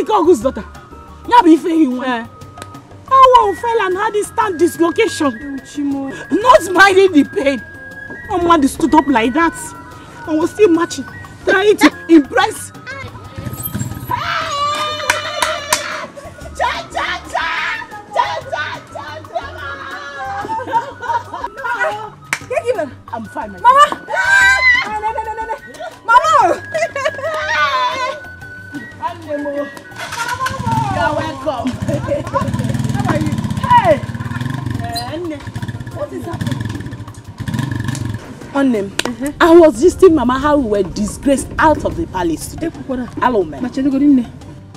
Mazi Kogu's daughter. Yabi Fehimwe. Our fell and had instant dislocation. Not minding the pain. Mama stood up like that. I was still marching, trying to impress. I'm fine, Mama. Mama! You're welcome. How are you? Hey! What is happening? On them. I was just telling Mama how we were disgraced out of the palace today. Hello, man.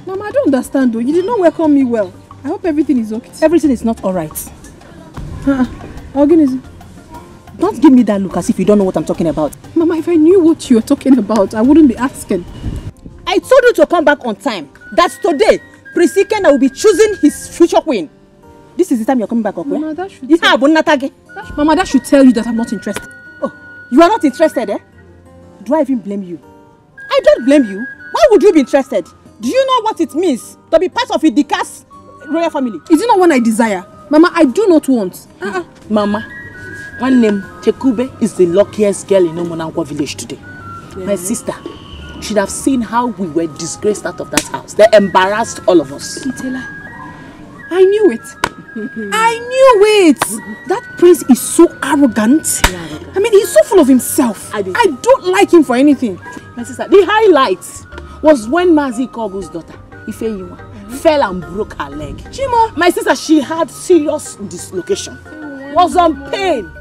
Mama, I don't understand though. You did not welcome me well. I hope everything is okay. Everything is not alright. Organism. Don't give me that look as if you don't know what I'm talking about. Mama, if I knew what you were talking about, I wouldn't be asking. I told you to come back on time. That's today. Prince Ikenna will be choosing his future queen. This is the time you're coming back, okay? Mama, that should Mama, that should tell you that I'm not interested. Oh, you are not interested, eh? Do I even blame you? I don't blame you. Why would you be interested? Do you know what it means to be part of a Dikeh's royal family? Is it not one I desire? Mama, I do not want. Mama, one name, Chekube, is the luckiest girl in Omonankwa village today. Yeah. My sister should have seen how we were disgraced out of that house. They embarrassed all of us. I knew it. I knew it. That prince is so arrogant. I mean, he's so full of himself. I don't like him for anything. My sister, the highlight was when Mazi Kogu's daughter, Ifeyiwa, fell and broke her leg. Chimo, my sister, she had serious dislocation. Was on pain.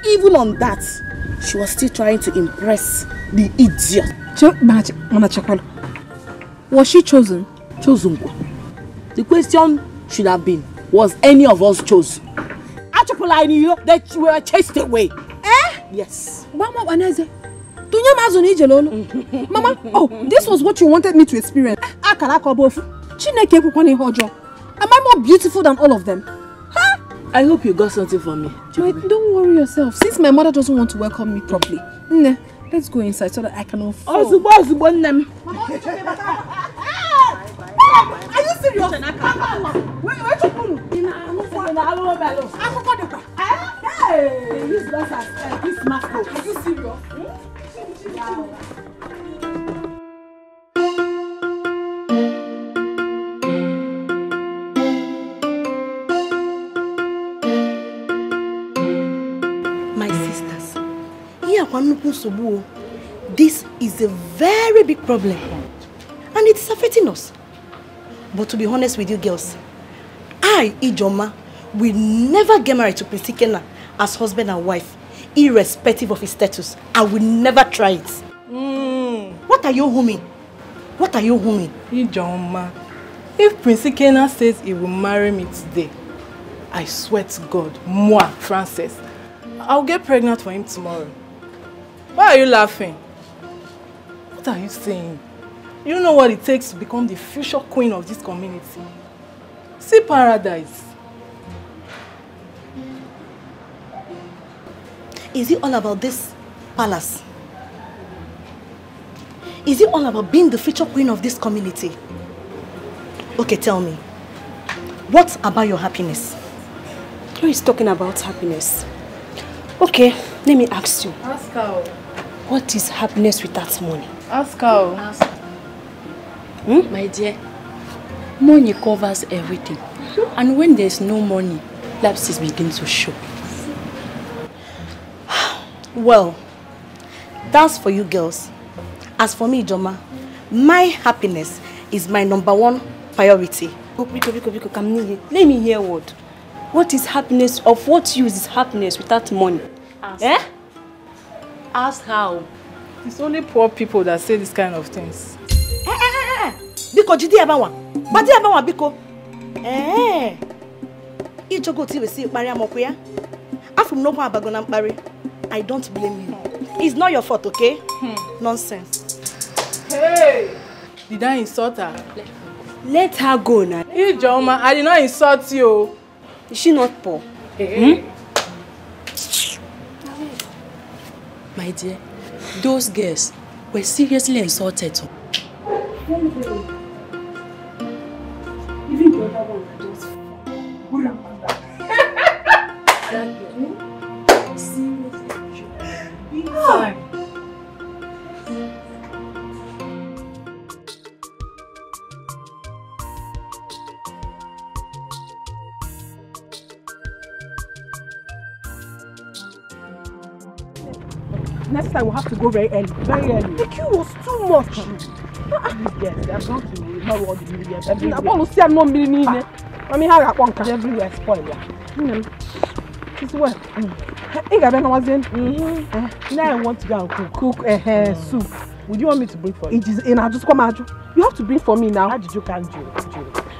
Even on that, she was still trying to impress the idiot. Was she chosen? Chosen. The question should have been, was any of us chosen? That we were chased away. Yes. Mama, oh, this was what you wanted me to experience. Am I more beautiful than all of them? I hope you got something for me. Wait, don't worry yourself. Since my mother doesn't want to welcome me properly, let's go inside so that I can afford. Are you serious? Hey, this master. Are you serious? My sisters, this is a very big problem and it's affecting us. But to be honest with you girls, I, Ijoma, will never get married to Prince Ikenna as husband and wife, irrespective of his status. I will never try it. What are you humming? What are you humming? Ijoma, if Prince Ikenna says he will marry me today, I swear to God, moi, Frances, I'll get pregnant for him tomorrow. Why are you laughing? What are you saying? You don't know what it takes to become the future queen of this community. See paradise. Is it all about this palace? Is it all about being the future queen of this community? Okay, tell me. What about your happiness? Who is talking about happiness? Okay, let me ask you. Ask her. What is happiness without money? Ask her. Ask her. My dear, money covers everything. And when there's no money, lapses begin to show. Well, that's for you girls. As for me, Ijoma, my happiness is my #1 priority. Biko, come near. Let me hear what. What is happiness? Of what use is happiness without money? Ask. Eh? Ask how. It's only poor people that say this kind of things. Biko, jidi abawa. Badi abawa, Biko. Ijogo ti we see Maria Mokuya. Afum no kwa abagona mpari. I don't blame you. It's not your fault, okay? Nonsense. Hey! Did I insult her? Let her go now. Ijoma, I did not insult you. Is she not poor? My dear, those girls were seriously insulted. Even the other ones are just Next time we'll have to go very early. Very early. The queue was too much. Yes, they are going to know all the millions. I want to see I'm not meaning it. I mean, how I want everywhere spoil. It's well. I got in. Now I want to go and cook soup. Would you want me to bring for you? It is in. I just come out. You have to bring for me now. How did you can do?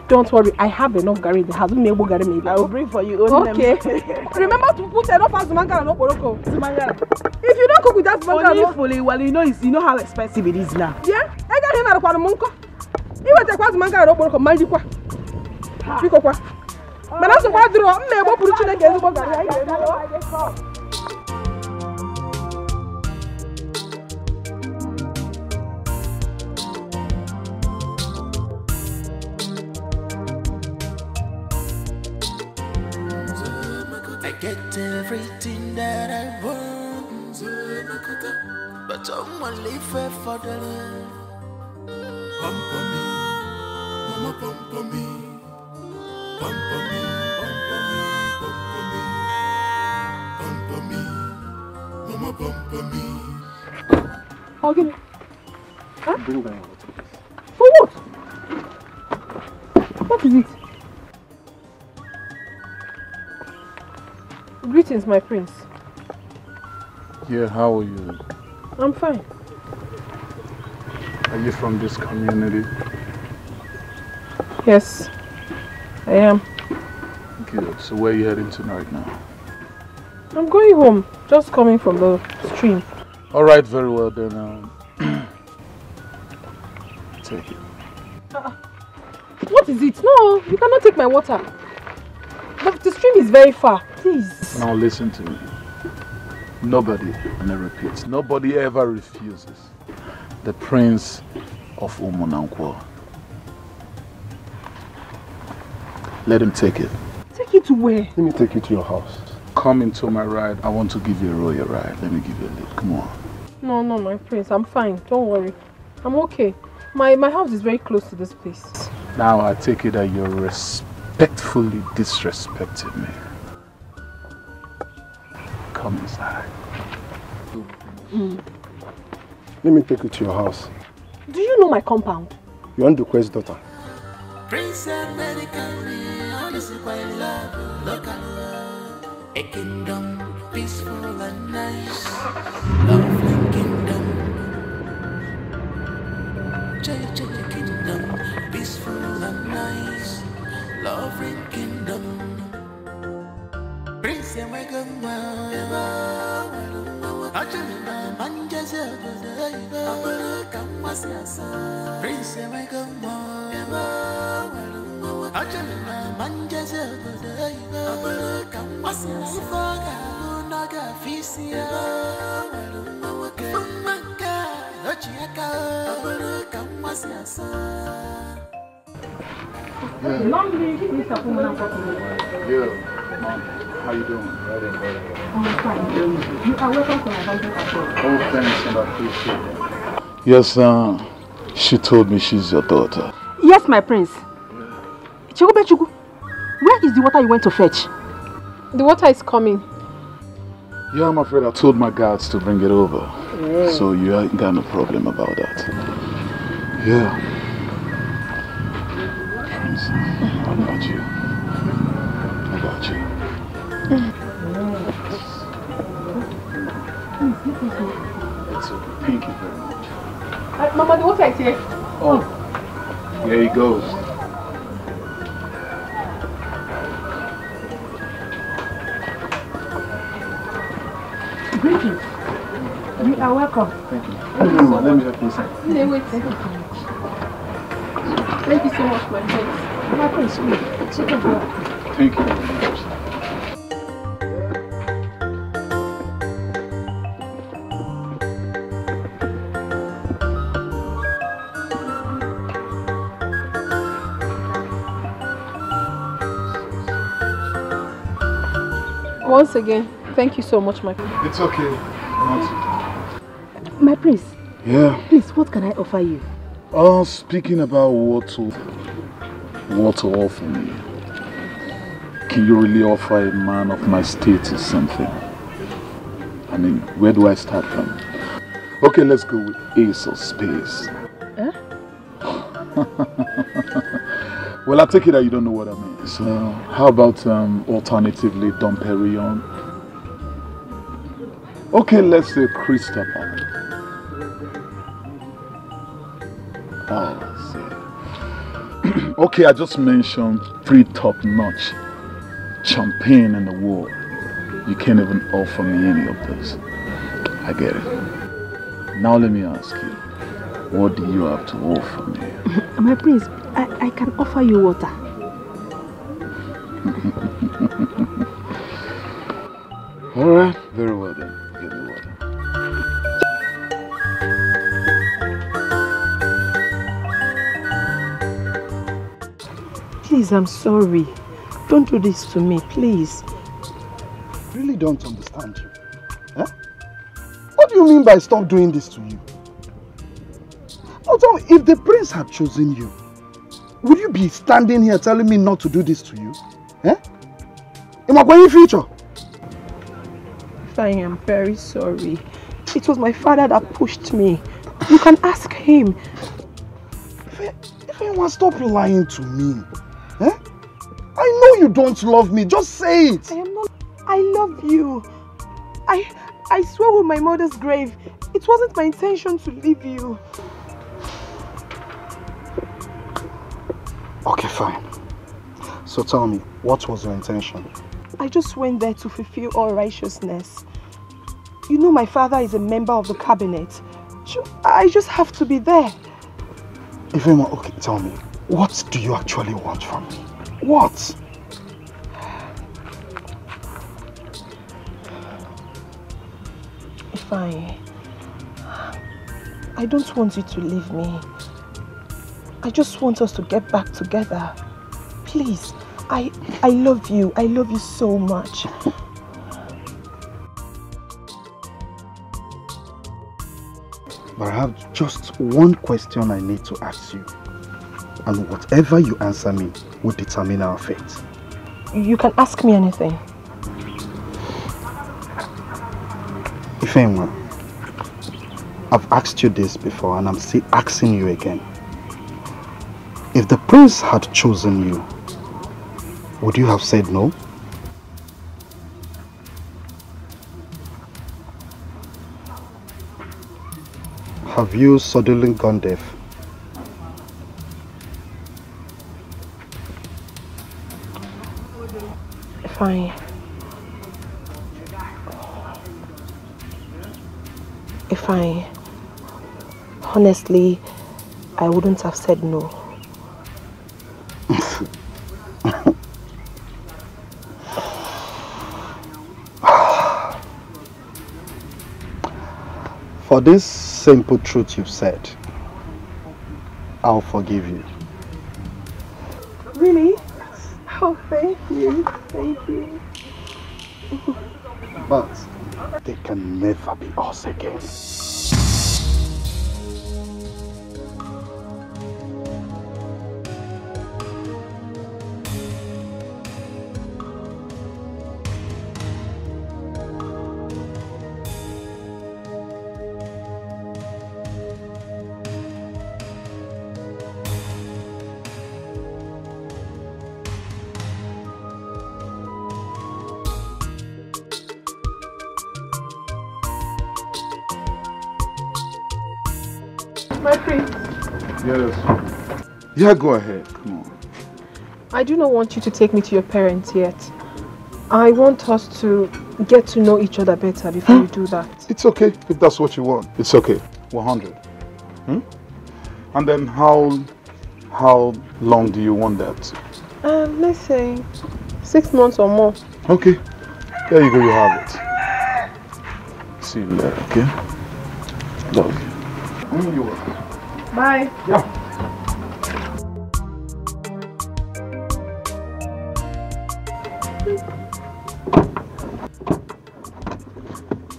Don't worry, I have enough garri in the house. Maybe I will bring for you. Okay. Remember to put enough as mangala no poroko. If you don't cook with that mangala, fully well, you know how expensive it is now. Yeah, I got him at a munko. You will take what mangala no poroko, Mandikwa. Pikokwa. But I'm so bad, I'm never put you against the garri. Get everything that I want, but I'm only fair for the love. Pump on me, mama, pump on me, pump on me, pump on me, pump on me, pump on me, mama, pump on me. I'll give you. Huh? Bring down your water. For what? What is it? Greetings, my prince. Yeah, how are you? I'm fine. Are you from this community? Yes, I am. Good. So where are you heading tonight now? I'm going home. Just coming from the stream. Alright, very well then. Take it. What is it? No, you cannot take my water. The stream is very far. Please. Now listen to me. Nobody, and I repeat, nobody ever refuses the Prince of Umunanko. Let him take it. Take it to where? Let me take you to your house. Come into my ride. I want to give you a royal ride. Let me give you a lift. Come on. No, my prince. I'm fine. Don't worry. I'm okay. My house is very close to this place. Now I take it that you're respectfully disrespecting me. Come inside. Let me take you to your house. Do you know my compound? You want the queen's daughter? Prince American, honestly quite love, local, a kingdom peaceful and nice, lovely kingdom, kingdom peaceful and nice, lovely kingdom. Prince American, Prince American, Yeah, Mom, how you doing? I'm fine. You are welcome to my country as well. Oh, thanks, and I appreciate that. Yes, she told me she's your daughter. Yes, my prince. Chugu, where is the water you went to fetch? The water is coming. Yeah, I'm afraid I told my guards to bring it over. Yeah. So you ain't got no problem about that. Yeah. Prince, I got you. I got you. It's okay. Thank you very much. Mama, the water is here. Oh, here he goes. Greetings. You are welcome. Thank you. Let me help you inside. Wait. Thank you so much, my friends. My friends, take a breath. Thank you very much. Once again, thank you so much, my prince. It's okay. Not... My prince. Yeah. Please, what can I offer you? Speaking about what to offer me, can you really offer a man of my status something? I mean, where do I start from? Okay, let's go with Ace of Spades. Huh? Well, I take it that you don't know what I mean. So, how about alternatively Dom Perignon? Okay, let's say Christopher. Oh, see. Okay, I just mentioned 3 top-notch champagne in the world. You can't even offer me any of this. I get it. Now let me ask you, what do you have to offer me? My prince, I can offer you water. Alright, very well then. Give me water. Please, I'm sorry. Don't do this to me, please. I really don't understand you. Huh? What do you mean by stop doing this to you? Now tell me, if the prince had chosen you, would you be standing here telling me not to do this to you? Eh? In my going future? I am very sorry. It was my father that pushed me. You can ask him. If anyone stop lying to me. Eh? I know you don't love me. Just say it. I am not. I love you. I swear with my mother's grave, it wasn't my intention to leave you. Okay, fine. So tell me, what was your intention? I just went there to fulfill all righteousness. You know my father is a member of the cabinet. I just have to be there. Ifema, okay, tell me, what do you actually want from me? What? I don't want you to leave me. I just want us to get back together. Please, I love you. I love you so much. But I have just one question I need to ask you. And whatever you answer me will determine our fate. You can ask me anything. Ifeanyi, I've asked you this before and I'm still asking you again. If the prince had chosen you, would you have said no? Have you suddenly gone deaf? Fine. Honestly, I wouldn't have said no. For this simple truth you've said, I'll forgive you. Really? Oh, thank you. Thank you. But they can never be us again. My prince. Yes. Yeah, go ahead. Come on. I do not want you to take me to your parents yet. I want us to get to know each other better before you do that. It's okay if that's what you want. It's okay. 100. And then how long do you want that? Let's say 6 months or more. Okay. There you go, you have it. See you later, okay? Love you. You're welcome. Bye. Yeah.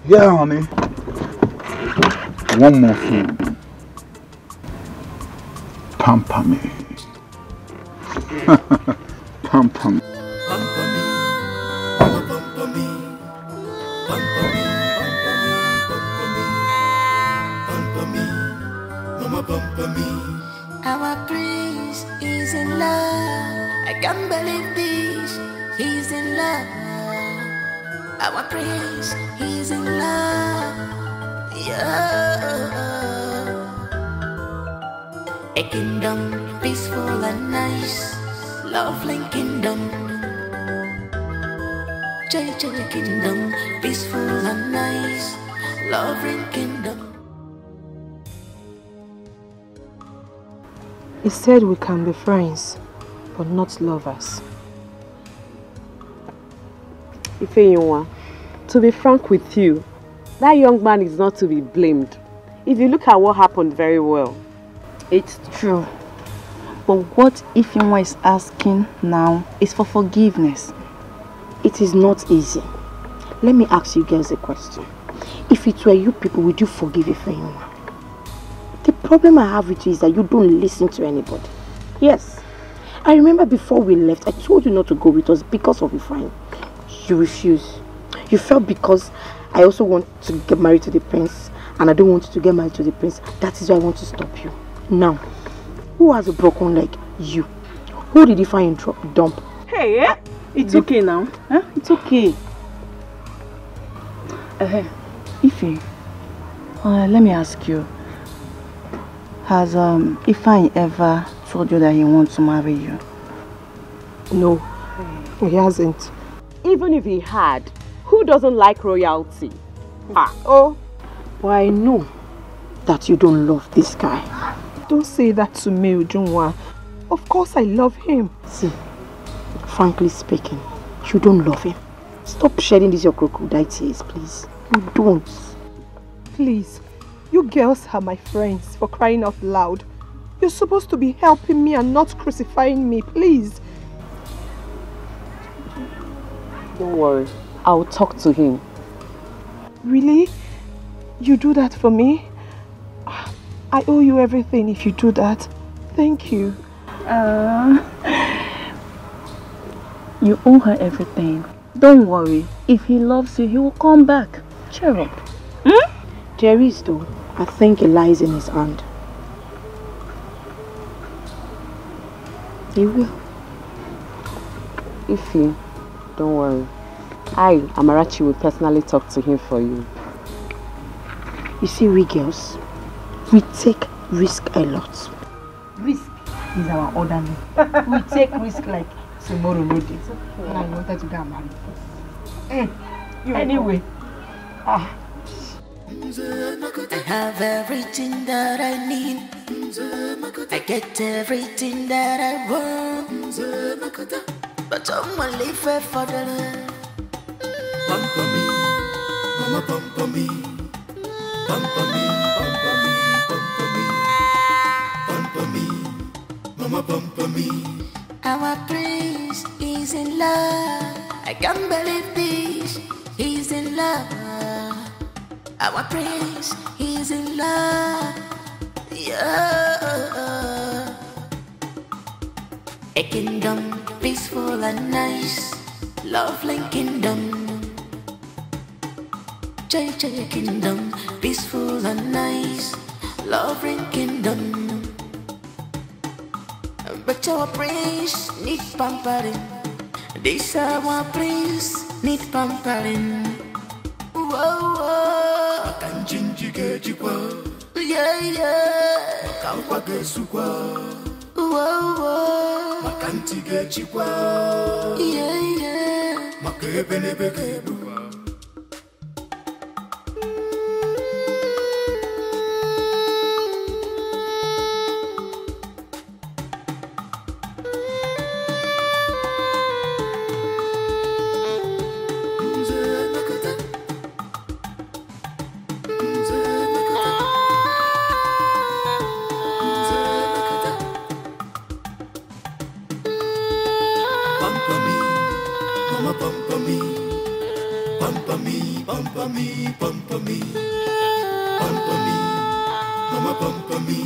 Yeah, honey. One more thing. Pamper me. Pamper me. Our prince is in love. I can't believe this. He's in love. Our prince, he's in love. Yeah. A kingdom peaceful and nice, lovely kingdom. Jai kingdom, peaceful and nice, lovely kingdom. He said we can be friends, but not lovers. Ifeyinwa, to be frank with you, that young man is not to be blamed. If you look at what happened very well. It's true. But what Ifeyinwa is asking now is for forgiveness. It is not easy. Let me ask you girls a question. If it were you people, would you forgive Ifeyinwa? The problem I have with you is that you don't listen to anybody. Yes. I remember before we left, I told you not to go with us because of Ifeanyi. You refused. You felt because I also want to get married to the prince and I don't want you to get married to the prince. That is why I want to stop you. Now, who has a broken leg? You. Who did Ifeanyi dump? Hey, it's okay now. Huh? It's okay. Ify, let me ask you. Has Ifeanyi ever told you that he wants to marry you? No, he hasn't. Even if he had, who doesn't like royalty? Oh, but I know that you don't love this guy. Don't say that to me, Ujunwa. Of course I love him. See, frankly speaking, you don't love him. Stop shedding these your crocodile tears, please. You don't. Please, you girls are my friends, for crying out loud. You're supposed to be helping me and not crucifying me, please. Don't worry, I'll talk to him. Really? You do that for me? I owe you everything if you do that. Thank you. You owe her everything. Don't worry. If he loves you, he will come back. Cheer up. There is though. I think it lies in his hand. He will. Ify, don't worry. I, Amarachi, will personally talk to him for you. You see, we girls, we take risk a lot. Risk is our order name. We take risk like tomorrow no day. And I wanted to get married first. Anyway. I have everything that I need. I get everything that I want. But I'm only fair for the love. Pamper me, mama pamper me. Pamper me, pamper me, pamper me. Pamper me, mama pamper me. Our prince is in love. I can't believe this. He's in love. Our prince is in love. Yeah. A kingdom peaceful and nice, lovely kingdom. Jai kingdom, peaceful and nice, lovely kingdom. But our prince need pampering. This our prince need pampering. Whoa, whoa. Yeah, yeah. Whoa, whoa. Yeah, yeah. pamper me, pamper me, pamper me, pamper me, mama pamper me.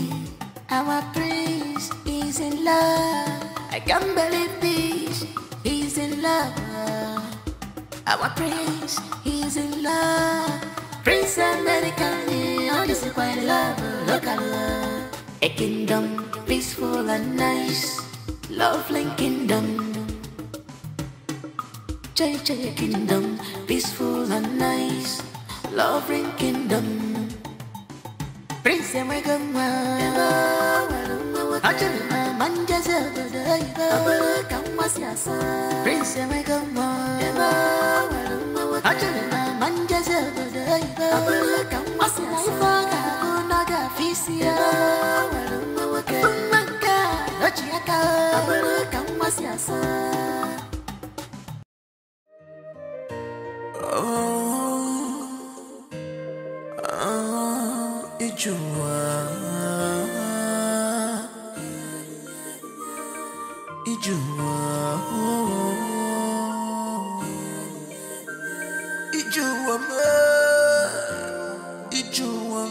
Our prince is in love. I can't believe this. He's in love. Our prince is in love. Prince American, oh, this is quite love. Look at love. A kingdom, peaceful and nice. Lovely kingdom. Jay kingdom, peaceful and nice. Lovely kingdom. Prince American, Angelina Manjaza, Prince American, Angelina Manjaza, Naga Fisia, Maka, Ochiaka, Kamasiasa. Ijua, Ijua, Ijua, Ijua,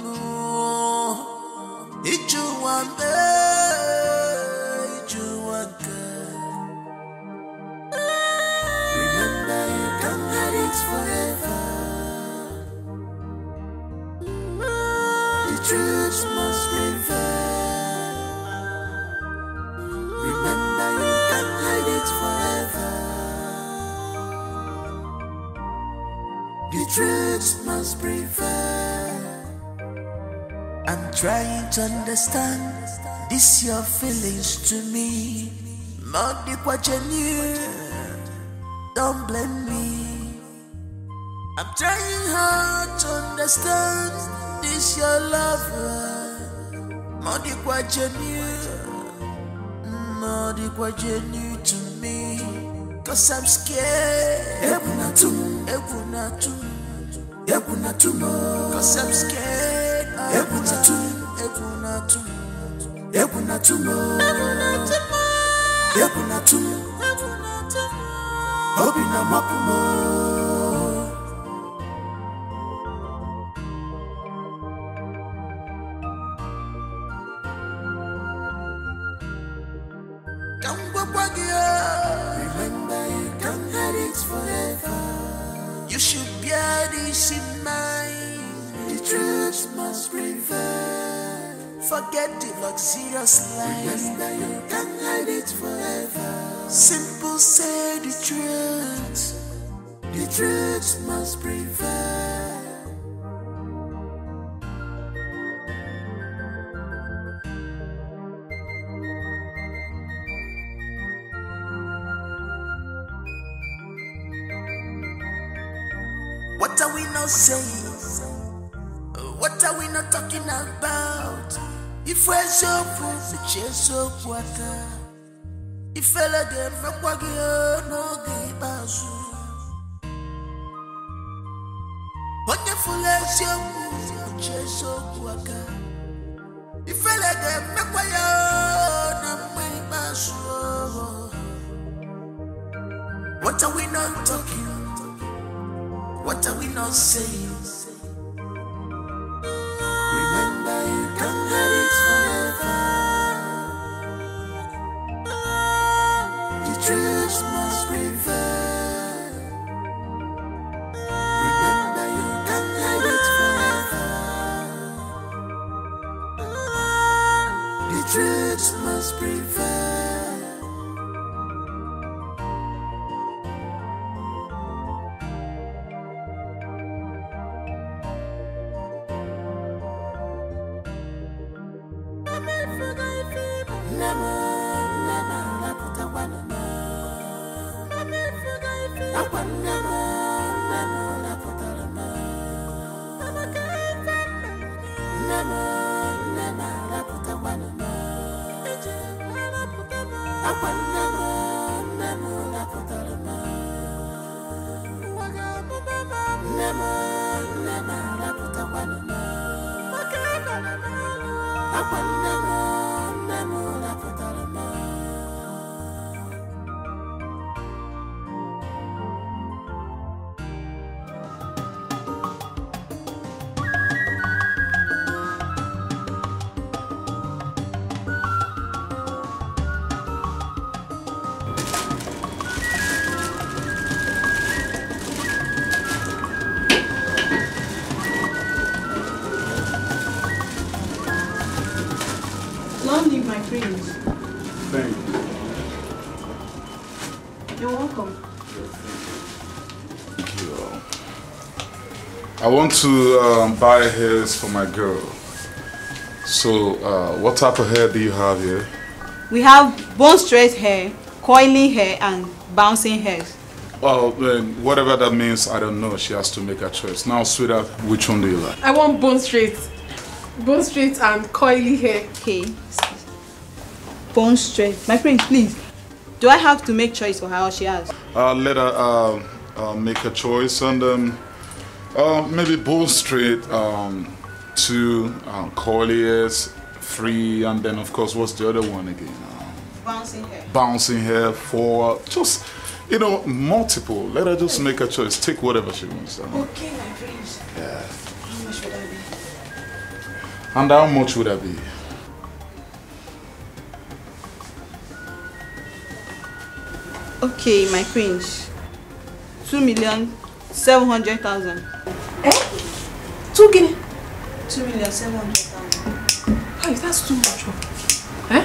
Ijua, Ijua. Remember, you can't hide it forever. The truth must prevail. Remember, you can't hide it forever. The truth must prevail. I'm trying to understand this your feelings to me. Modi kwa genuine, don't blame me. I'm trying hard to understand this your love. Modi kwa genuine to me. Cause I'm scared. Ebunatum. Cause I'm scared. Ebunatum. Obina mapumo. Remember, you can't hide it forever. You should bear this in mind. The truth must prevail. Forget the luxurious life. Remember, you can't hide it forever. Simple, say the truth. The truth must prevail. What are we not saying? What are we not talking about? If we're so poor, we chase so water. If fella get no give us. Wonderful as you chase so water. If fella get no give us. What are we not talking? What are we not saying? Remember, you can't hide it forever. The truth must prevail. Remember, you can't hide it forever. The truth must prevail. You're welcome. Thank you. I want to buy hairs for my girl. So, what type of hair do you have here? We have bone straight hair, coiling hair, and bouncing hairs. Well, whatever that means, I don't know. She has to make a choice. Now, sweetheart, which one do you like? I want bone straight. Bone straight and coily hair. Okay. Bone straight. My friend, please. Do I have to make choice for her or she has? Let her make a choice and maybe bone straight, 2, coily hairs, 3, and then of course, what's the other one again? Bouncing hair. Bouncing hair, 4, just, you know, multiple. Let her just make a choice. Take whatever she wants. Okay, my friends. Yeah. How much would that be? And how much would that be? Okay, my prince. 2,700,000. Eh? 2 guinea? 2,700,000. Hey, that's too much. Eh?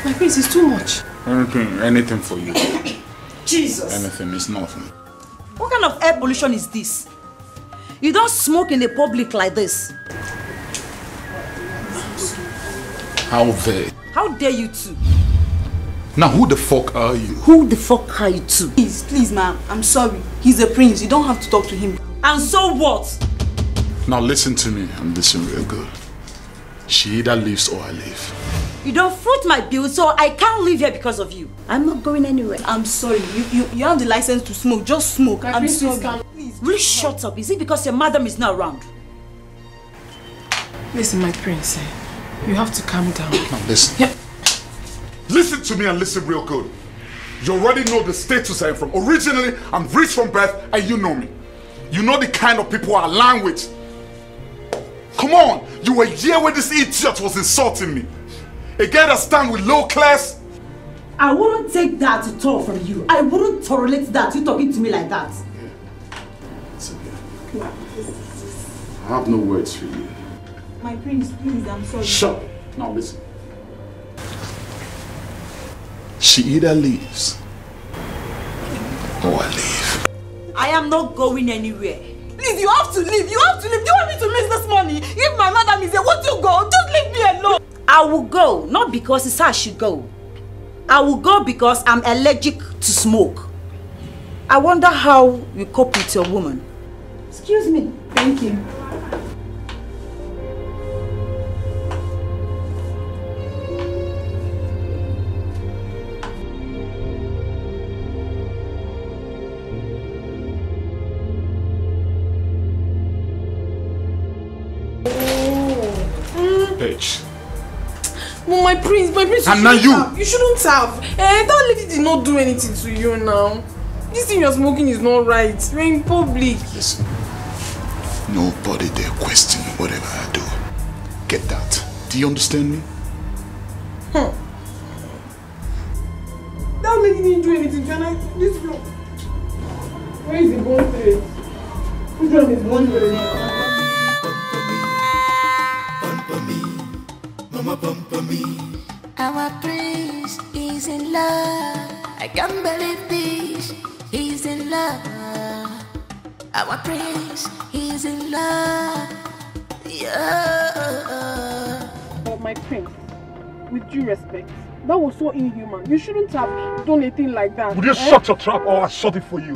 My prince is too much. Anything for you. Jesus. Anything is nothing. What kind of air pollution is this? You don't smoke in the public like this. How dare? How dare you two? Now who the fuck are you? Who the fuck are you two? Please, ma'am. I'm sorry. He's a prince. You don't have to talk to him. And so what? Now listen to me and listen real good. She either leaves or I leave. You don't foot my bill, so I can't leave here because of you. I'm not going anywhere. I'm sorry. You have the license to smoke. Just smoke. I'm sorry. Please, will you shut up? Is it because your madam is not around? Listen, my prince. You have to calm down. Now listen. Yeah. Listen to me and listen real good. You already know the status I am from. Originally, I'm rich from birth and you know me. You know the kind of people I align with. Come on, you were here when this idiot was insulting me. A guy that stands with low class. I wouldn't take that at all from you. I wouldn't tolerate that, you talking to me like that. It's okay. I have no words for you. My prince, please, I'm sorry. Shut up. Now listen. She either leaves or I leave. I am not going anywhere. Please, you have to leave. You have to leave. Do you want me to miss this money? If my madam is here, won't you go? Just leave me alone. I will go, not because it's how I should go. I will go because I'm allergic to smoke. I wonder how you cope with your woman. Excuse me. Thank you. Bitch. Well, my prince, and now you! You shouldn't have. That lady did not do anything to you now. This thing you're smoking is not right. You're in public. Listen, nobody dare question whatever I do. Get that? Do you understand me? Huh. That lady didn't do anything to you. This floor. Where is the bone straight? Which one is bone straight? Our prince is in love. I can't believe this. He's in love. Our prince is in love. Yeah. But my prince, with due respect, that was so inhuman. You shouldn't have done a thing like that. Would you shut your trap or I shut it for you?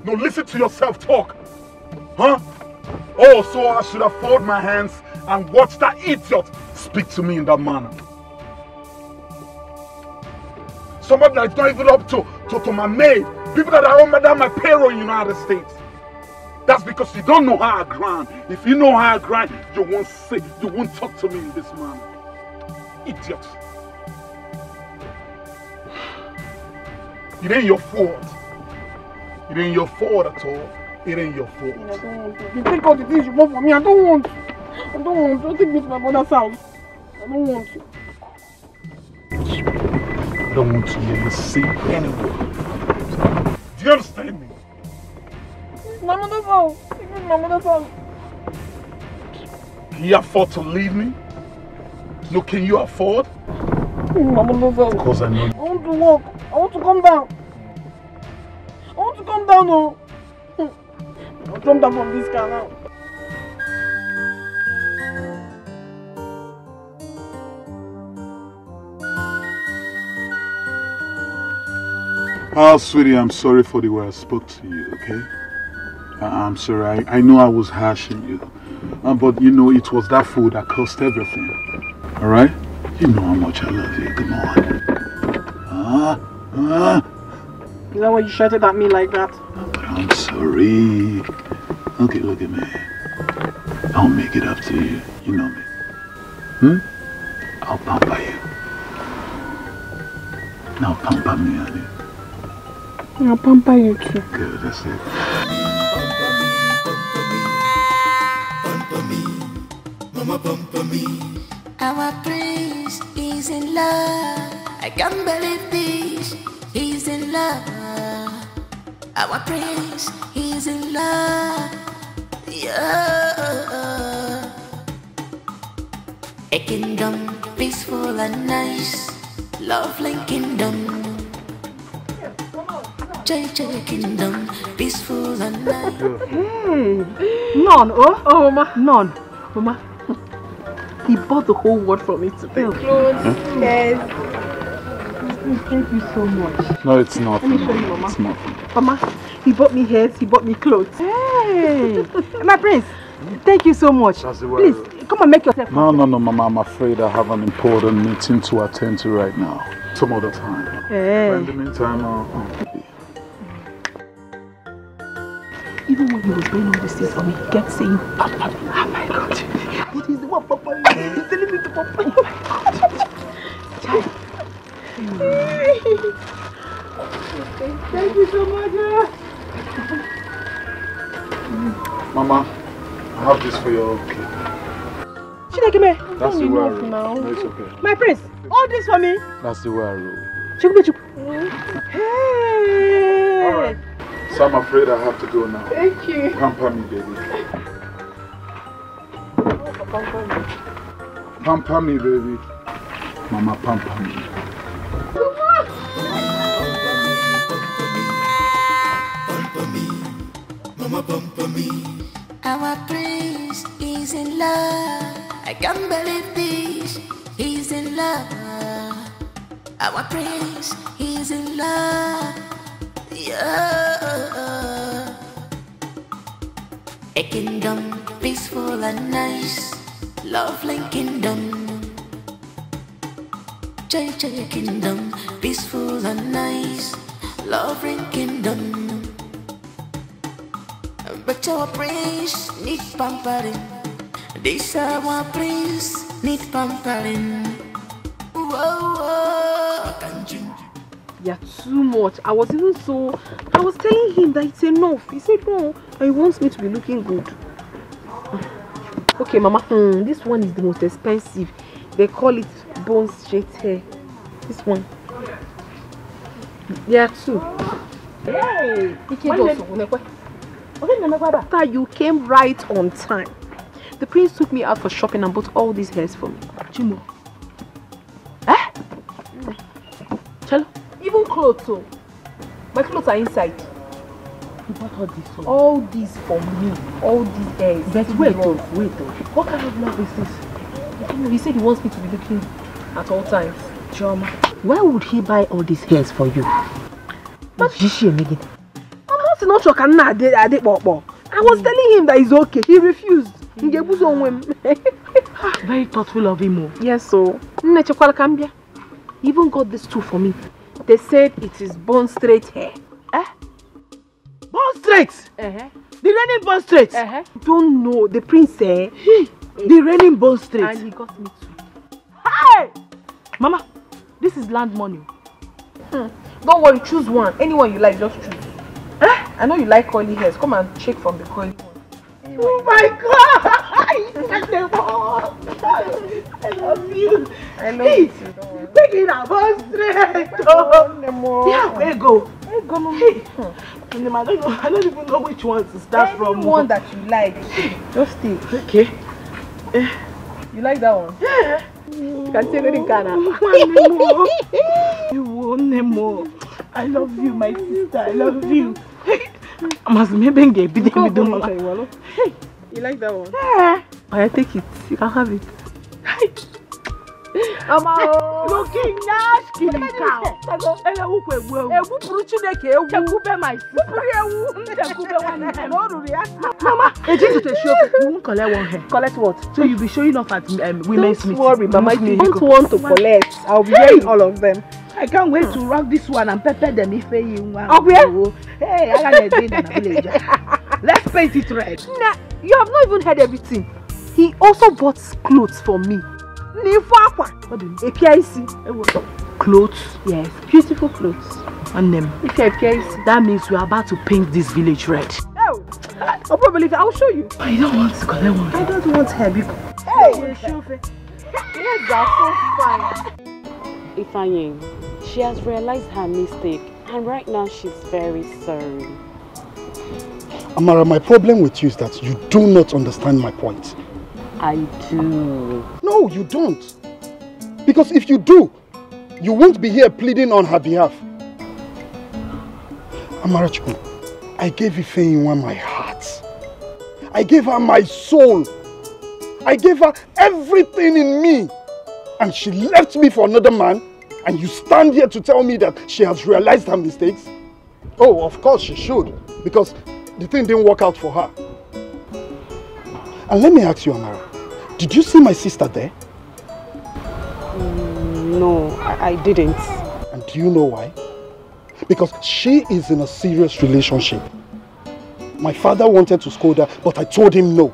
No, listen to yourself talk. Huh? Oh, so I should have folded my hands and watched that idiot speak to me in that manner. Somebody that's not even up to my maid. People that are under my payroll in the United States. That's because you don't know how I grind. If you know how I grind, you won't talk to me in this manner. Idiot. It ain't your fault. It ain't your fault at all. It ain't your fault. I don't want to. You take all the things you want from me. I don't want to. I don't want to. Don't take me to my mother's house. I don't want to. I don't want to even see anywhere. Do you understand me? It's my mother's house. It's my mother's house. Can you afford to leave me? No, can you afford? My mother's house. Of course I know. I want want to walk. I want to come down. I want to come down, oh. I'll come down from this car now. Oh, sweetie, I'm sorry for the way I spoke to you, okay? I'm sorry. I know I was harshing you. But you know, it was that food that caused everything. Alright? You know how much I love you. Come on. Is that why you shouted at me like that? But I'm sorry. Okay, look at me. I'll make it up to you. You know me. I'll pamper you. Now pamper me, honey. I'll pamper you too. Good, that's it. Pamper me, mama pamper me. Our prince is in love. I can't believe this. He's in love. Our prince is in love. Yeah. A kingdom peaceful and nice. Lovely kingdom. JJ kingdom, peaceful and nice. None, oh mama, none. Mama, he bought the whole world for me today. Clothes, yes. Thank you so much. No, it's not. Let me show you, Mama. It's not. Mama, he bought me hairs, he bought me clothes. Hey, my prince, thank you so much. Please, come and make yourself. No, Mama, I'm afraid I have an important meeting to attend to right now. Some other time. Hey. But in the meantime, even when he was doing all this thing for me, he kept saying, Papa. Oh my God. It is the one Papa is. He's telling me to Papa. Oh my God. Thank you so much. Mama, I have this for your kid. That's the way I roll. No, it's okay. My prince, all this for me? That's the way I roll. Hey. Alright. So I'm afraid I have to go now. Thank you. Pamper me, baby. Pamper me, baby. Mama, pamper me. Pamper me, mama pamper me. Our prince is in love. I can't believe this. He's in love. Our prince is in love. Yeah. A kingdom peaceful and nice, lovely kingdom. JJ kingdom peaceful and nice, lovely kingdom. But our prince need pampering. This our prince need pampering. Whoa. You're too much. I was telling him that it's enough. He said no, he wants me to be looking good. Okay, Mama, this one is the most expensive. They call it bone straight hair. This one. There are two. Hey! After you came right on time. The prince took me out for shopping and bought all these hairs for me. Chimo. Eh? Chalo. Even clothes, so. My clothes are inside. You bought all this for me? All these for me. All these hairs. But wait. What kind of love is this? He said he wants me to be looking at all times. Drama. Why would he buy all these hairs for you? But I'm not sure. I was telling him that it's okay. He refused. Very thoughtful of him. Yes, so. He even got this too for me. They said it is bone straight hair. Bone straight? The raining bone straight? Don't know. The prince said the raining bone straight. And he got me too. Hey! Mama, this is land money. Don't worry, choose one. Anyone you like, just choose. I know you like curly hairs. Come and check from the curly one. Oh my God! I love you. I love you too. Take it out, bone straight. Yeah, where you go? Hey. I don't even know which one to start from. One that you like. Just take. Okay. You like that one? Yeah. You can take it in Ghana. You won't. I love you, my sister. I love you. I must maybe get bit in the middle. You like that one? Yeah. I take it. You can have it. Looking nice, killing cow. Mama, it is to show you won't collect one hair. Collect what? So you'll be showing off at women's meeting. Don't worry, Mama. If you don't want to collect, I'll be wearing all of them. I can't wait to rock this one and pepper them if you want. Oh, yeah? Hey, I got a day in the village. Let's paint it red. Nah, you have not even heard everything. He also bought clothes for me. What do you mean? Clothes? Yes, beautiful clothes. And them. That means we are about to paint this village red. Oh, I'll probably I'll show you. But you don't want to collect one. I don't want her. Hey, yes, that's so fine. Ifeanyi, she has realized her mistake and right now she's very sorry. Amara, my problem with you is that you do not understand my point. I do. No, you don't. Because if you do, you won't be here pleading on her behalf. Amara Chukwu, I gave Ifeanyi my heart. I gave her my soul. I gave her everything in me. And she left me for another man, and you stand here to tell me that she has realized her mistakes? Oh, of course she should, because the thing didn't work out for her. And let me ask you, Amara, did you see my sister there? No, I didn't. And do you know why? Because she is in a serious relationship. My father wanted to scold her, but I told him no.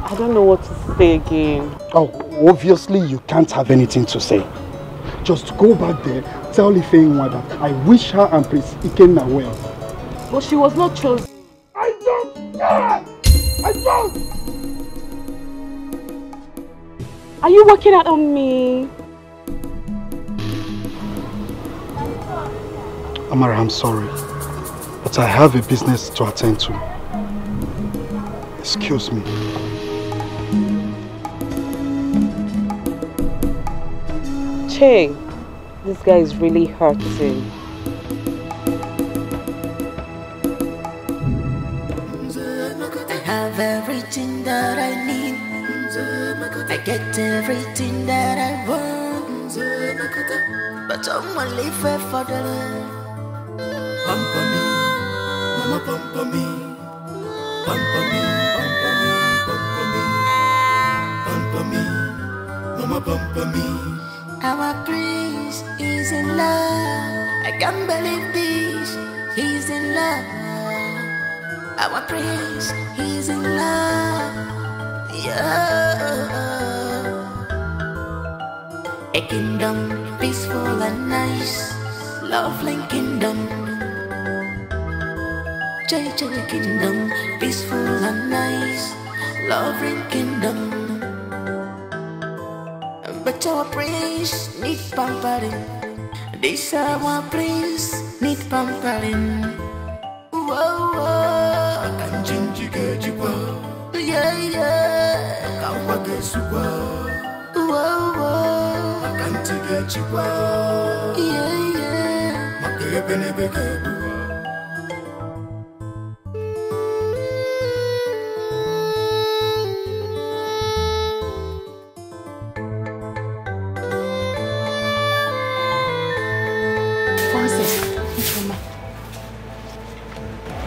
I don't know what to say again. Oh, obviously you can't have anything to say. Just go back there, tell Ifeanyi that I wish her and Prince Ikenna well. But she was not chosen. I don't care! I don't! Are you working out on me? Amara, I'm sorry, but I have a business to attend to. Excuse me. Che, this guy is really hurting. I have everything that I need. I get everything that I want. But I'm only fair for the love. Pampa me, mama pampa me. Pampa me, pampa me, mama pampa me. Our prince is in love. I can't believe this. He's in love. Our prince, he's in love. Yeah. A kingdom peaceful and nice, lovely kingdom. JJ kingdom peaceful and nice, lovely kingdom. But our prince need pampering. This our prince need pampering. Whoa, whoa. Yeah, yeah. Whoa, whoa. Yeah, yeah.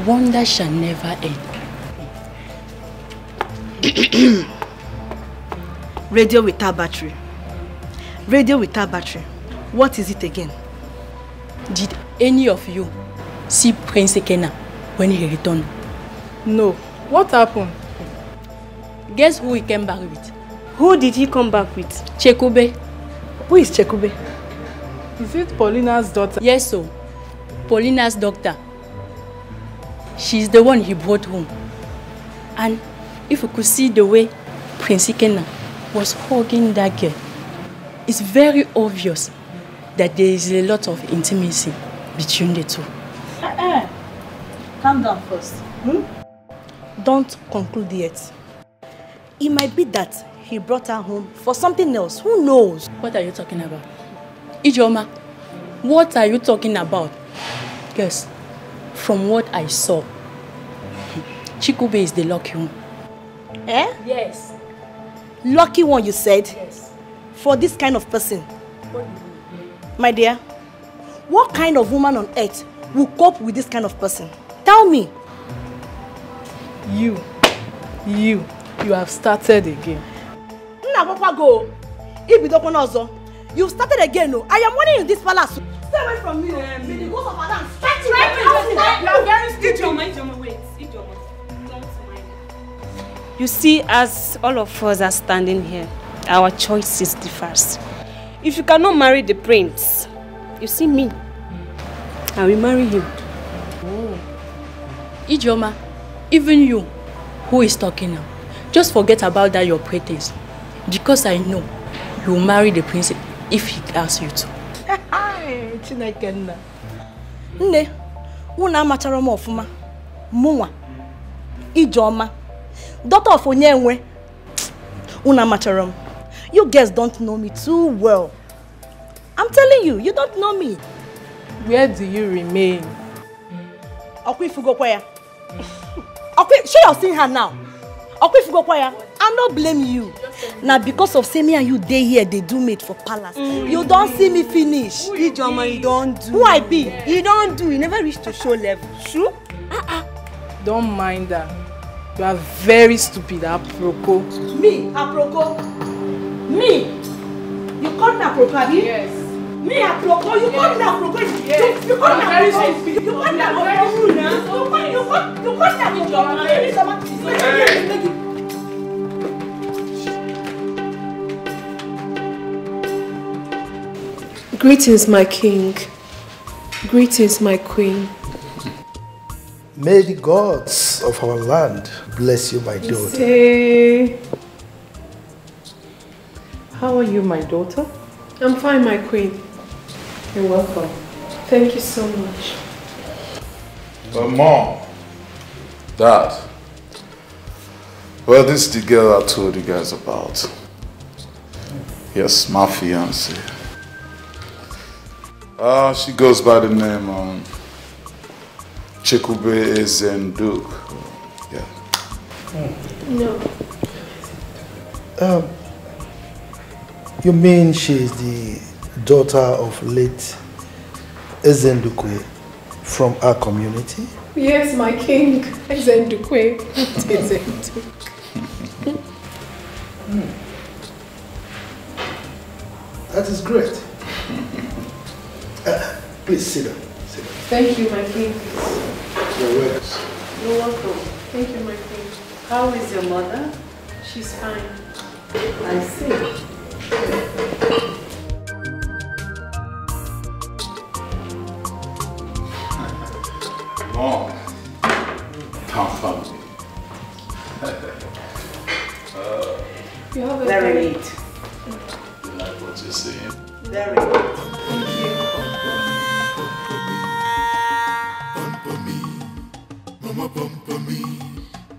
Wonder shall never end. Radio without battery. Radio without battery. What is it again? Did any of you see Prince Ikenna when he returned? No. What happened? Guess who he came back with? Who did he come back with? Chekube. Who is Chekube? Is it Paulina's daughter? Yes, so. Paulina's daughter. She's the one he brought home. And if you could see the way Prince Ikenna was hugging that girl, it's very obvious that there is a lot of intimacy between the two. Calm down first. Don't conclude yet. It might be that he brought her home for something else. Who knows? What are you talking about? Ijoma, What are you talking about? Yes, from what I saw, Chikube is the lucky one. Eh? Yes. Lucky one, you said? Yes. For this kind of person? My dear, what kind of woman on earth will cope with this kind of person? Tell me. You have started again. Go. You've started again. No. I am warning you in this palace. Stay away from me. May the ghost of Adam strike you. You are very stupid. Wait. Don't mind. You see, as all of us are standing here, our choice is the first. If you cannot marry the prince, you see me, I will marry him. Oh. Ijoma, even you, who is talking now, just forget about that your pretense. Because I know you will marry the prince if he asks you to. Nne, una machara m ofuma. Munwa. Ijoma. Daughter of Onyenwe. Una machara m. You guys don't know me too well. I'm telling you, you don't know me. Where do you remain? Okwi Fugokwaya. Okwi, sure you're seeing her now. Okwi Fugokwaya, I'm not blaming you. Now because of say me and you day here, they do mate for palace. You don't see me finish. Ijoma, you don't do. Who I be? You don't do. You never reach to show level. True? Don't mind her. You are very stupid, Aproko. Me, Aproko? Me? You call me Aproko, Abi? Yes. Me, Aproko? You call me Aproko? Yes. You call me Aproko? You call me Aproko? You call me Aproko? Greetings, my king. Greetings, my queen. May the gods of our land bless you, my daughter. Hey. How are you, my daughter? I'm fine, my queen. You're welcome. Thank you so much. Mom, Dad, well, this is the girl I told you guys about. Yes, my fiancée. She goes by the name Chikube Ezenduk. Yeah. No. You mean she's the daughter of late Ezendukwe from our community? Yes, my king. Ezendukwe. Ezenduk. That is great. Please sit down. Sit down. Thank you, my king. You're welcome. You're welcome. Thank you, my queen. How is your mother? She's fine. I see. Mom, come family. You have a Very neat. You like what you're saying? Very neat. Thank you.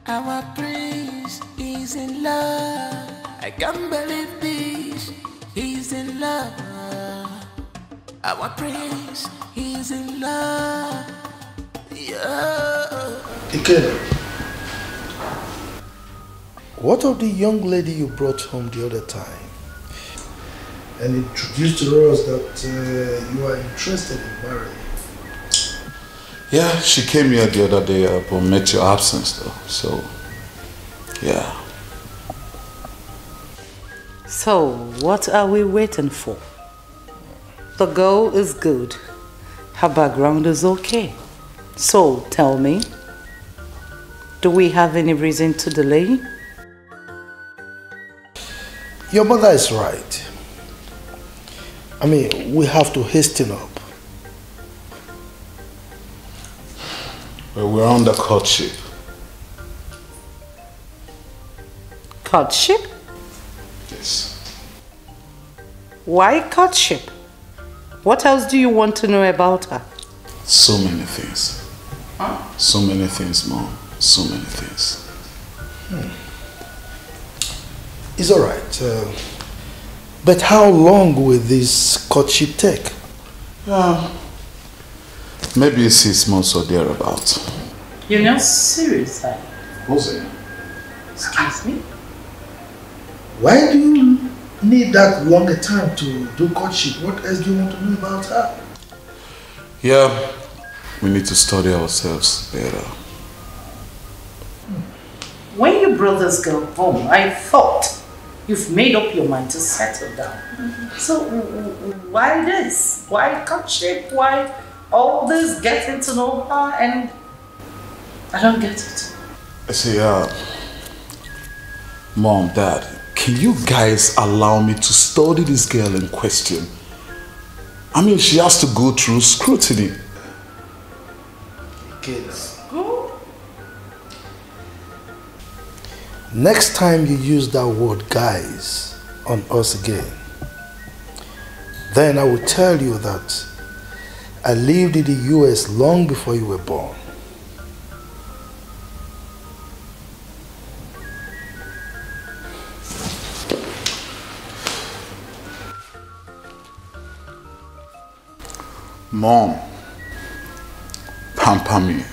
Our prince is in love. I can't believe this. He's in love. Our prince is in love. Yeah. Dikeh, what of the young lady you brought home the other time and introduced to us that you are interested in marrying? Yeah, she came here the other day, but met your absence though, so yeah. So, what are we waiting for? The girl is good. Her background is okay. So, tell me, do we have any reason to delay? Your mother is right. I mean, we have to hasten up. Well, we're on the courtship. Courtship? Yes. Why courtship? What else do you want to know about her? So many things. Huh? So many things, Mom. So many things. It's all right. But how long will this courtship take? Maybe 6 months or thereabouts. You're not serious, eh? What's it? Excuse me? Why do you need that longer time to do courtship? What else do you want to know about her? Yeah, we need to study ourselves better. When your brothers go home, I thought you've made up your mind to settle down. So why this? Why courtship? Why all this getting to know her? And I don't get it. I say, Mom, Dad, can you guys allow me to study this girl in question? I mean, she has to go through scrutiny. Kids. Next time you use that word guys on us again, then I will tell you that I lived in the US long before you were born. Mom, pamper me.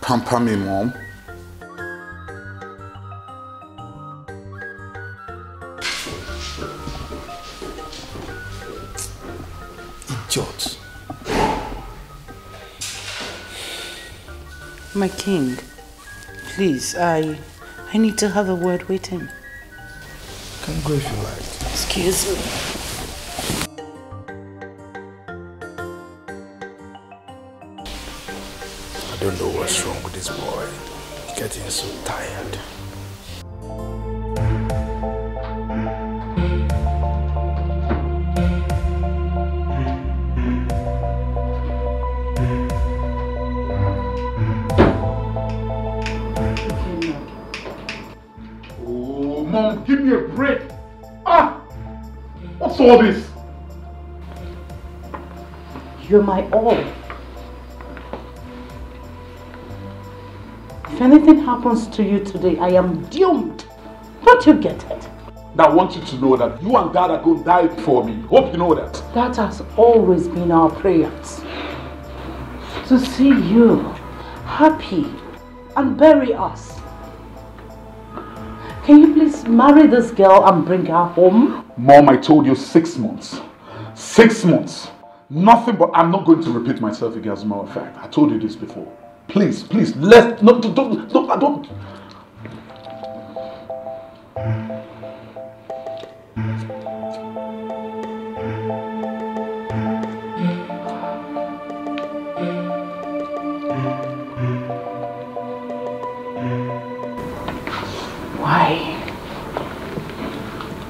Pamper me, Mom. Idiot. My king, please, I need to have a word with him. Can go if you like. Excuse me. I don't know what's wrong with this boy. He's getting so tired. Oh, Mom, give me a break. What's all this? You're my all. If anything happens to you today, I am doomed. Don't you get it? Now I want you to know that you and Dad are going to die for me. Hope you know that. That has always been our prayers. To see you happy and bury us. Can you please marry this girl and bring her home? Mom, I told you 6 months. 6 months. Nothing but I'm not going to repeat myself again, as a matter of fact. I told you this before. Please, please, don't.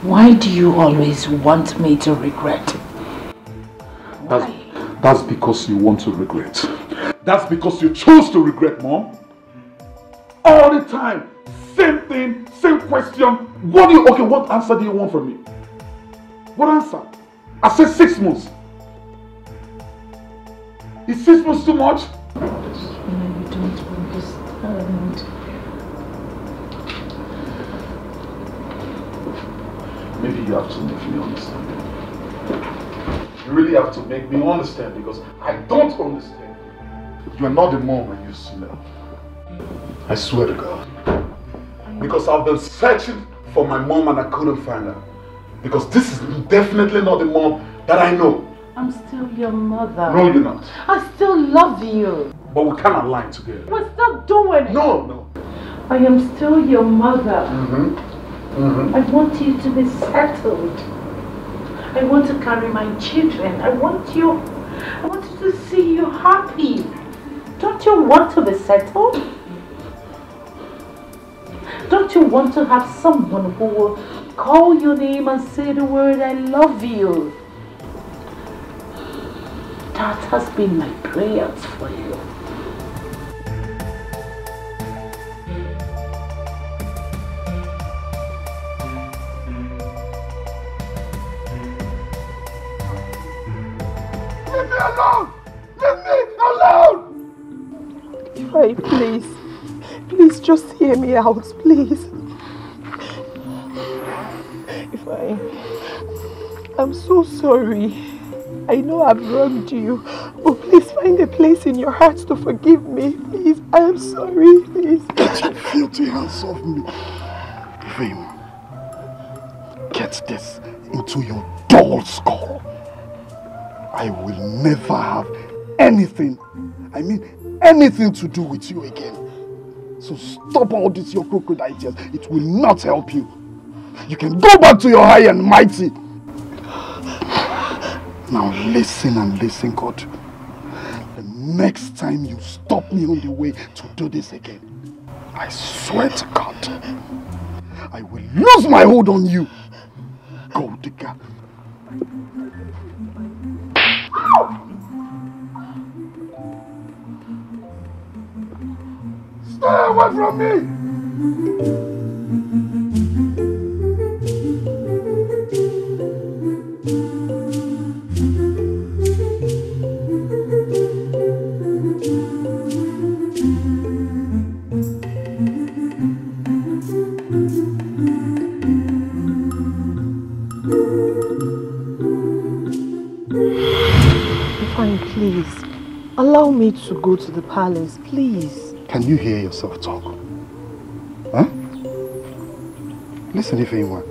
Why do you always want me to regret? That's because you want to regret. That's because you chose to regret, Mom. All the time. Same thing, same question. What answer do you want from me? What answer? I said 6 months. Is 6 months too much? You don't understand. Maybe you have to make me understand. You really have to make me understand because I don't understand. You are not the mom I used to know. I swear to God. Because I've been searching for my mom and I couldn't find her. Because this is definitely not the mom that I know. I'm still your mother. No, you're not. I still love you. But we cannot lie together. We're still doing it. No. I am still your mother. I want you to be settled. I want to carry my children. I want you to see you happy. Don't you want to be settled? Don't you want to have someone who will call your name and say the word I love you? That has been my prayers for you. Leave me alone! Leave me alone! Ify, please. Please just hear me out, please. Fine. I'm so sorry. I know I've wronged you, but please find a place in your heart to forgive me. Please, I am sorry. Please. Get your filthy hands off me. Vim, get this into your dull skull. I will never have anything, I mean anything to do with you again. So stop all this your crocodile tears. It will not help you. You can go back to your high and mighty. Now listen and listen, God. The next time you stop me on the way to do this again, I swear to God, I will lose my hold on you. Go, Dikeh. Stay away from me! Fine, please. Allow me to go to the palace, please. Can you hear yourself talk? Huh? Listen, Ifeanyi,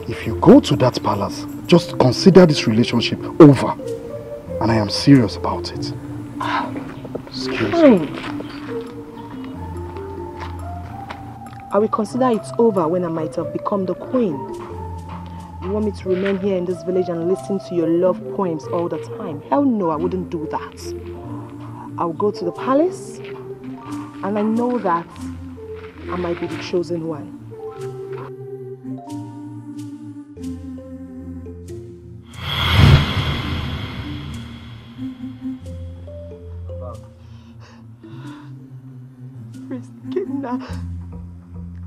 if you go to that palace, just consider this relationship over. And I am serious about it. Excuse me. I will consider it over when I might have become the queen. You want me to remain here in this village and listen to your love poems all the time? Hell no, I wouldn't do that. I'll go to the palace, and I know that I might be the chosen one. Christina,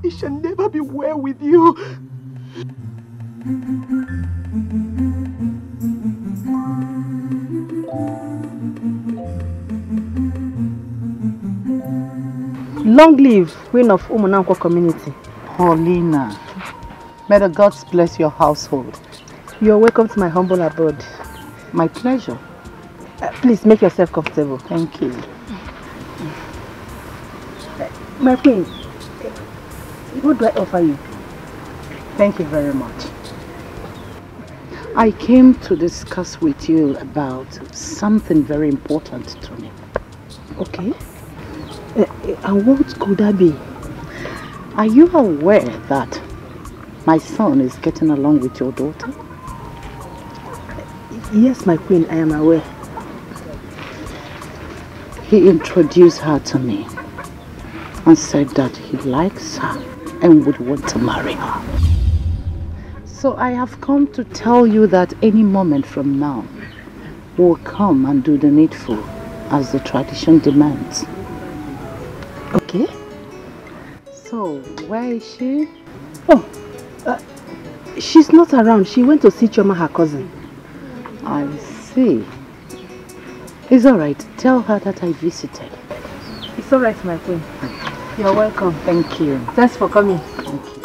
it shall never be well with you. Long live Queen of Umunanko community. Paulina, may the gods bless your household. You're welcome to my humble abode. My pleasure. Please make yourself comfortable. Thank you. My queen, what do I offer you? Thank you very much. I came to discuss with you about something very important to me. Okay. And what could that be? Are you aware that my son is getting along with your daughter? Yes, my queen, I am aware. He introduced her to me and said that he likes her and would want to marry her. So I have come to tell you that any moment from now, we'll come and do the needful as the tradition demands. Okay. So, where is she? Oh, she's not around. She went to see Choma, her cousin. I see. It's alright. Tell her that I visited. It's alright, my queen. You're welcome. Thank you. Thanks for coming. Thank you.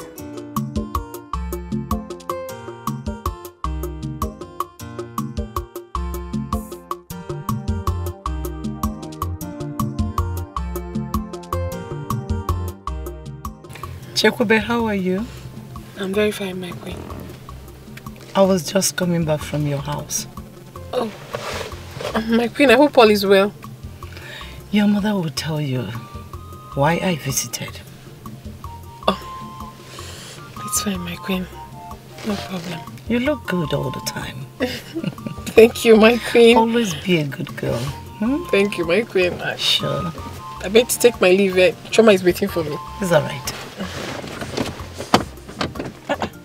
Chekube, how are you? I'm very fine, my queen. I was just coming back from your house. Oh, my queen, I hope all is well. Your mother will tell you why I visited. Oh, it's fine, my queen. No problem. You look good all the time. Thank you, my queen. Always be a good girl. Hmm? Thank you, my queen. Sure. I better take my leave. Choma is waiting for me. It's alright.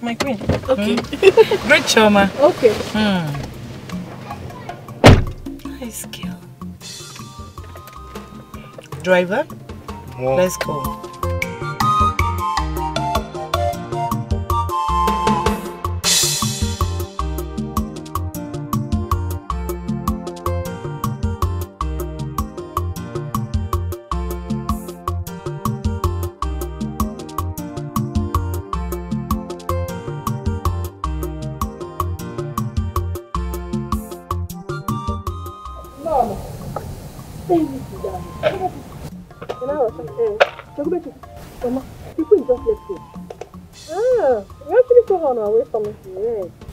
My queen. Okay. Great Choma. Okay. Nice girl. Driver, let's go. Mama, people just left you. Ah, you actually saw her on her way from me.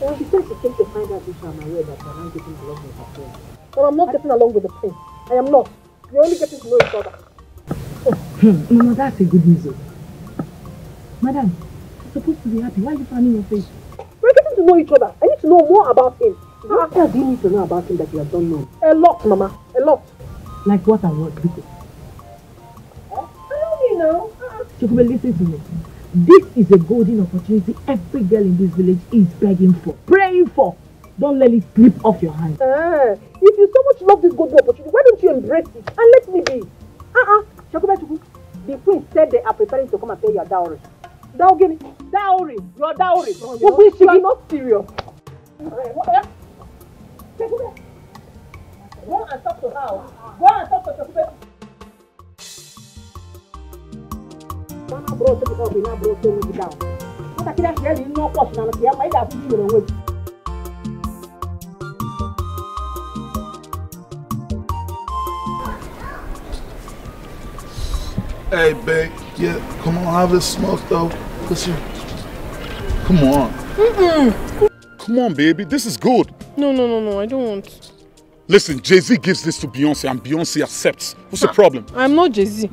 Yes. She said she came to find out if I'm aware that I'm not getting along with her friend. But I'm not getting along with the prince. I am not. We're only getting to know each other. Mama, that's a good news. Madam, you're supposed to be happy. Why are you frowning your face? We're getting to know each other. I need to know more about him. What else do you need to know about him that you have don't know? A lot, Mama. A lot. Like what and what? Because I don't know. Chukube, listen to me. This is a golden opportunity every girl in this village is begging for, praying for. Don't let it slip off your hands. If you so much love this golden opportunity, why don't you embrace it and let me be? Chukube, the prince said they are preparing to come and pay your dowry. Dowry? Your dowry. You are not serious. Chukube, go and talk to her. Go and talk to Chukube. Mama brought it up, now brought it down. What I can't hear you no question, and I might have to do it away. Hey, babe. Yeah, come on, have a smoke though. Listen. Come on. Come on, baby. This is good. No, I don't want. Listen, Jay-Z gives this to Beyonce and Beyonce accepts. What's the problem? I'm not Jay-Z.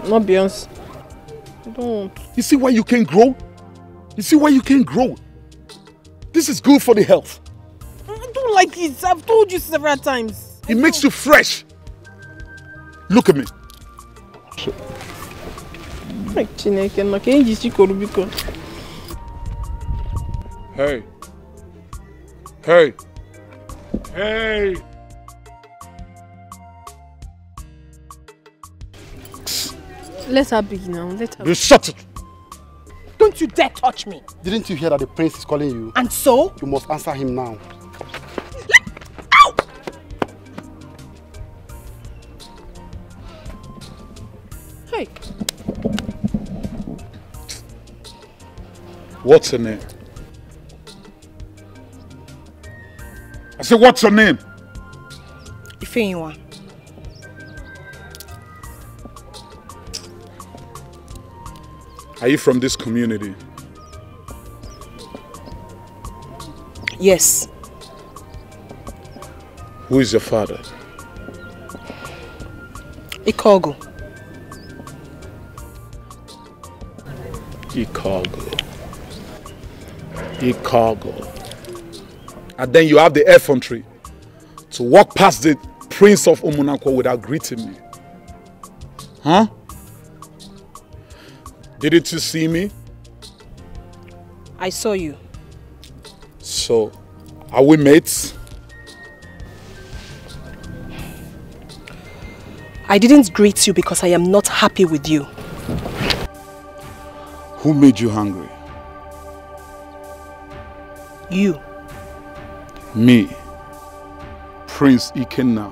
Not Beyonce. I don't want. You see why you can't grow? You see why you can't grow? This is good for the health. I don't like it. I've told you several times. It makes you fresh. Look at me. Like Chineke, and Chineke. Hey. Hey. Hey. Let her be now. Let her. You shut it. Don't you dare touch me. Didn't you hear that the prince is calling you? And so? You must answer him now. Ow! Hey. What's her name? I said, what's her name? Ifeyiwa. Are you from this community? Yes. Who is your father? Ikogo. Ikogo. And then you have the effrontery to walk past the prince of Umunakwa without greeting me. Huh? Didn't you see me? I saw you. So, are we mates? I didn't greet you because I am not happy with you. Who made you hungry? You. Me, Prince Ikenna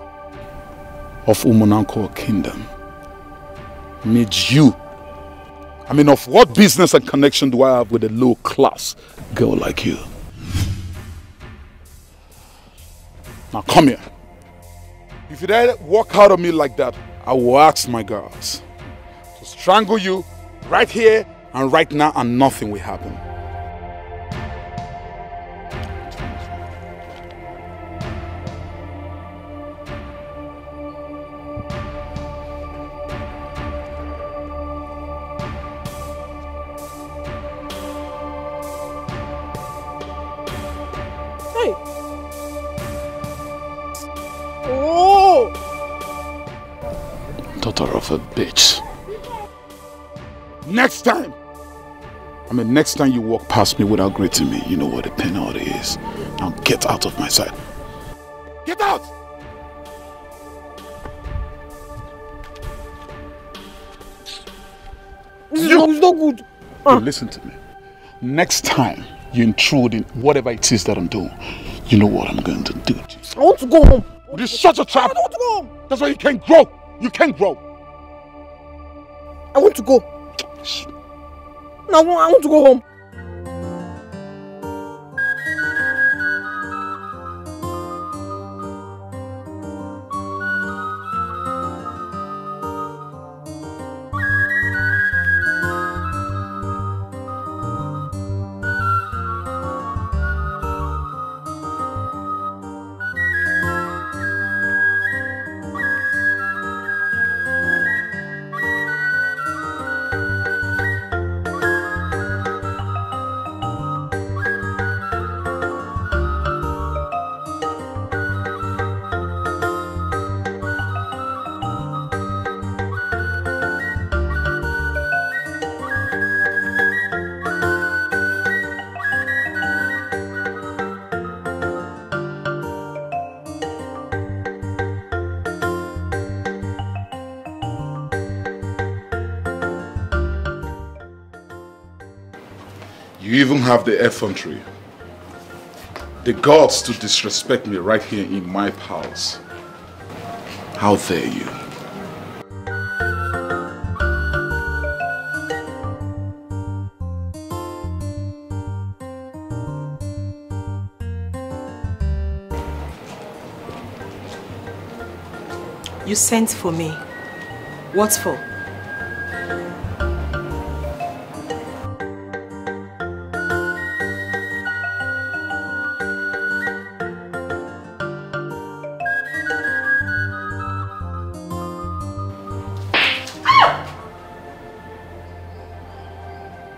of Umunanko Kingdom, made you. I mean, of what business and connection do I have with a low-class girl like you? Now come here. If you dare walk out of me like that, I will ask my girls to strangle you right here and right now, and nothing will happen. Daughter of a bitch. Next time you walk past me without greeting me, you know what the penalty is. Now get out of my sight. Get out! It's not good. Hey, listen to me. Next time you intrude in whatever it is that I'm doing, you know what I'm going to do. I want to go home. Would you shut your trap? I want to go home. That's why you can't grow. You can't grow. I want to go. No, I want to go home. You even have the effrontery, the guts to disrespect me right here in my palace. How dare you? You sent for me. What for?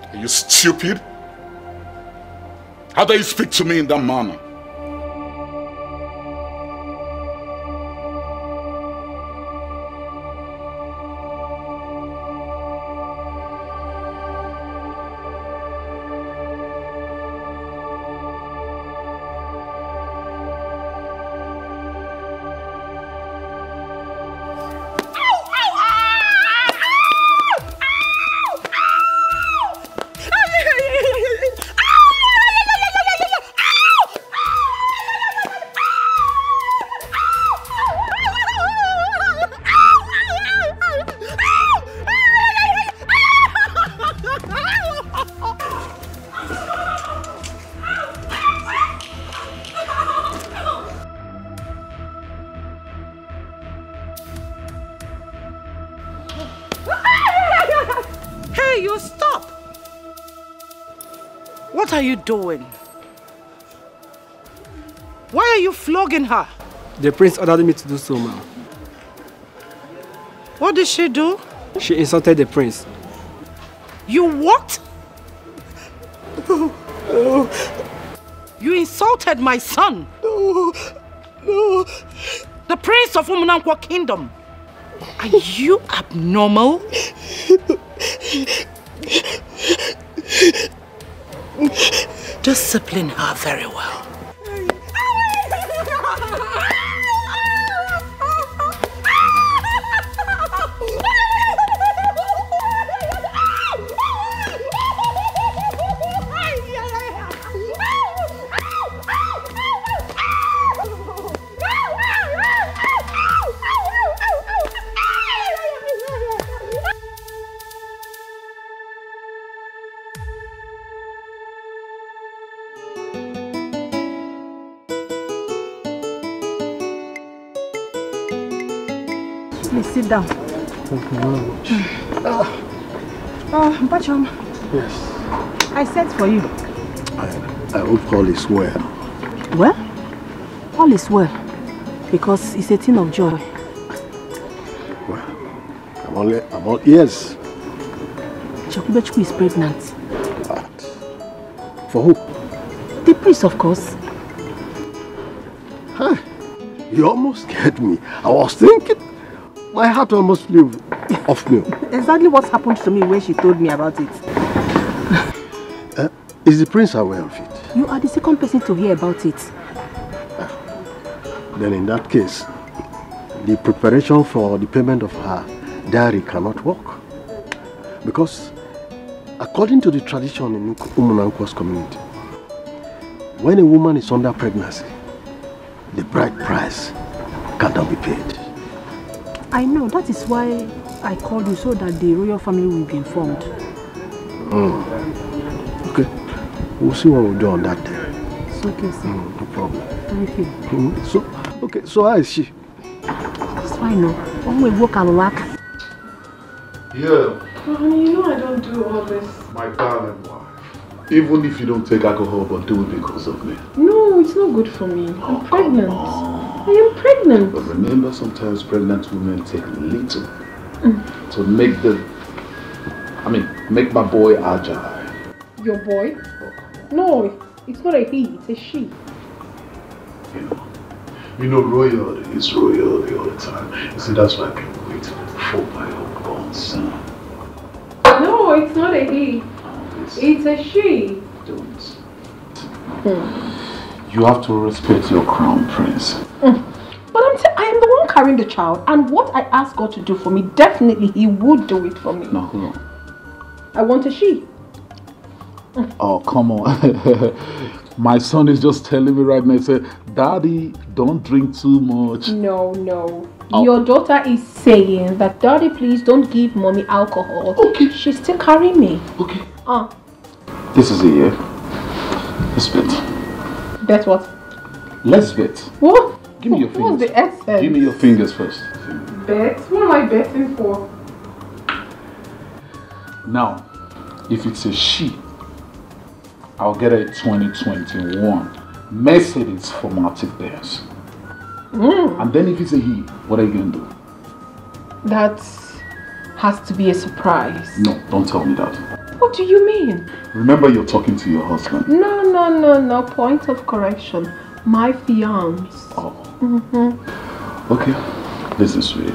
Are you stupid? How dare you speak to me in that manner? What are you doing? Why are you flogging her? The prince ordered me to do so, ma'am. What did she do? She insulted the prince. You what? You insulted my son. No. The prince of Umunankwa kingdom. Are you abnormal? Discipline her very well. Please sit down. Thank you very much. Bacham. Yes. I sent for you. I hope all is well. Well? All is well. Because it's a thing of joy. Well, I'm all ears. Chakubechku is pregnant. What? For who? The priest, of course. Huh? You almost scared me. I was thinking, my heart almost flew off me. Exactly what happened to me when she told me about it. Is the prince aware of it? You are the second person to hear about it. Then in that case, the preparation for the payment of her dowry cannot work. Because according to the tradition in Umunankwa's community, when a woman is under pregnancy, the bride price cannot be paid. I know, that is why I called you so that the royal family will be informed. Okay, we'll see what we'll do on that day. It's okay, sir. No problem. Thank you. So how is she? It's fine now. When we walk and work. Yeah. Honey, you know I don't do all this. My darling wife. Even if you don't take alcohol, but do it because of me. No, it's not good for me. I'm pregnant. I am pregnant. But remember, sometimes pregnant women take little to make make my boy agile. Your boy? No, it's not a he, it's a she. You know, royalty is royalty all the time. You see, that's why people wait for my unborn son. No, it's not a he. It's a she. Don't. You have to respect your crown prince. But I am the one carrying the child, and what I ask God to do for me, definitely He would do it for me. No, hold on. I want a she. Oh, come on. My son is just telling me right now, he said, Daddy, don't drink too much. No. Your daughter is saying that, Daddy, please don't give mommy alcohol. Okay. She's still carrying me. Okay. This is it, yeah? Let's bet. Bet what? Let's bet. What? Give me your fingers. What's the essence? Give me your fingers first. Bet? What am I betting for? Now, if it's a she, I'll get a 2021 Mercedes formatic Benz. And then if it's a he, what are you going to do? That has to be a surprise. No, don't tell me that. What do you mean? Remember, you're talking to your husband. No. Point of correction. My fiance. Oh. Okay. Listen, sweetie.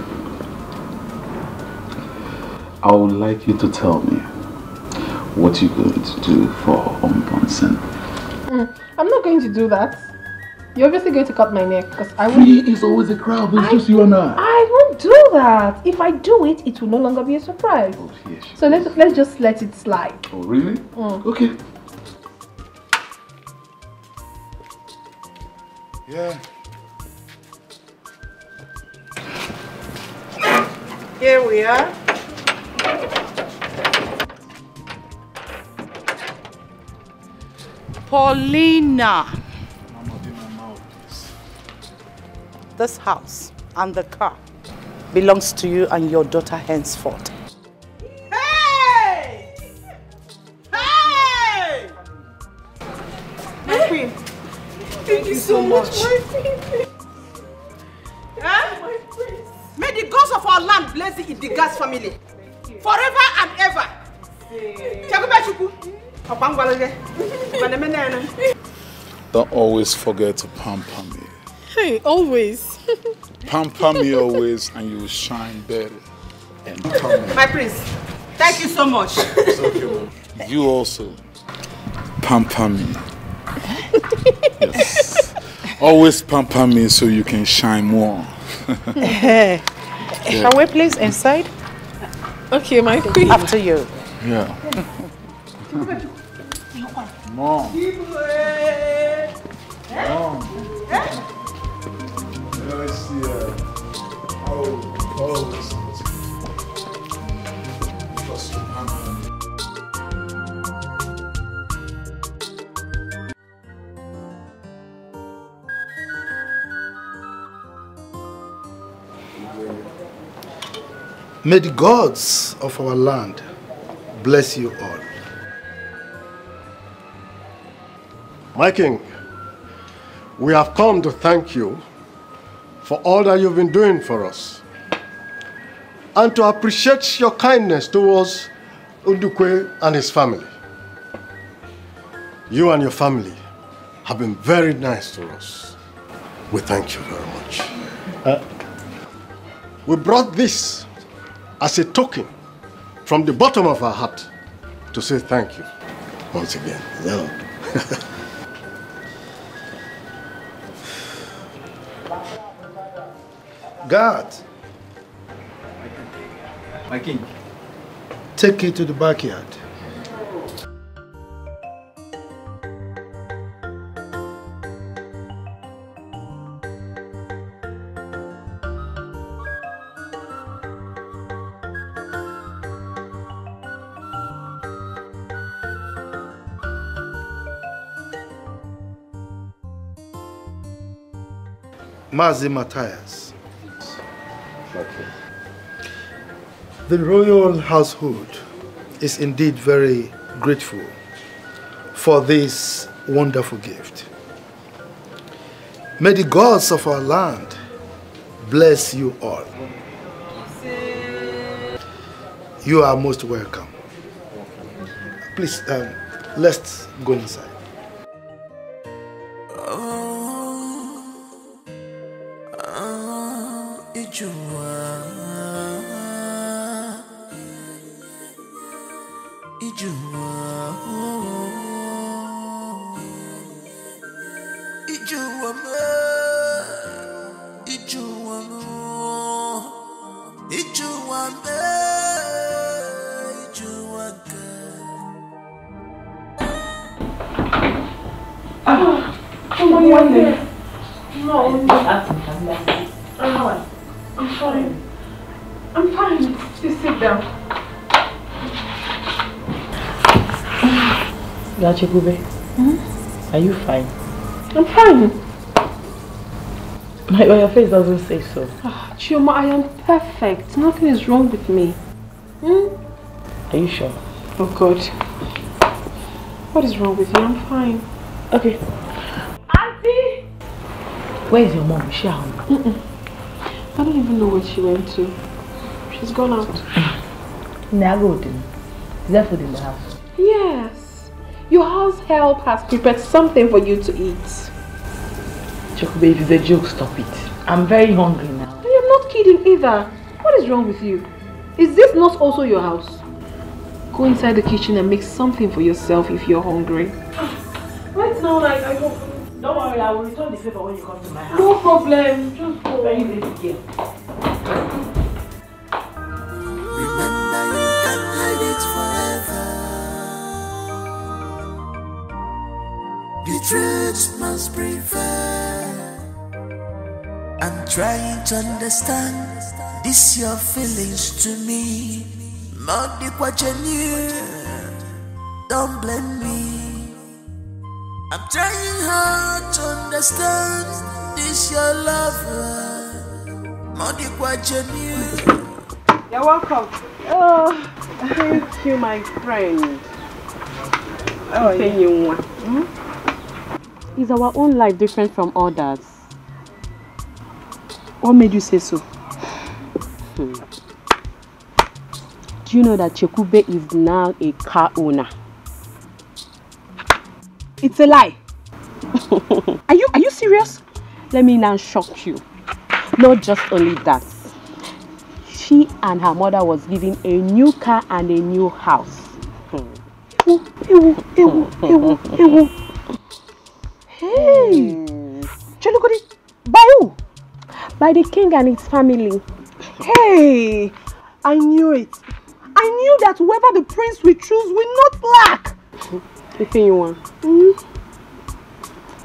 I would like you to tell me what you're going to do for consent. I'm not going to do that. You're obviously going to cut my neck because I won't. Free is always a crowd, but it's just you and I won't do that. If I do it, it will no longer be a surprise. Oh, yes. So let's just let it slide. Oh, really? Okay. Yeah. Here we are. Paulina. This house and the car belongs to you and your daughter henceforth. Hey! Hey! My queen. Thank you so much. My queen. May the gods of our land bless the Idigas family forever and ever. Don't always forget to pamper me. Hey, always. Pamper me always and you will shine better. And my prince, thank you so much. It's okay, Mom. You also pamper me. Yes. Always pamper me so you can shine more. Hey. Shall we please inside? Okay, my queen. After you. Yeah. Mom. Let's see. May the gods of our land bless you all. My king, we have come to thank you for all that you've been doing for us and to appreciate your kindness towards Ndukwe and his family. You and your family have been very nice to us. We thank you very much. We brought this as a token from the bottom of our heart to say thank you once again. God, My king. take it to the backyard. Mazi Matthias. The royal household is indeed very grateful for this wonderful gift. May the gods of our land bless you all. You are most welcome. Please, let's go inside. Come on, you're here. No, I'm fine. I'm fine. Just sit down. Gachekube, are you fine? I'm fine. Your face doesn't say so. Chioma, I am perfect. Nothing is wrong with me. Are you sure? Oh God. What is wrong with you? I'm fine. Okay. Auntie! Where is your mom? Is she at home? I don't even know where she went to. She's gone out. Is there food in the house? Yes. Your house help has prepared something for you to eat. Chokube, if it's a joke, stop it. I'm very hungry now. I am not kidding either. What is wrong with you? Is this not also your house? Go inside the kitchen and make something for yourself if you're hungry. Right now, I won't. Don't worry, I will return the favor when you come to my house. No problem. Just go. Very late again. Remember, you can't hide it forever. The truth must prevail. I'm trying to understand this your feelings to me. Not the what you knew. Don't blame me. I'm trying hard to understand this your love. Not the what you knew. You're welcome. Oh, thank you, my friend. Oh, yeah. Is our own life different from others? What made you say so? Do you know that Chekube is now a car owner? It's a lie. Are you serious? Let me now shock you. Not just only that. She and her mother was given a new car and a new house. Hey! Chelugodi, by who? By the king and his family. Hey! I knew it. I knew that whoever the prince we choose will not lack.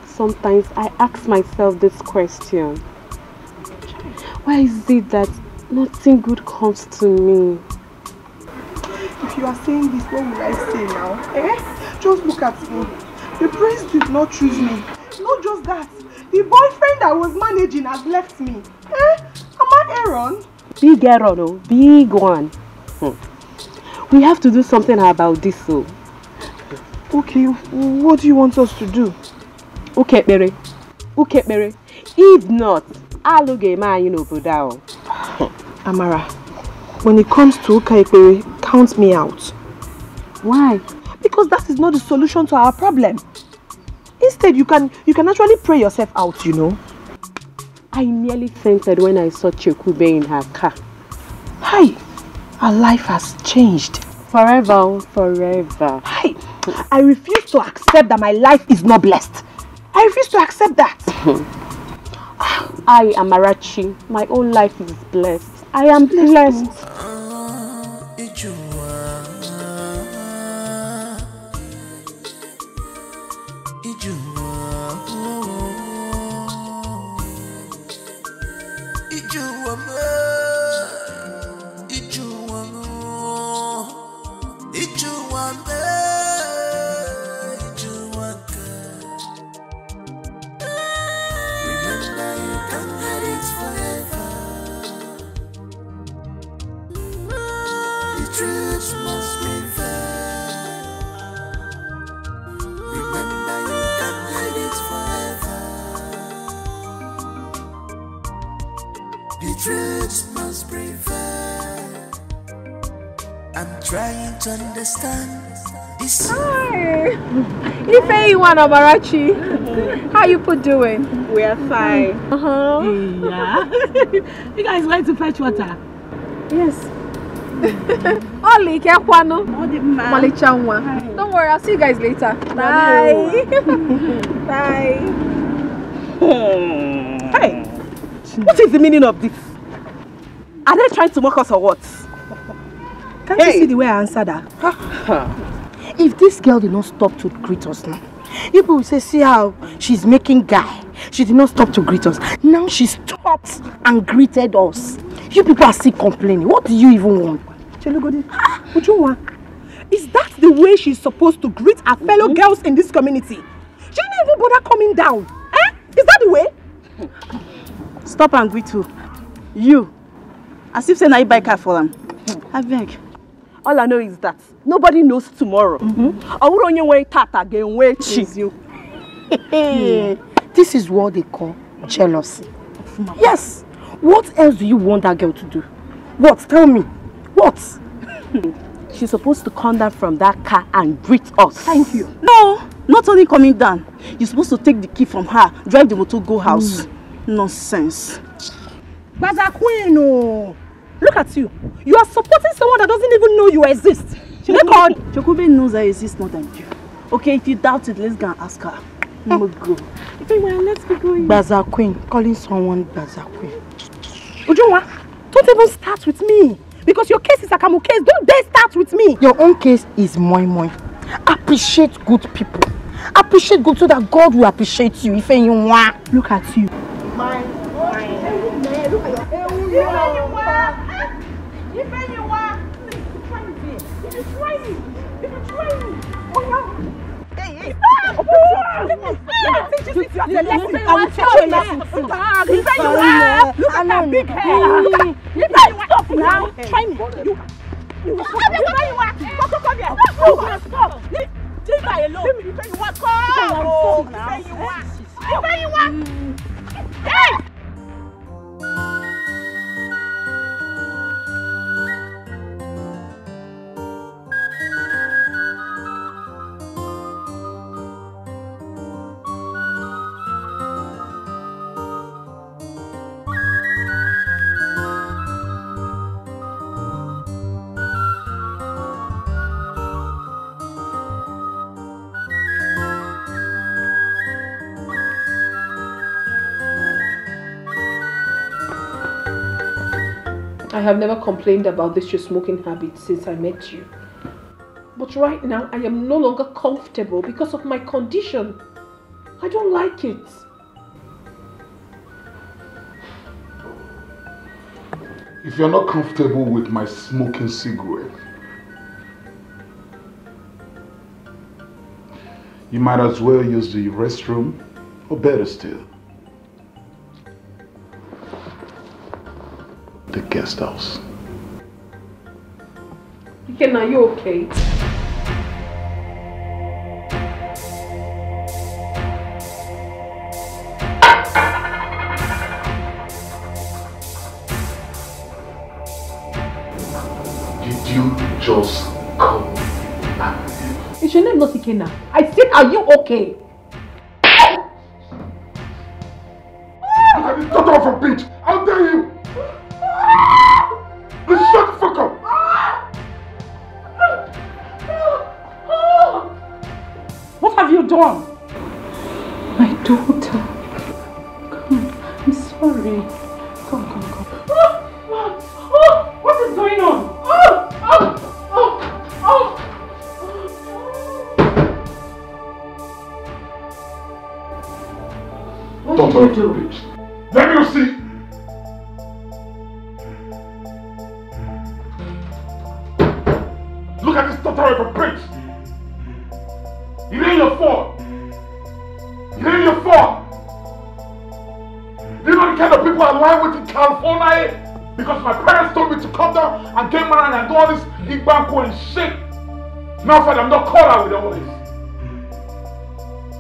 Sometimes I ask myself this question. Why is it that nothing good comes to me? If you are saying this, what will I say now? Just look at me. The prince did not choose me. Not just that. The boyfriend I was managing has left me. Am I Aaron? Big Aaron, oh, big one. We have to do something about this, so. Okay, what do you want us to do? Okay, Bere. If not, I'll look at my, Budao. Amara, when it comes to Ukekbere, count me out. Why? Because that is not the solution to our problem. Instead, you can actually pray yourself out, I nearly fainted when I saw Chekube in her car. Hi, our life has changed. Forever. Hi, I refuse to accept that my life is not blessed. I refuse to accept that. I, Amarachi, my own life is blessed. I am blessed. Trying to understand this. Hi! Ifeyiwan Amarachi. How you put doing? We are fine. Yeah. You guys went to fetch water? Yes. Oli Kekwano. Malichanwa. Don't worry, I'll see you guys later. Bye. Bye. Hey! What is the meaning of this? Are they trying to mock us or what? Can't you see the way I answered her? If this girl did not stop to greet us now, People will say, see how she's making guy. She did not stop to greet us. Now she stopped and greeted us. You people are still complaining. What do you even want? Is that the way she's supposed to greet her fellow girls in this community? She didn't even bother coming down. Eh? Is that the way? Stop and greet who? You. As if say na you buy car for them. I beg. All I know is that nobody knows tomorrow. This is what they call jealousy. Yes. What else do you want that girl to do? What? Tell me. What? She's supposed to come down from that car and greet us. Thank you. No, not only coming down. You're supposed to take the key from her, drive the motor, go house. Nonsense. But the queen, oh. Look at you. You are supporting someone that doesn't even know you exist. Chokube knows I exist more than you. Okay, if you doubt it, let's go and ask her. We'll go. Let's be going. Baza Queen, calling someone Baza Queen. Ujunwa, don't even start with me. Because your case is a Akamu case. Don't dare start with me. Your own case is moi moi. Appreciate good people. Appreciate good so that God will appreciate you. If you want. Look at you. I have never complained about this your smoking habit since I met you. But right now, I am no longer comfortable because of my condition. I don't like it. If you're not comfortable with my smoking cigarette, you might as well use the restroom, or better still, the guest house. Dikeh, are you okay? Did you just call me? Is your name not Dikeh? I said, are you okay? Look at this daughter of a bitch! How dare you! Please shut the fuck up! What have you done? My daughter. Come, I'm sorry. Come. What is going on? What did you do? Let me see. Look at this daughter of a bitch. It ain't your fault. It ain't your fault. You know the kind of people I lie with in California? Because my parents told me to come down and get married and do all this Igbanko and shit. Now that I'm not caught out with all this.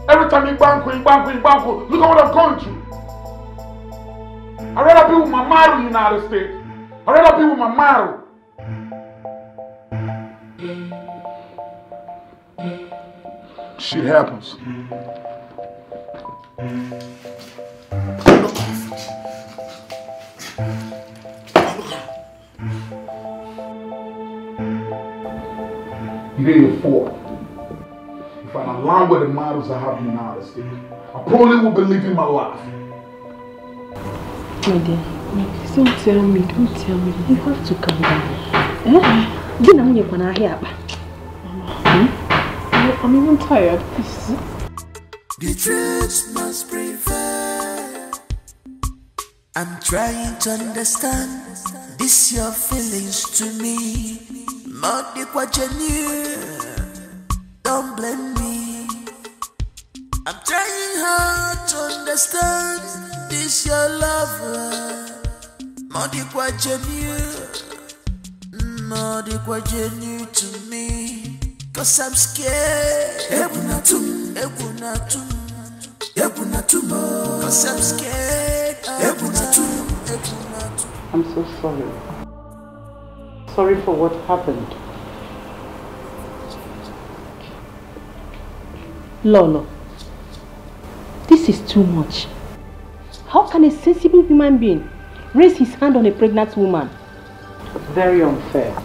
Every time Igbanko, look at what I'm going through. I'd rather be with my Maru in the United States. I'd rather be with my Maru. Shit happens. It ain't your fault. If I'm aligned with the models I have in the United States, I probably will be living my life. My dear, please don't tell me. You have to calm down. I'm even tired. Please. The truth must prevail. I'm trying to understand this your feelings to me. Modi kwa genuine, don't blame me. I'm trying hard to understand this your love. Modi kwa genuine, Modi kwa genuine to me. Cause I'm scared. Ebunatum, ebunatum, ebunatum. Cause I'm scared. Ebunatum, ebunatum. I'm so sorry. Sorry for what happened. Lolo, this is too much. How can a sensible human being raise his hand on a pregnant woman? Very unfair.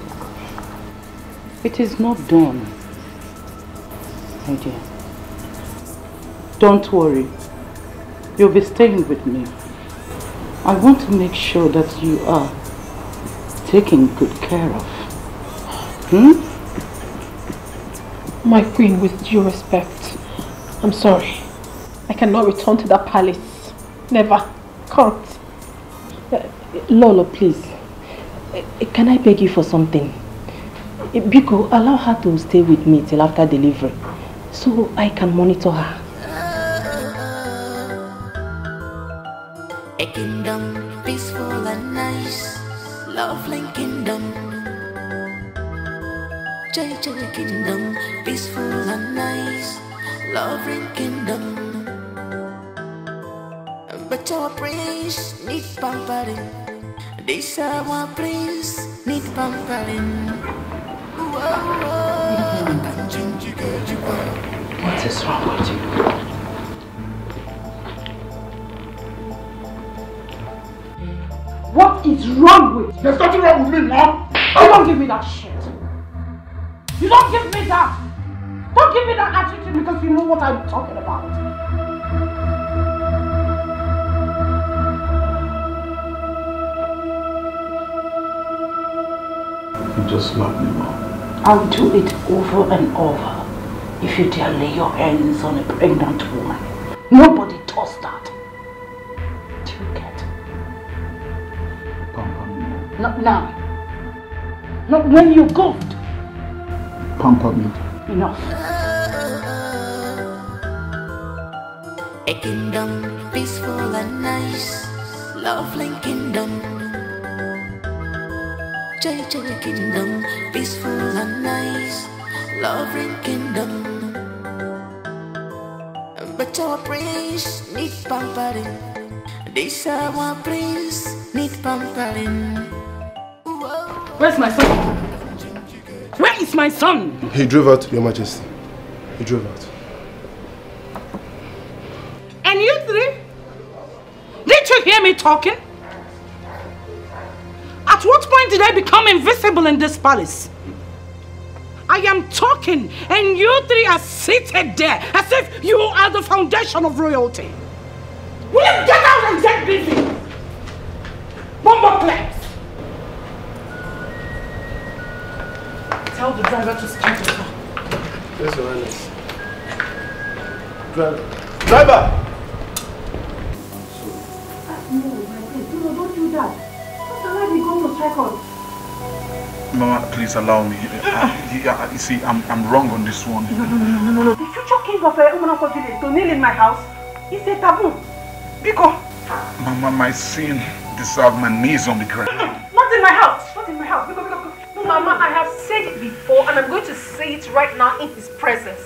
It is not done. My dear, don't worry. You'll be staying with me. I want to make sure that you are taken good care of. My queen, with due respect, I'm sorry. I cannot return to that palace. Never. Can't. Lolo, please. Can I beg you for something? Biko, allow her to stay with me till after delivery, so I can monitor her. A kingdom peaceful and nice, lovely kingdom. JJ kingdom peaceful and nice, lovely kingdom. But our prince need pampering. This our prince need pampering. What is wrong with you? What is wrong with you? There's nothing wrong with me, Mom. You don't give me that shit. You don't give me that. Don't give me that attitude because you know what I'm talking about. You just love me, Mom. I'll do it over and over if you dare lay your hands on a pregnant woman. Nobody does that. Do you get? Pamper me. Not now. Not when you're good. Pamper me. Enough. A kingdom peaceful and nice, lovely kingdom. JJ kingdom peaceful and nice, lovely kingdom. But our prince need pampering. This our prince need pampering. Where's my son? Where is my son? He drove out, Your Majesty. He drove out. And you three? Did you hear me talking? At what point did I become invisible in this palace? I am talking and you three are seated there as if you are the foundation of royalty. Will you get out and get busy? One more place. Tell the driver to start the car. Yes, Your Highness. Driver! No, don't do that. Already going to check on. Mama, please allow me. You see, I'm wrong on this one. No. The future king of Umanako village to kneel in my house is a taboo. Because Mama, my sin deserves my knees on the ground. Not in my house. Not in my house. Because. No, Mama, I have said it before and I'm going to say it right now in his presence.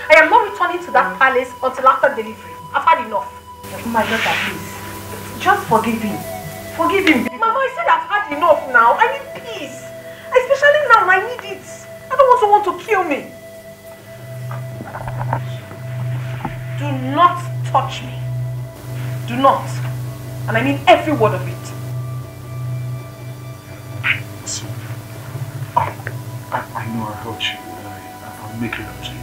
I am not returning to that palace until after delivery. I've had enough. My daughter, please. Just forgive him. Forgive him. Mama, I said I've had enough now. I need peace. Especially now, I need it. I don't want someone to kill me. Do not touch me. Do not. And I mean every word of it. So, I know I hurt you. I'll make it up to you.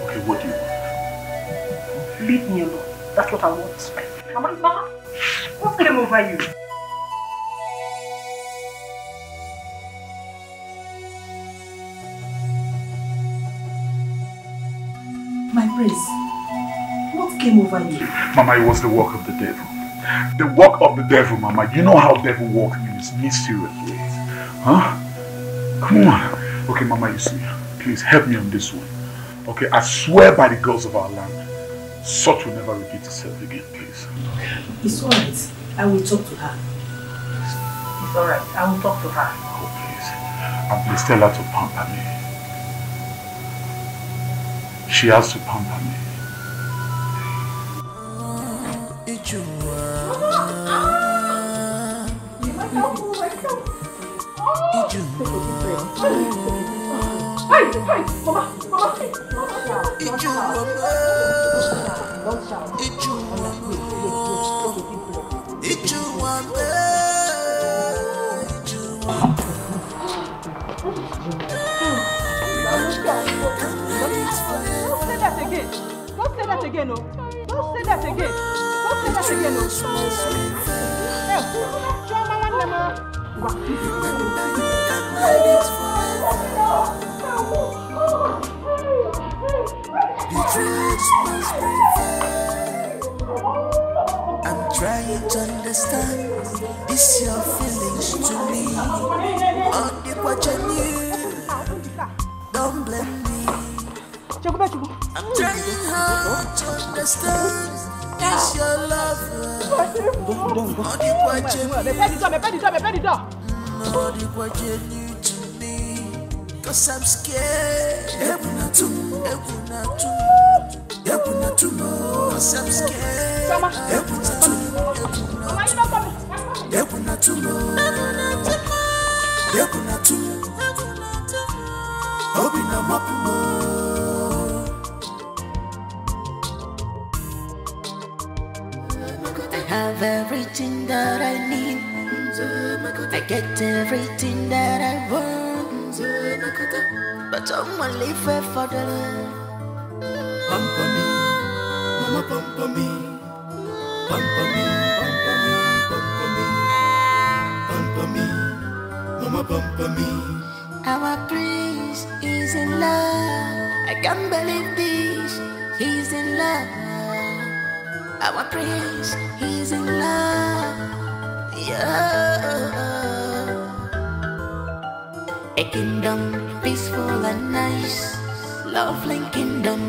Okay, what do you want? Leave me alone. That's what I want. Mama, what came over you? My prince, came over you? Mama, it was the work of the devil. The work of the devil, Mama. You know how devil works in his mysterious ways. Huh? Come on. Okay, Mama, you see. Please help me on this one. Okay, I swear by the gods of our land, such will never repeat itself again, please. It's alright. I will talk to her. It's alright. I will talk to her. Oh, please. And please tell her to pamper me. She has to pamper me. Don't say that again, no. Don't say that again. Don't say that again, no. I'm trying to understand this your feelings to me. On the question don't blame me. I'm trying hard to understand this your love. On the question to me, 'cause I'm scared. Cause I'm scared. I have everything that I need. I get everything that I want. But I'm only fair for the love. Pamper me, mama pamper me. Pamper me, pamper me, pamper me. Pamper me, mama pamper me. Our prince is in love. I can't believe this. He's in love. Our prince, he's in love. Yeah. A kingdom peaceful and nice, lovely kingdom.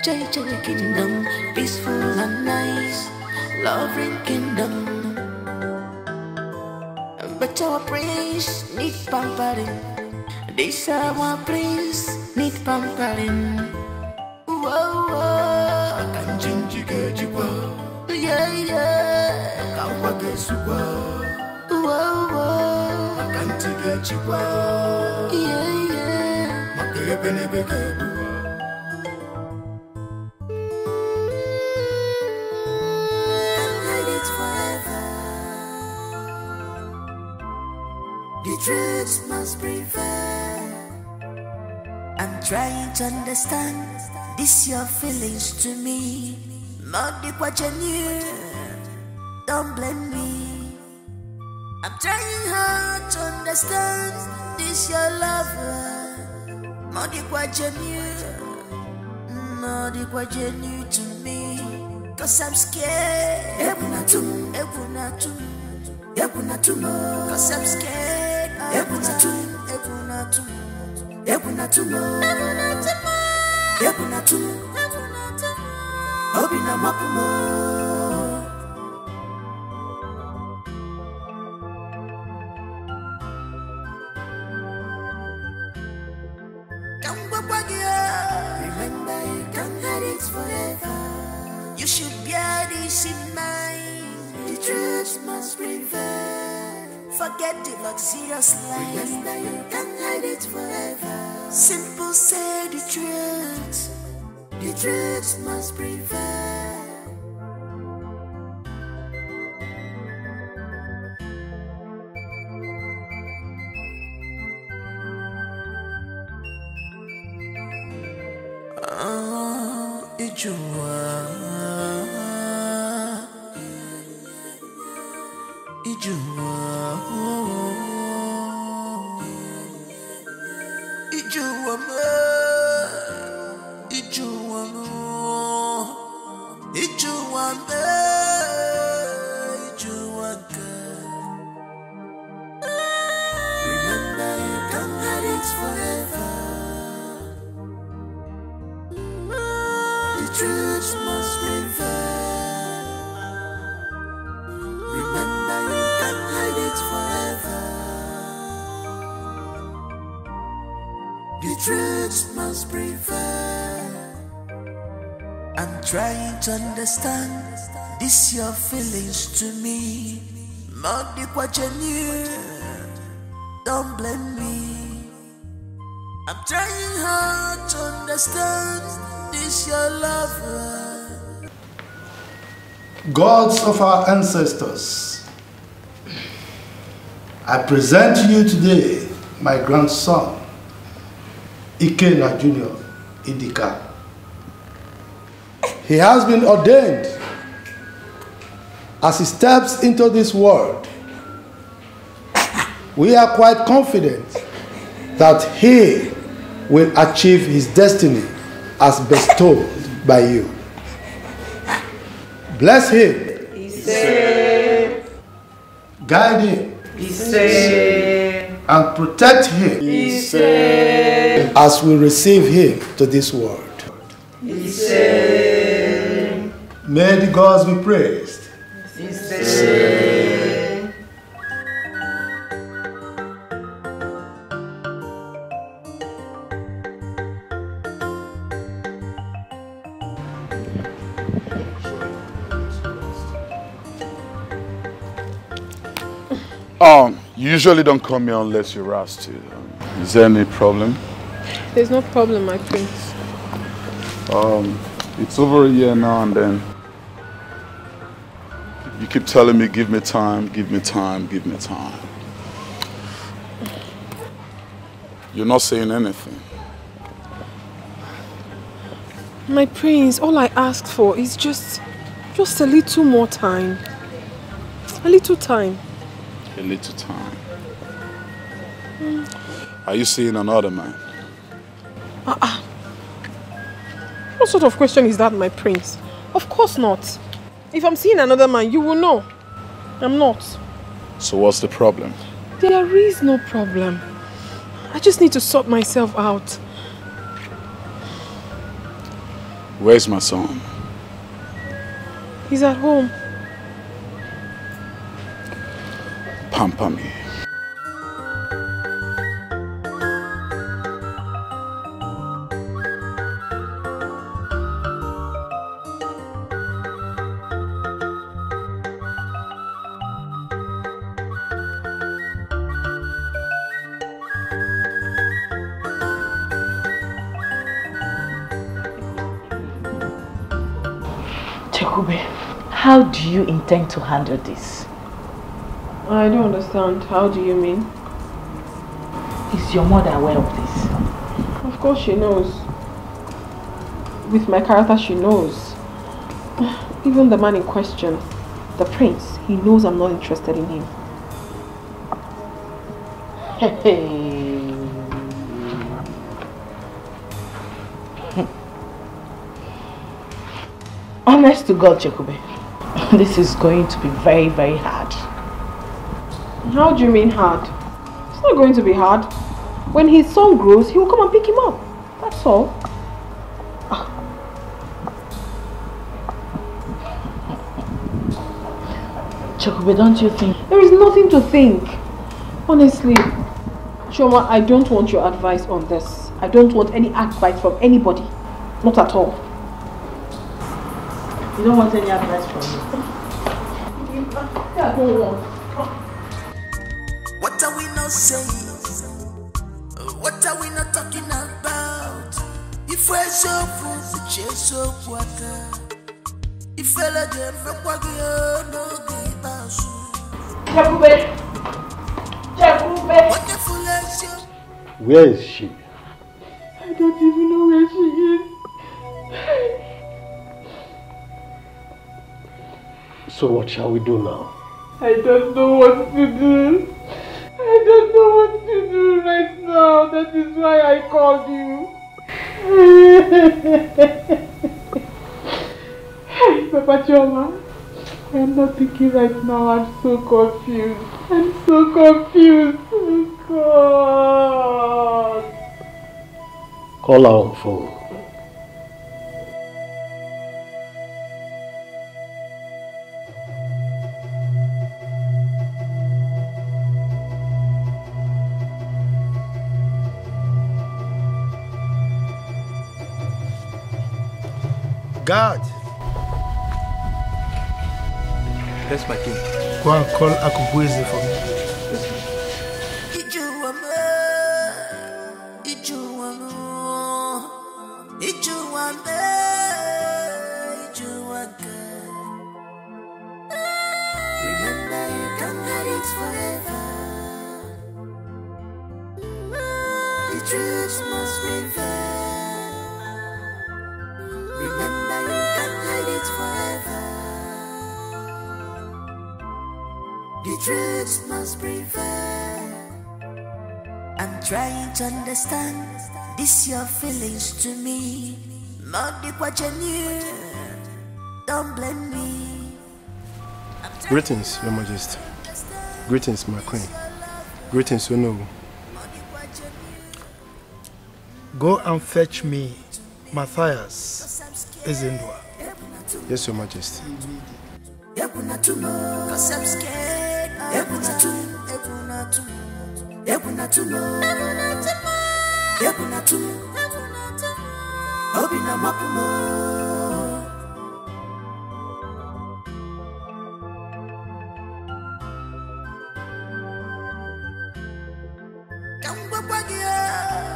JJ kingdom, peaceful and nice, loving kingdom. But our prince need pampering. This our prince need pampering. Whoa, whoa. I can change you, get you well. Yeah, yeah. Whoa, whoa. I can't get you well. Yeah, yeah. My baby, the truth must prevail. I'm trying to understand this your feelings to me. Not the question you. Don't blame me. I'm trying hard to understand this your lover. Not the question you. Not the question you to me. 'Cause I'm scared. Cause I'm scared. Remember, you can't hide it forever. You should bear this in mind. The truth must prevail. Forget the luxurious life. Remember, you can't hide it forever. Simple, say the truth. The truth must prevail. Remember, you can't hide it forever. The truth must prevail. Remember, you can't hide it forever. The truth must prevail. I'm trying to understand this your feelings to me. More deep what you knew. Don't blame me. I'm trying hard to understand this your lover. Gods of our ancestors, I present to you today my grandson, Ikenna Jr. Idika. He has been ordained. As he steps into this world, we are quite confident that he will achieve his destiny as bestowed by you. Bless him. Be safe. Guide him. Be safe. And protect him. Be safe. As we receive him to this world. Be safe. May the gods be praised. Be safe. You usually don't come here unless you're asked to. Is there any problem? There's no problem, my prince. It's over a year now, and then you keep telling me, give me time, give me time, give me time. You're not saying anything. My prince, all I asked for is just a little more time. A little time. A little time. Are you seeing another man? What sort of question is that, my prince? Of course not. If I'm seeing another man, you will know. I'm not. So what's the problem? There is no problem. I just need to sort myself out. Where's my son? He's at home. Pamper me. How do you intend to handle this? I don't understand. How do you mean? Is your mother aware of this? Of course she knows. With my character, she knows. Even the man in question, the prince, he knows I'm not interested in him. Honest to God, Chekube, this is going to be very, very hard. How do you mean hard? It's not going to be hard. When his son grows, he will come and pick him up. That's all. Chekube, don't you think? There is nothing to think. Honestly, Chioma, I don't want your advice on this. I don't want any advice from anybody. Not at all. You don't want any advice from me? Yeah, I don't want. What are we not saying? What are we not talking about? If we're so full, the chase so water. If we're like them, no give us. Chekube! Wonderful as you. Where is she? I don't even know where she is. So what shall we do now? I don't know what to do. I don't know what to do right now. That is why I called you. Papa Choma, I am not thinking right now. I'm so confused. I'm so confused. Oh God. Call her on phone. God. Yes, my king. Go and call Akubueze for me. Remember, you can't hide it forever. The truth must prevail. Remember, you can't hide it forever. The truth must prevail. I'm trying to understand this your feelings to me. Not the what you knew. Don't blame me. Greetings, Your Majesty. Greetings, my queen. Greetings, Onowu. Go and fetch me Matthias Ezendwa. Yes, Your Majesty. Cause I'm scared.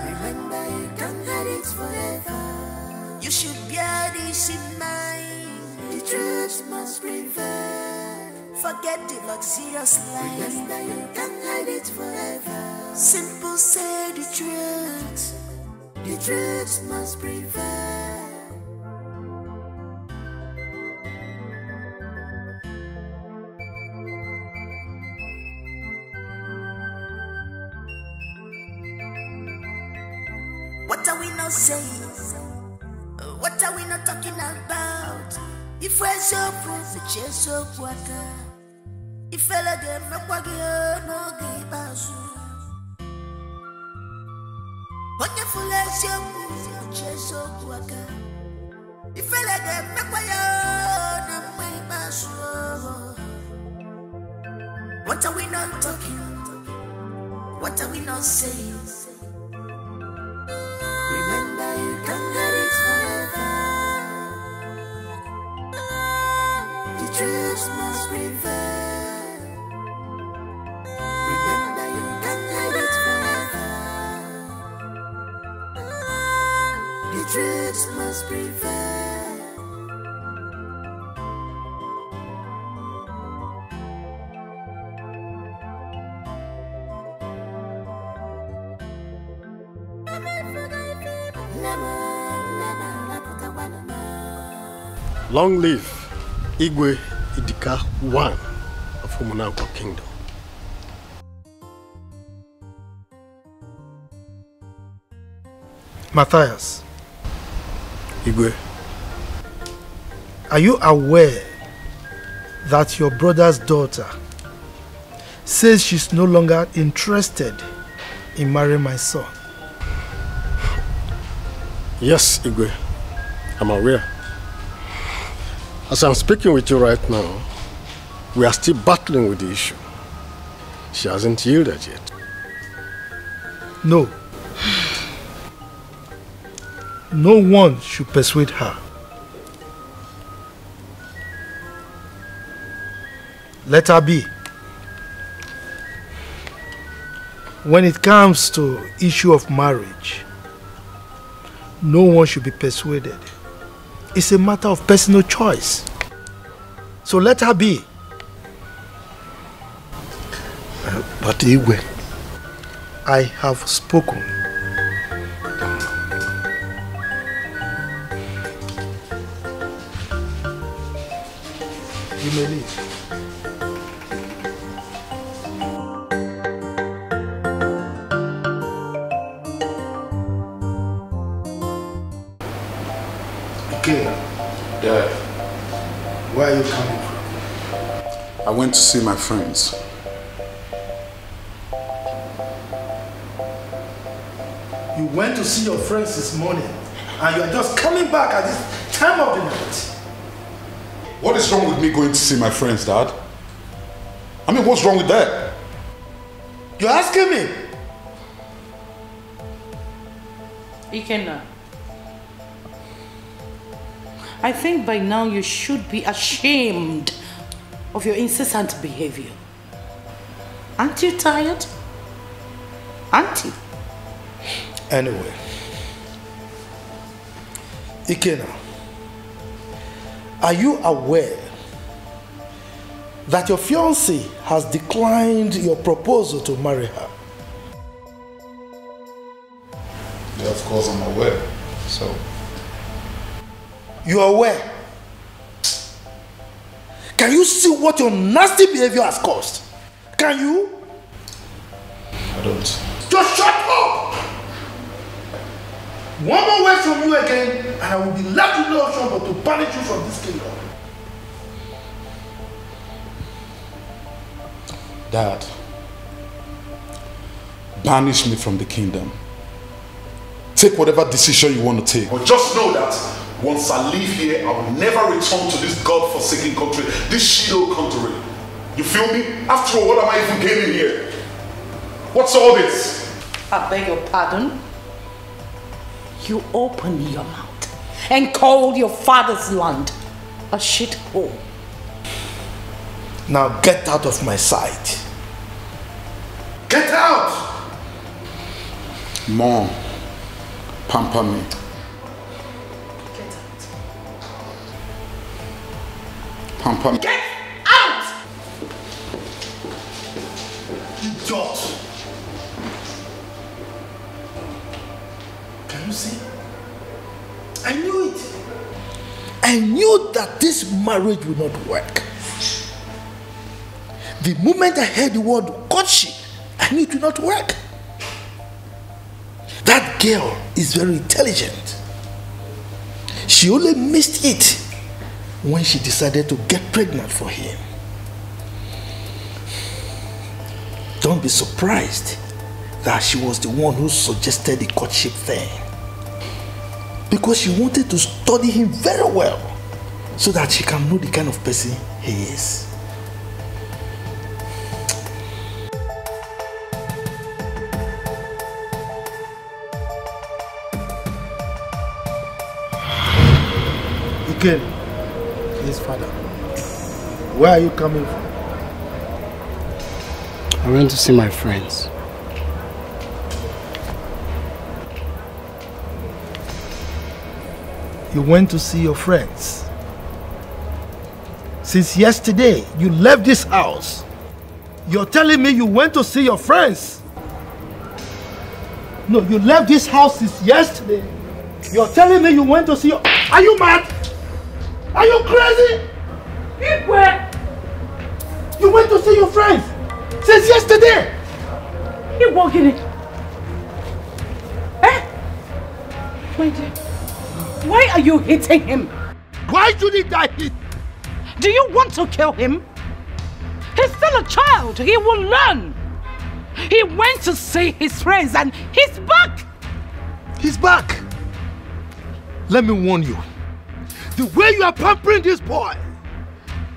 Remember, you can't hide it forever. You should bear this in mind. The truth must prevail. Forget the luxurious life. Remember, you can't hide it forever. Simple, say the truth. The truth must prevail. What are we not saying? What are we not talking about? If we're so proof, the chase so water. If I let them no give us. What you full as your proof, the chase so water. If I let them no give us. What are we not talking? What are we not saying? Remember, you can't hide it forever. The truth must prevail. Remember, you can't hide it forever. The truth must prevail. Long live Igwe Idika I of Umunagwa Kingdom. Matthias. Igwe. Are you aware that your brother's daughter says she's no longer interested in marrying my son? Yes, Igwe. I'm aware. As I'm speaking with you right now, we are still battling with the issue. She hasn't yielded yet. No. No one should persuade her. Let her be. When it comes to issue of marriage, no one should be persuaded. It's a matter of personal choice. So let her be. But Igwe, I have spoken. You may leave. Okay. Dad, Where are you coming from? I went to see my friends. You went to see your friends this morning and you are just coming back at this time of the night. What is wrong with me going to see my friends, Dad? I mean, what's wrong with that? You're asking me? Ikenna, I think by now you should be ashamed of your incessant behavior. Aren't you tired? Aren't you? Anyway, Ikenna, are you aware that your fiancé has declined your proposal to marry her? Yeah, of course I'm aware. So, you are aware? Can you see what your nasty behavior has caused? Can you? I don't. Just shut up! One more word from you again, and I will be left with no option but to banish you from this kingdom. Dad, banish me from the kingdom. Take whatever decision you want to take. But just know that once I leave here, I will never return to this God-forsaken country, this shit-hole country. You feel me? After all, what am I even gaining here? What's all this? I beg your pardon? You opened your mouth and called your father's land a shithole. Now get out of my sight. Get out! Mom, pamper me. Get out. Pamper me. Get out! Idiot! Can you see? I knew it. I knew that this marriage would not work. The moment I heard the word courtship, I knew it would not work. That girl is very intelligent. She only missed it when she decided to get pregnant for him. Don't be surprised that she was the one who suggested the courtship thing. Because she wanted to study him very well so that she can know the kind of person he is. Again, his father. Where are you coming from? I went to see my friends. You went to see your friends. Since yesterday, you left this house. You're telling me you went to see your friends? No, you left this house since yesterday. You're telling me you went to see your... Are you mad? Are you crazy? You went to see your friends since yesterday. You walking it? Eh? My dear, why are you hitting him? Why should he die? Do you want to kill him? He's still a child. He will learn. He went to see his friends and he's back. He's back. Let me warn you. The way you are pampering this boy,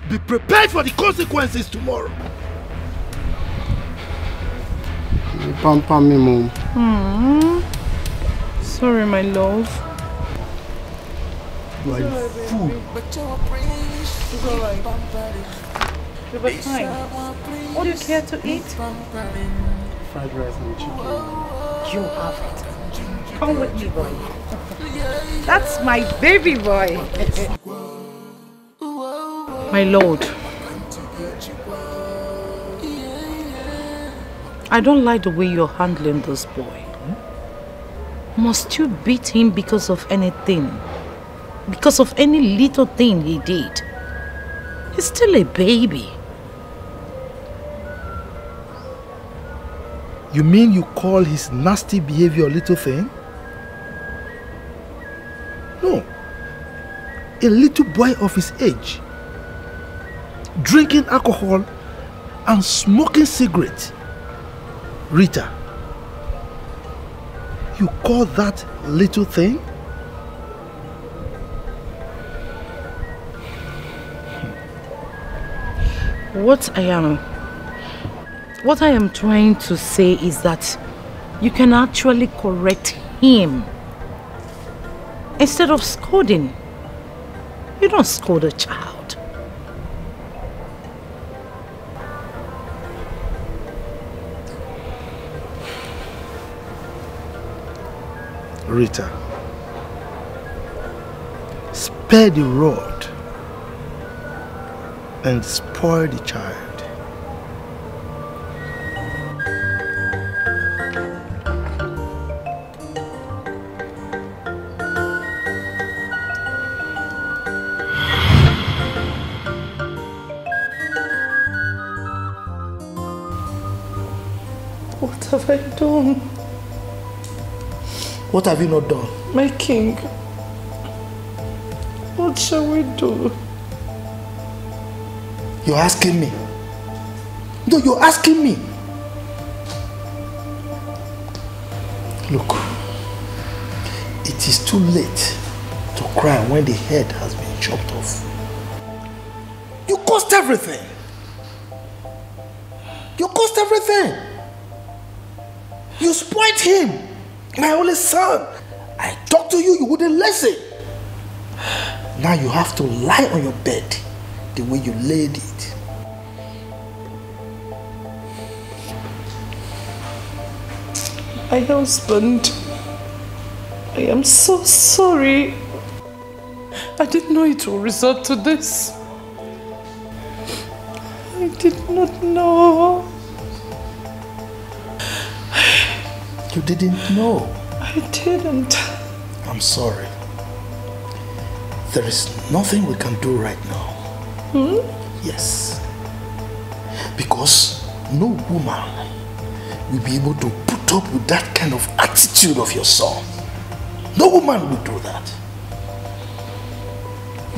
be prepared for the consequences tomorrow. You pamper me, Mom. Sorry, my love. You are a fool. It's alright. You'll be fine. What do you care to eat? Fried rice and chicken. You have it. Come with me, boy. That's my baby boy. My lord, I don't like the way you're handling this boy. Must you beat him because of anything? Because of any little thing he did? He's still a baby. You mean you call his nasty behavior a little thing? No. A little boy of his age drinking alcohol, and smoking cigarettes. Rita, you call that little thing? What I am trying to say is that you can actually correct him instead of scolding. You don't scold a child. Rita, spare the rod and spoil the child. What have I done? What have you not done? My king, what shall we do? You're asking me? No, you're asking me. Look, it is too late to cry when the head has been chopped off. You caused everything. You caused everything. You spoiled him, my only son. I talked to you, you wouldn't listen. Now you have to lie on your bed the way you laid it. My husband, I am so sorry. I didn't know it would resort to this. I did not know. You didn't know? I didn't. I'm sorry. There is nothing we can do right now. Yes. Because no woman will be able to put up with that kind of attitude of your son. No woman will do that.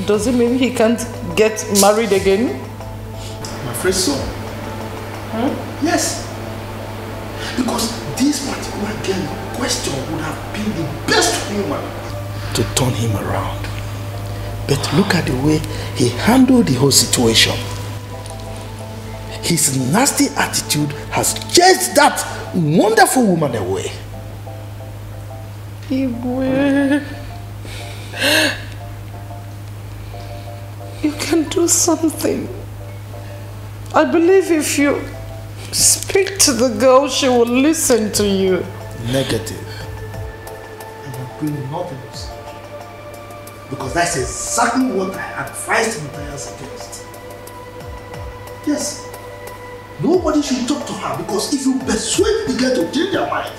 Does it mean he can't get married again? I'm afraid so. Yes. Because this particular girl in question would have been the best woman to turn him around. But look at the way he handled the whole situation. His nasty attitude has chased that wonderful woman away. Igwe, you can do something. I believe if you speak to the girl, she will listen to you. Negative. I am doing nothing else. Because that's exactly what I advised Matthias against. Yes. Nobody should talk to her, because if you persuade the girl to change her mind,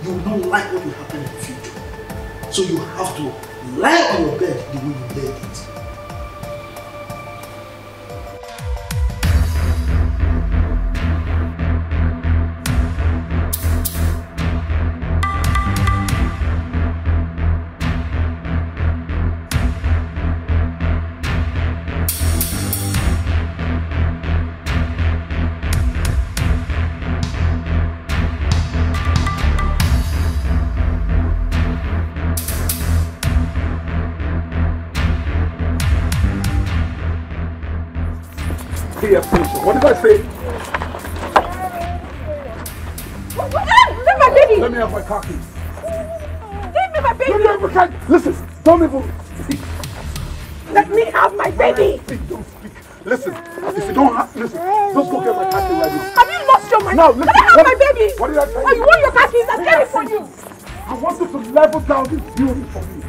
you will not like what will happen in the future. So you have to lie on your bed the way you laid it. Pay attention. What did I say? Take my baby! Let me have my car keys. Give me my baby! Let me have my car keys. Listen, don't even speak. Let me have my baby! Don't speak. Listen, if you don't have, listen, just go get my car keys right now. Have you lost your mind? Now, listen, let me have my baby! What did I tell you? Oh, you want your car keys? I'll get it for you! I want you to level down this building for me.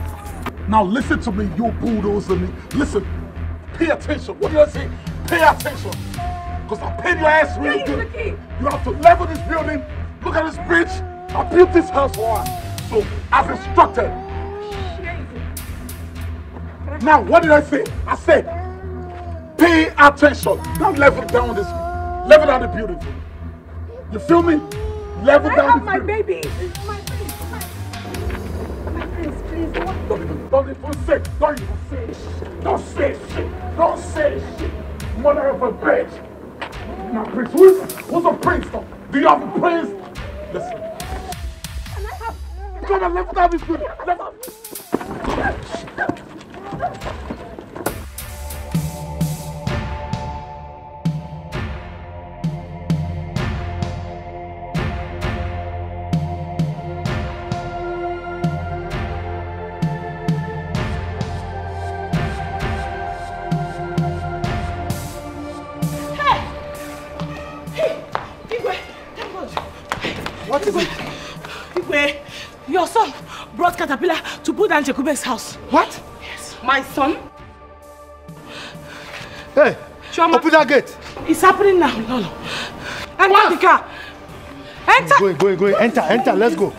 Now listen to me, you bulldozer me. Listen, pay attention. What did I say? Pay attention. Because I paid your ass really good. You have to level this building. Look at this bridge. I built this house for us. So, as instructed. Now, what did I say? I said, pay attention. Don't level down this. Level down the building for me. You feel me? Level down the building. Baby. Don't even say shit. Don't say shit. Don't say shit. Mother of a bitch! Now, Prince, who's a prince? Do you have a prince? Listen. Gonna let that be good. What is it? Igwe, your son brought Caterpillar to put down Chekube's house. What? Yes. My son? Hey, Choma, open that gate. It's happening now, Lolo. Enter the car. Enter. Go. Enter. Let's go.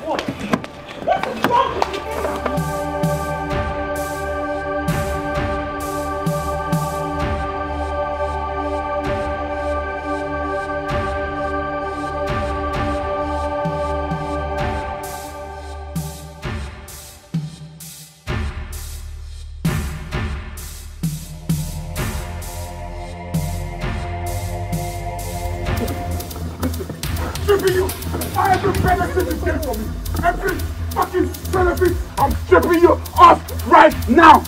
I'm stripping you off right now!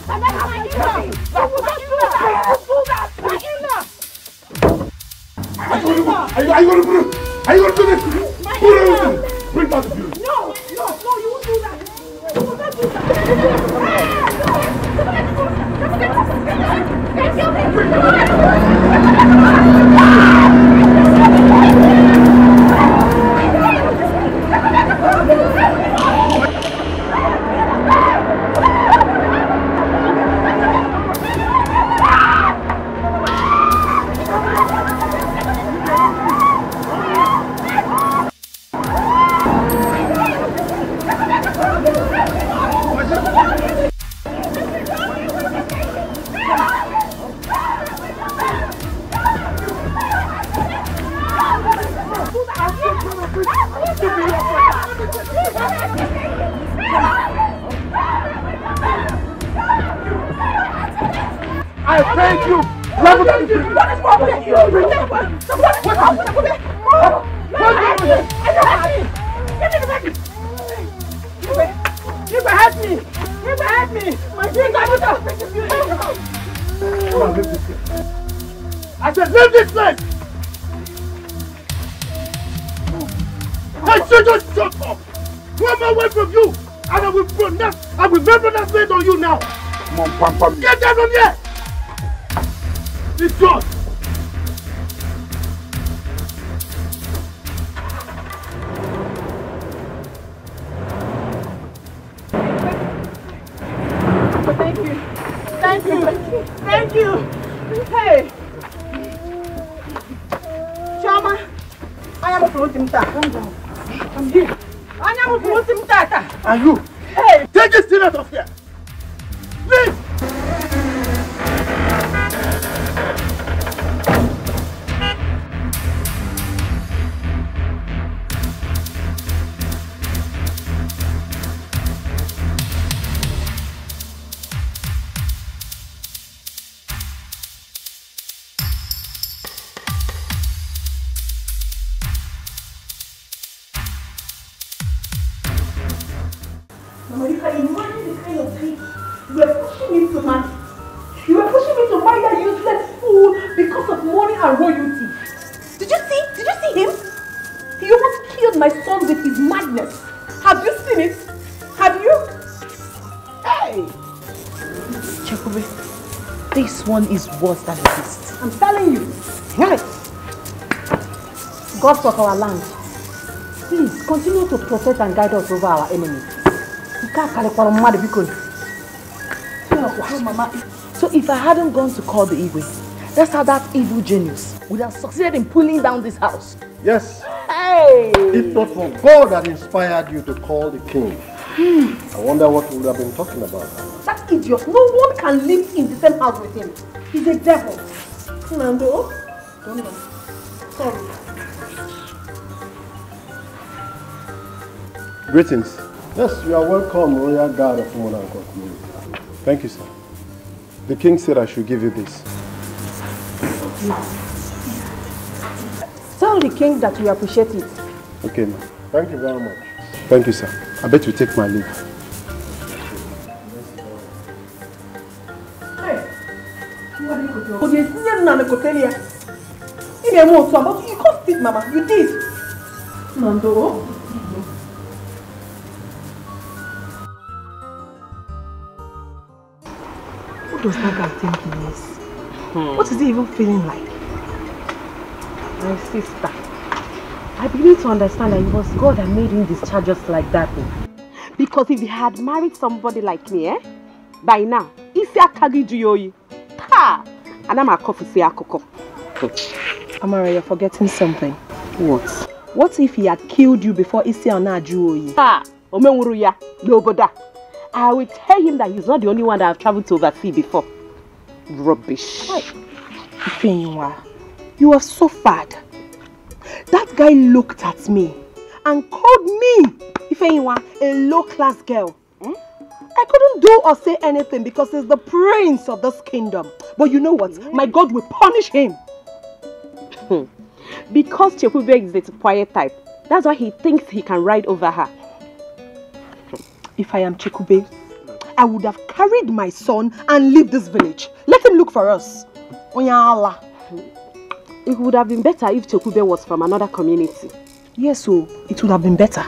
Are you gonna do this? Bring down the beauty. No, you won't do that. You will not do that. I thank you! What is wrong with you? You help me! My finger! Come on, leave this place. I said leave this place! I said just shut up! Come away from you! And I will never pronounce on you now! Come on, Pam. Get down from here! It's yours! Thank you! Hey! Choma! I am promoting Tata. I'm here. I am promoting Tata. And you? Hey! Take this thing out of here! Please! Mama, you can imagine the kind of thing you were pushing me to marry. You were pushing me to marry that useless fool because of money and royalty. Did you see him? He almost killed my son with his madness. Have you seen it? Have you? Hey! Chekube, this one is worse than the beast. I'm telling you. Right. God of our land, please continue to protect and guide us over our enemies. So if I hadn't gone to call the Igwe, that's how that evil genius would have succeeded in pulling down this house. Yes. Hey! If not for God that inspired you to call the king, I wonder what we would have been talking about. That idiot, no one can live in the same house with him. He's a devil. Nando, don't know. Sorry. Greetings. Yes, you are welcome, royal guard of Philmond and community. Thank you, sir. The king said I should give you this. Tell the king that we appreciate it. Okay, ma'am. Thank you very much. Thank you, sir. I bet you take my leave. You can't speak, Mama. You did. Nando. What does that guy think he is? What is he even feeling like? My sister, I begin to understand that it was God that made him discharge us like that. Because if he had married somebody like me, by now, isi akagi juyoyi. Ha! And I'm a coffee say akoko. Amara, you're forgetting something. What? What if he had killed you before isi ana juyoyi? Ha! Omenwuruya, noboda. I will tell him that he's not the only one that I've traveled to overseas before. Rubbish. Ifeyiwa, you are so bad. That guy looked at me and called me, Ifeyiwa, a low-class girl. I couldn't do or say anything because he's the prince of this kingdom. But you know what? My God will punish him. Because Chekube is the quiet type, that's why he thinks he can ride over her. If I am Chekube, I would have carried my son and leave this village. Let him look for us. Oyala. It would have been better if Chekube was from another community. Yes, so it would have been better.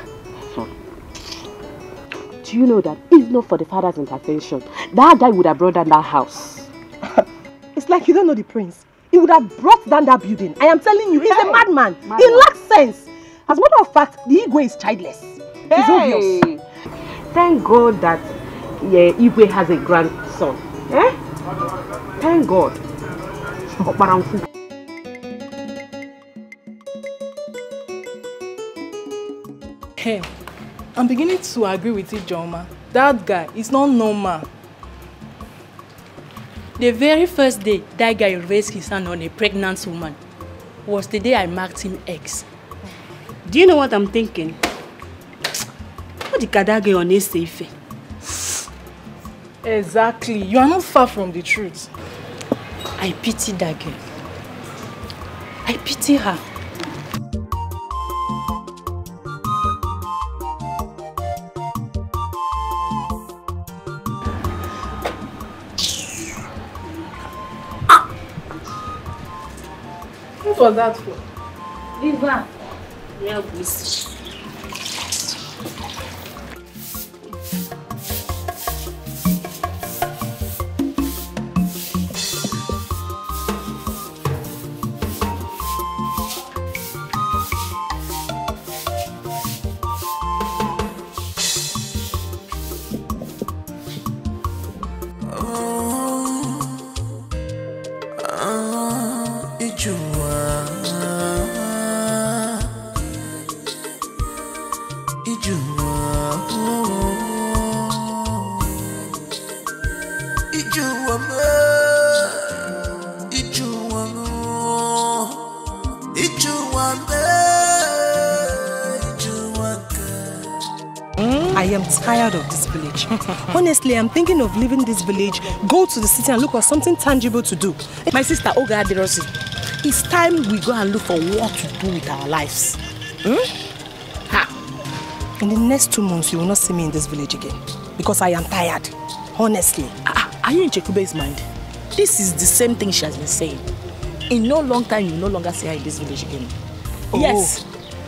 Do you know that if not for the father's intervention, that guy would have brought down that house? It's like you don't know the prince. He would have brought down that building. I am telling you, he's a madman. He lacks sense. As a matter of fact, the Igwe is childless. It's obvious. Thank God that Igwe has a grandson. Thank God. Hey, I'm beginning to agree with you, Joma. That guy is not normal. The very first day that guy raised his hand on a pregnant woman was the day I marked him X. Do you know what I'm thinking? What the kadage on his safe? Exactly. You are not far from the truth. I pity that girl. I pity her. What was that for? Viva. Yeah, please. I am tired of this village. Honestly, I'm thinking of leaving this village, go to the city and look for something tangible to do. My sister, Oga Aderosi, it's time we go and look for what to do with our lives. In the next 2 months, you will not see me in this village again. Because I am tired. Honestly. Are you in Chekube's mind? This is the same thing she has been saying. In no long time, you will no longer see her in this village again. Oh. Yes,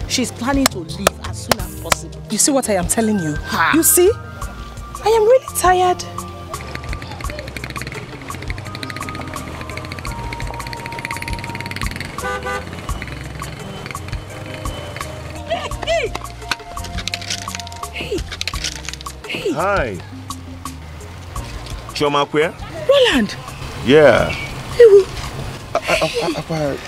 she's planning to leave as soon as possible. You see what I am telling you? You see? I am really tired. Hey. Hi. Choma where? Roland. Yeah.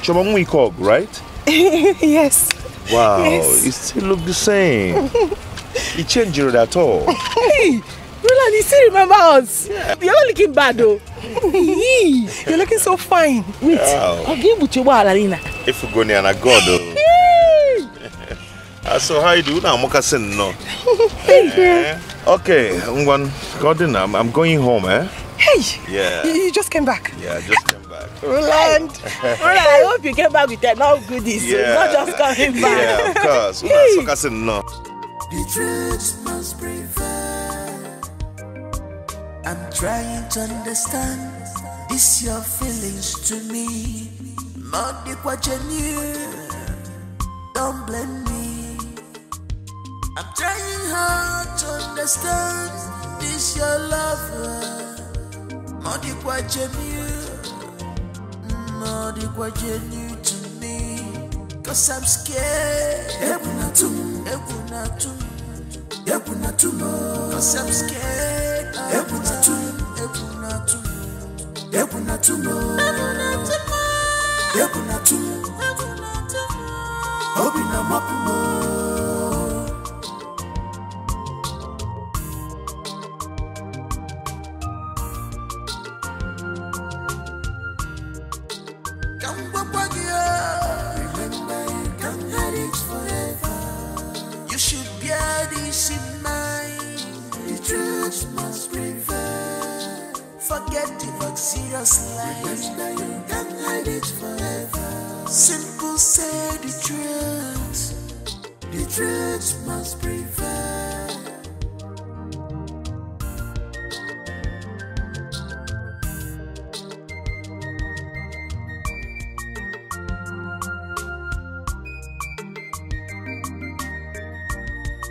Choma Mwikog, right? Yes. Wow, yes. You still look the same. You changed it at all. Hey, Roland, you still remember us? Yeah. You're not looking bad though. You're looking so fine. Wait, I'll give you a Alina. If you go near a god. So how you do now? Mokasin no. Okay, I'm going home, eh? Hey! Yeah. You just came back? Yeah, I just came back. back. Roland, I hope you came back with enough goodies. Yeah. Not just coming back. Yeah, of course. So I said no. The truth must prevail. I'm trying to understand this your feelings to me. Not what you knew. Don't blame me. I'm trying hard to understand this your lover. Not what you knew. Not what you knew to me. Cause I'm scared. Cause I'm scared. You should bear this in mind. The truth must prevail. Forget the work, serious life. You can't hide it forever. Simple, say the truth. The truth must prevail.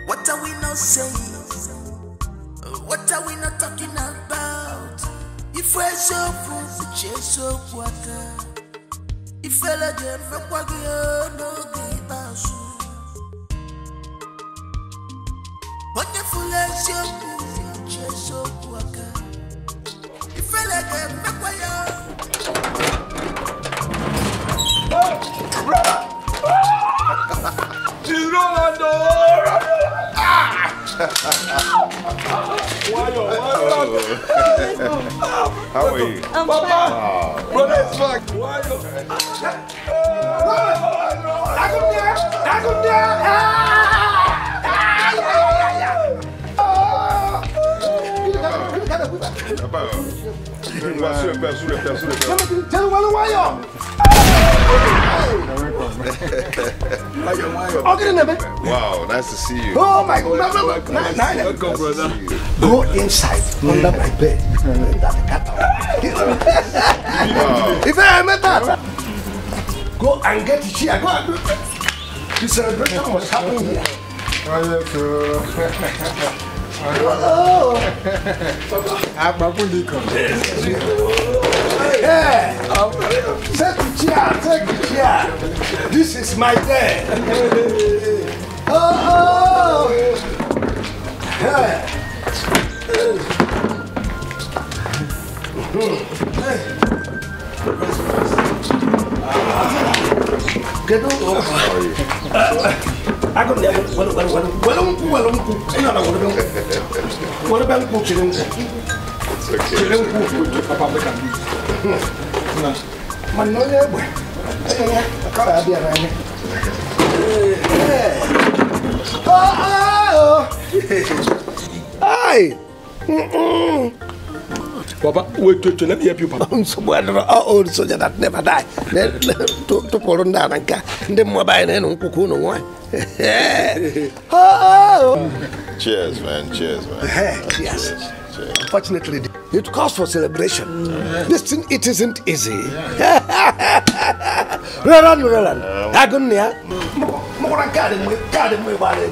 What are we not saying? What are we not talking about? If we're so full, we chase so water. If I let them fuck what we no give us. Wonderful as you chase so water. If I let them fuck what you. Rolando! How are you? I'm fine. Brother, it's fine. Wow, nice to see you. Oh my God. Welcome, brother. Go inside under my bed. If I met that, go and get the chair. Go and do it. The celebration was happening here. Yeah. Take the chair, take the chair. This is my day. Oh. Hey. Get over. I got there. What about cooking? It's okay. Hi. Papa, wait, let me help you, Papa. Old soldier that never die. To pour on down and the mobile and Kukuno. Cheers, man. Cheers, man. Yes. Unfortunately, it calls for celebration. This thing, it isn't easy. Roland. Agonia. More garden with body.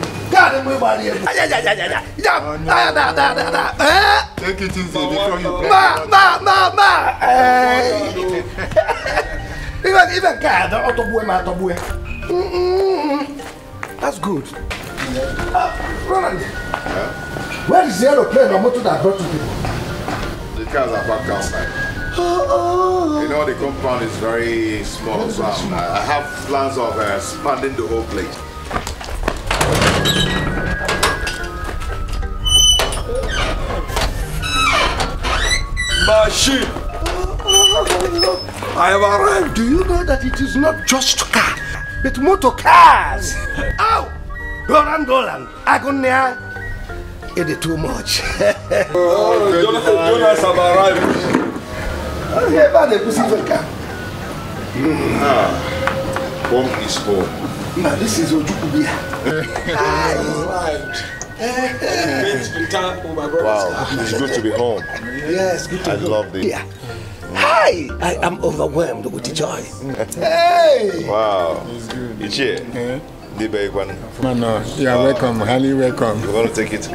Take it easy before you Even God, that's good. Roland, where is the aeroplane or motor that brought you people? The cars are parked outside. You know, the compound is very small, so I have plans of expanding the whole place. Machine! I have arrived. Do you know that it is not just car, but motor cars? Ow! Roland, Agonia, it is too much. Jonas have arrived. Home is home. Now this is Ojukubia. Wow, it's good to be home. Yes, good to be home. I love this. Yeah. Hi, I am overwhelmed with joy. Hey! Wow. It's here. The big one. No, you are welcome, highly welcome. You want to take it?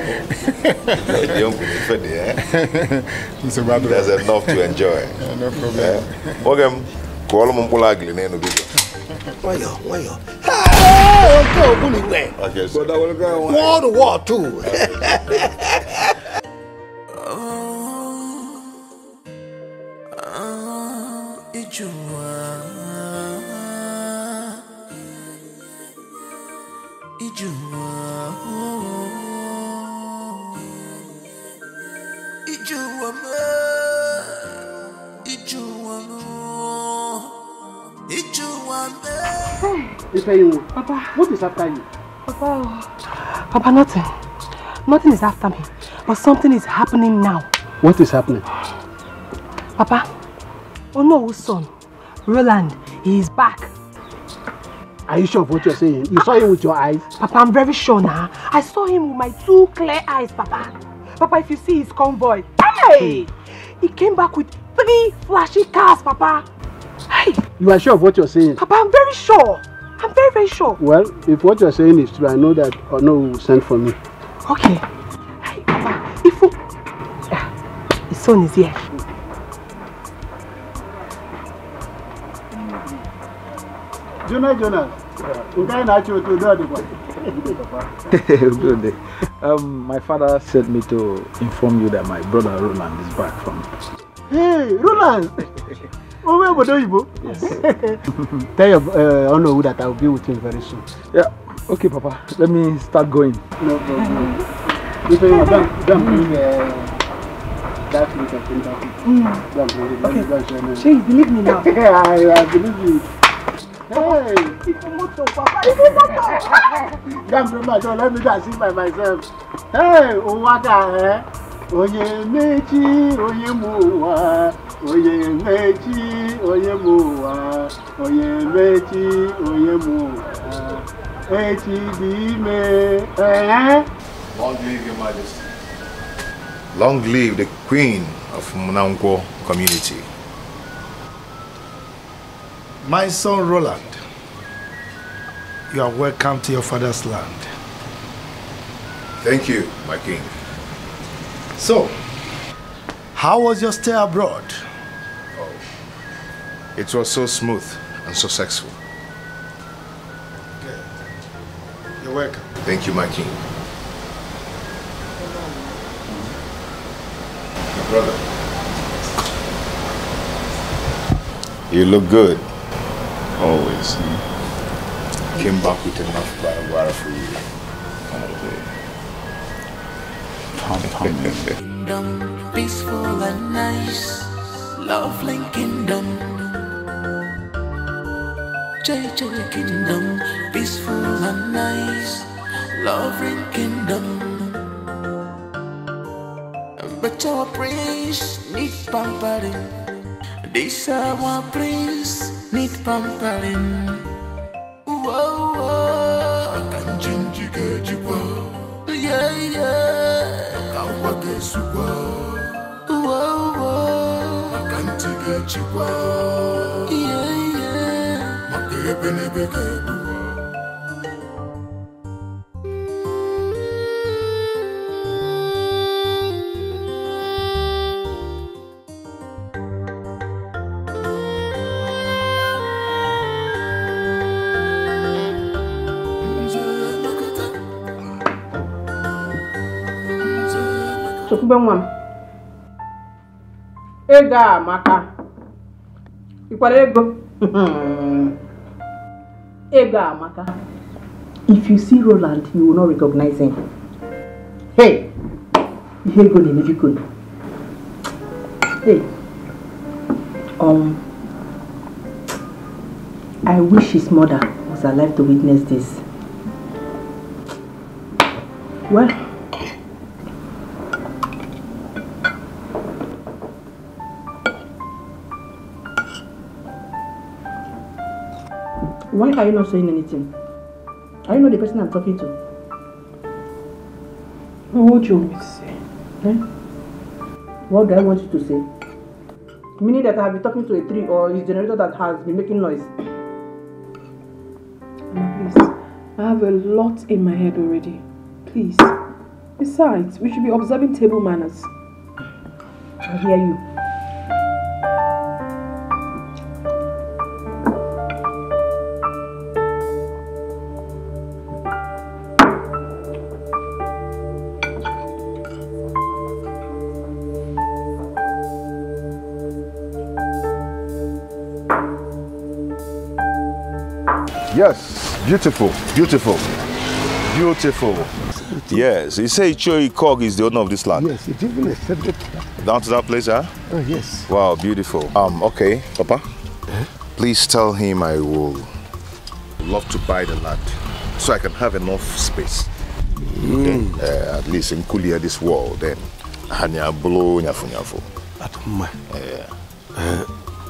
There's enough to enjoy. No problem. Welcome. Call them Polagli. Why? Okay, so that will go World War II. Papa, what is after you? Papa, nothing. Nothing is after me. But something is happening now. What is happening? Papa, Ono's son, Roland, he is back. Are you sure of what you're saying? You saw him with your eyes? Papa, I'm very sure now. I saw him with my 2 clear eyes, Papa. Papa, if you see his convoy, hey! He came back with 3 flashy cars, Papa. Hey! You are sure of what you're saying? Papa, I'm very sure. I'm very, very sure. Well, if what you're saying is true, I know that Ono will send for me. Okay. Hey, Papa, if his son is here. Jonas. My father sent me to inform you that my brother Roland is back from. Hey, Roland! Yes. Tell your Ono that I'll be with him very soon. Yeah, okay, Papa. Let me start going. No problem. If you don't bring that little thing back. Okay. Shay, you believe me now? Yeah, I believe you. Hey! It's a motor, Papa. Don't let me dance by myself. Hey, Uwaka, Oye Mechi, Oye Muwa. Oye Mechi, Oye Muwa. Oye Mechi, Oye Muwa. Echi Dime. Long live your majesty. Long live the queen of Munanko community. My son Roland, you are welcome to your father's land. Thank you, my king. So, how was your stay abroad? Oh, it was so smooth and so successful. Okay. You're welcome. Thank you, my king. My brother. You look good. Always. Came back with enough guara for you. Kingdom, peaceful and nice, lovely kingdom. JJ kingdom, peaceful and nice, lovely kingdom. But our prince need pampering. This our prince need pampering. Whoa, whoa. I can change you, get you. Yeah, yeah. I want to super. Whoa, whoa. I can't get you. Yeah, yeah. My baby, Ego amaka. Ikwara ego. Ego amaka. If you see Roland, you will not recognize him. Hey! Ego ni nifikun. Hey. I wish his mother was alive to witness this. Well, Why are you not saying anything? Are you not the person I'm talking to? What do you want me to say? Eh? What do I want you to say? Meaning that I have been talking to a tree or a generator that has been making noise? Please, I have a lot in my head already. Please. Besides, we should be observing table manners. I hear you. Yes, beautiful, beautiful, beautiful. Yes, you say Choi Kog is the owner of this land? Yes, it even accepted. Down to that place, huh? Oh, yes. Wow, beautiful. Okay, Papa. Please tell him I will love to buy the land so I can have enough space. Okay? At least in Kulia this wall, then.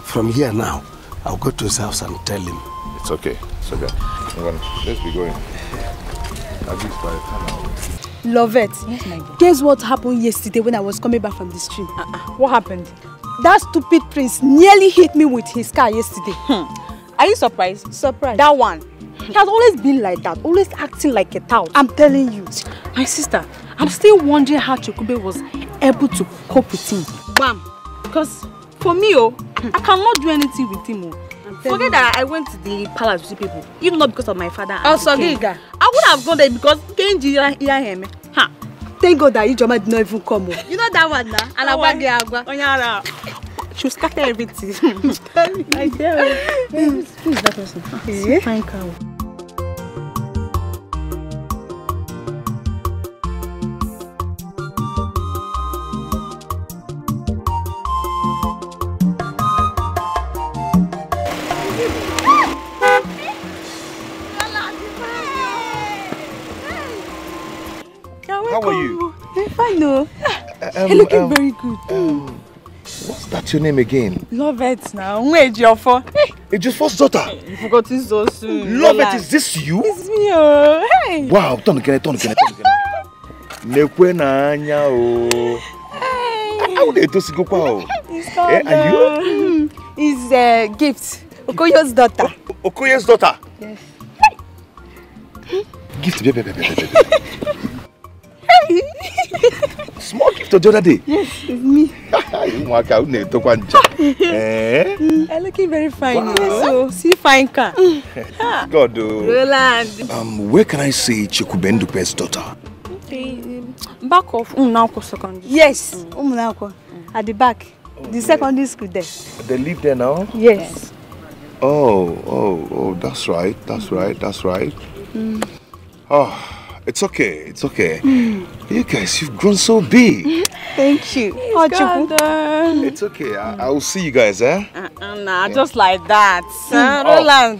From here now, I'll go to his house and tell him. It's okay. It's okay. Let's be going. At least by the time I'll... Love it. Yes, my dear. Guess what happened yesterday when I was coming back from the stream? What happened? That stupid prince nearly hit me with his car yesterday. Are you surprised? Surprised. That one. He has always been like that, always acting like a tout. I'm telling you. My sister, I'm still wondering how Chukube was able to cope with him. Bam. Because for me, I cannot do anything with him. Forget that I went to the palace to see people, even not because of my father. Also, Giga. I would have gone there because Kenji hear him. Ha. Thank God that Ijoma did not even come. You know that one now? And Onyara. She'll scatter everything. I tell you. Who is that person? Okay. Fine cow. How are you? I'm fine, no. You're looking very good. What's that your name again? Love it now. Where's your for? It's your first daughter. You forgot it so soon. Love it, is this you? It's me, hey. Wow, turn again. Nekwe na anya o. How did you go kwa? It's called, are you? It's a gift. Okoyo's daughter. Okoyo's daughter? Yes. Gift, baby. Small gift the other day. Yes, it's me. I'm looking very fine. Wow. So, see fine car. God. Roland. Where can I see Chikubendupe's daughter? Okay, back of Unauko secondary. Yes, Unauko. At the back. The secondary school there. They live there now? Yes. Oh, that's right. Oh, it's okay. You guys, you've grown so big. Thank you. It's okay. I'll see you guys, eh? Nah, just like that. Roland.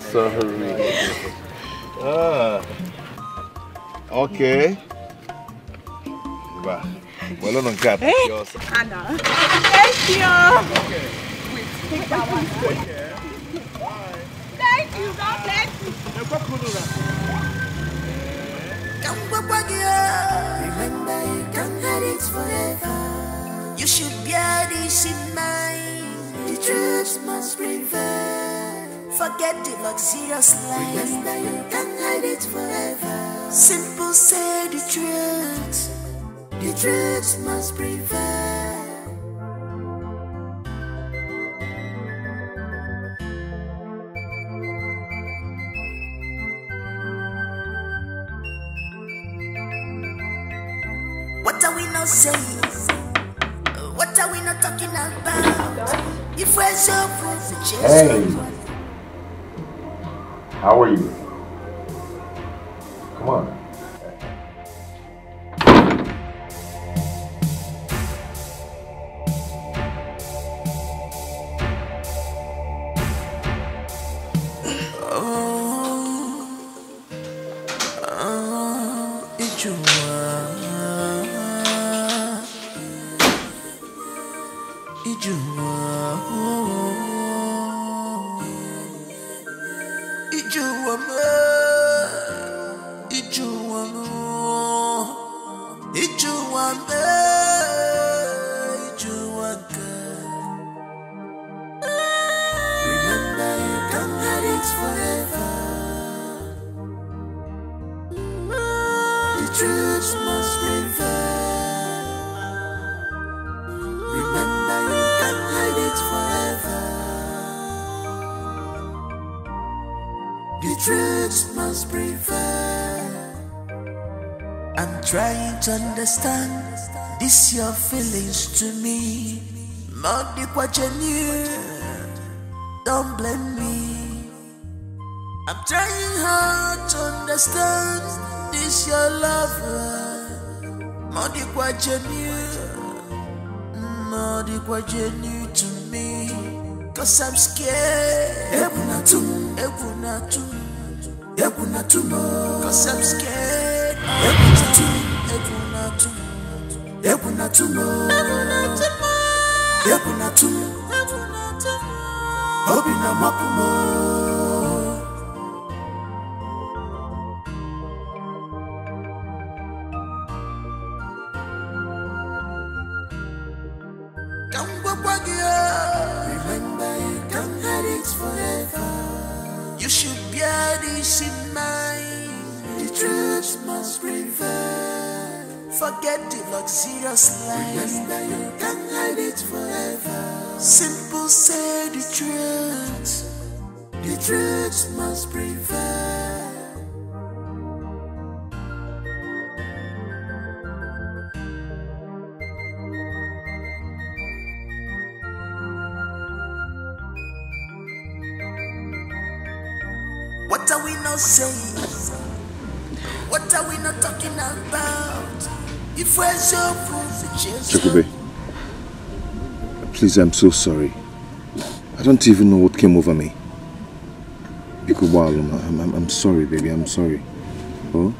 Sorry. Okay. Well, on cat. Anna. Thank you. Okay. Wait, take that one. Thank you. God bless you. Remember, you can't hide it forever. You should bear this in mind. The truth must prevail. Forget the luxurious life. Remember, you can't hide it forever. Simple, say the truth. The truth must prevail. What are we not saying? What are we not talking about? If we're so proof, Hey, how are you? Come on. Remember, you can't hide it forever. The truth must prevail. Remember, you can't hide it forever. The truth must prevail. I'm trying to understand this your feelings to me. Modi kwa don't blame me. I'm trying hard to understand this your love. Modi kwa to me. Cause I'm scared. Cause I'm scared. Obina mapumo. Remember, you can't hide it forever. You should bear this in mind. The truth must prevail. Forget the luxurious life. Remember, you can't hide it forever. Simple, say the truth. The truth must prevail. What are we not saying? What are we not talking about? If we're so Chukube, please, I'm so sorry. I don't even know what came over me. I'm sorry, baby, I'm sorry. Oh?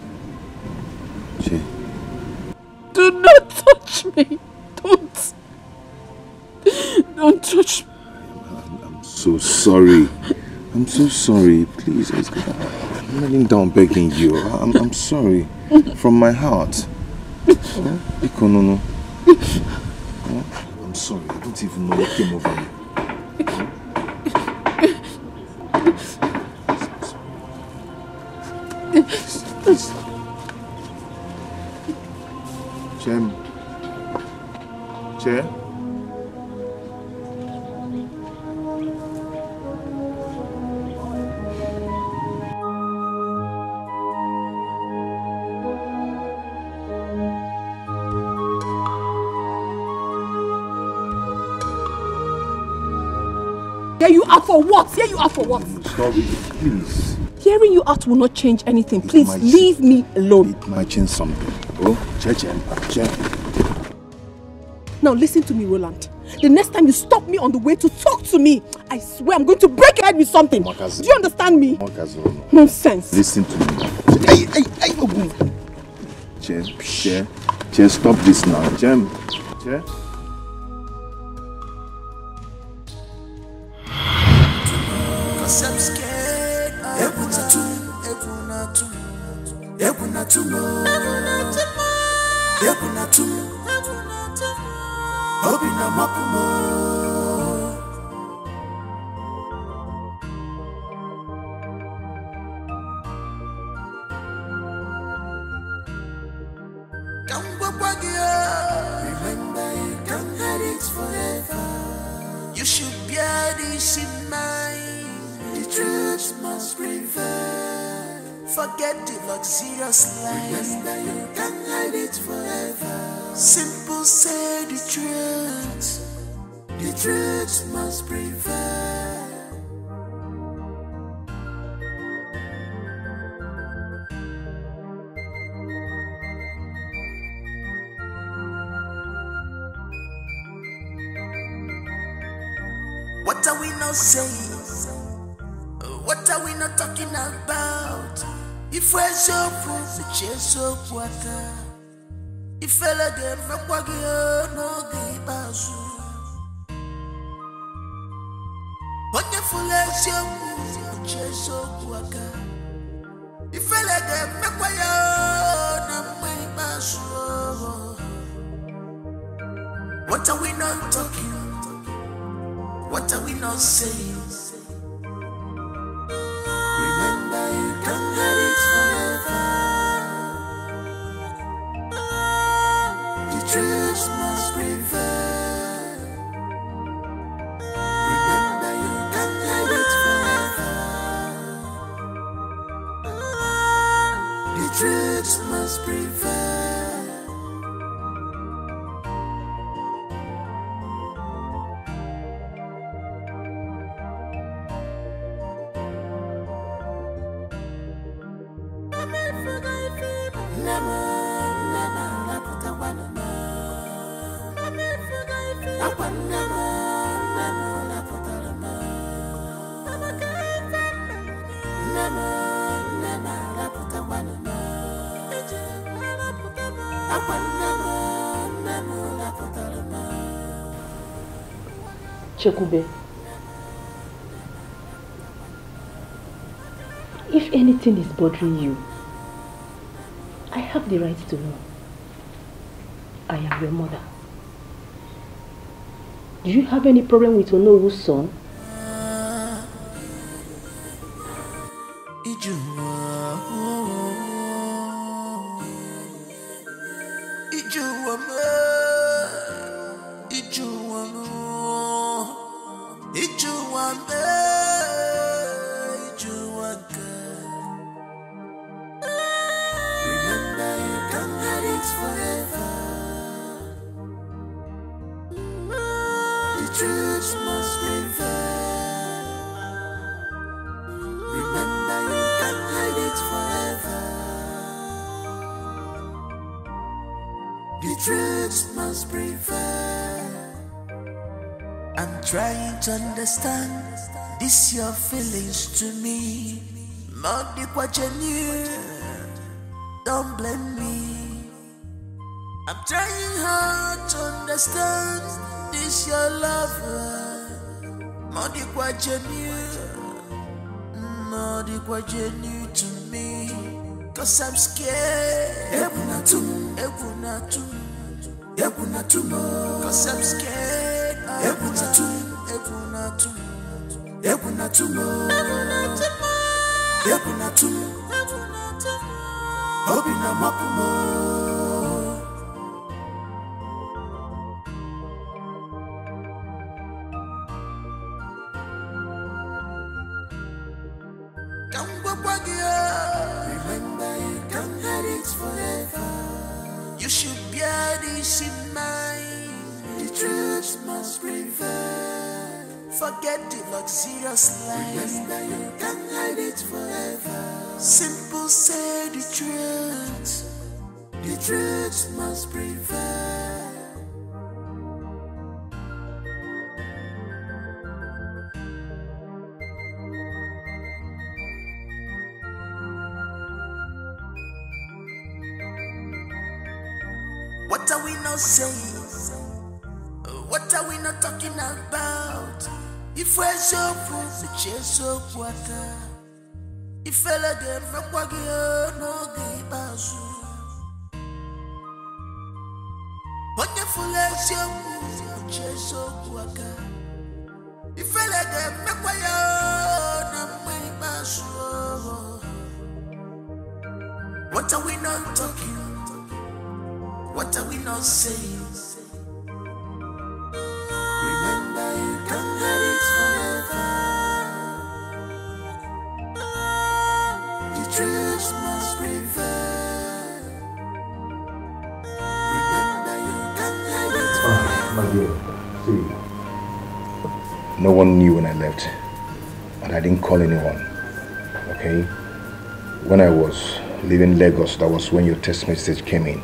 Che? Do not touch me. Don't touch me. I'm so sorry. I'm so sorry. Please, I'm kneeling down begging you. I'm sorry. From my heart. Oh, no. Oh, I'm sorry. I don't even know what came over me. Chair? Here you are for what? Here you are for what? Sorry, please. Hearing you out will not change anything. Please leave me alone. It might change something. Oh, Chair. Now listen to me, Roland. The next time you stop me on the way to talk to me, I swear I'm going to break your head with something. Do you understand me? Nonsense. Listen to me. Chair, stop this now. Chair. Cause I'm scared. Obina mapumo. Remember, you can't hide it forever. You should bear this in mind. The truth must prevail. Forget the luxurious life. Remember, you can't hide it forever. Simple, say the truth. The truth must prevail. What are we not saying? What are we not talking about? If we're so poor, the chase so water. If I let them no give us. But if What are we not talking? What are we not saying? Remember, you can't get it forever. The truth must prevail. Remember, you can't get it forever. The truth must prevail. Chekube, if anything is bothering you, I have the right to know. I am your mother. Do you have any problem with Onowu's son? Trying to understand this your feelings to me. Don't blame me. I'm trying hard to understand this your lover. Genuine to me. Cause I'm scared. Cause I'm scared. Remember, you can't get it forever. You should bear this in mind. The truth must prevail. Forget the luxurious life. Remember, you can't hide it forever. Simple, say the truth. The truth must prevail. What are we not saying? What are we not talking about? If we're so full, we chase so water. If I let them from Wagio, no give us. Wonderful as you chase so water. If I let them from Wagio, no give us. What are we not talking? What are we not saying? Remember, you can't get it forever. The truth must prevail. Remember, you can't get it forever. My dear, see, no one knew when I left, and I didn't call anyone, okay? When I was leaving Lagos, that was when your text message came in.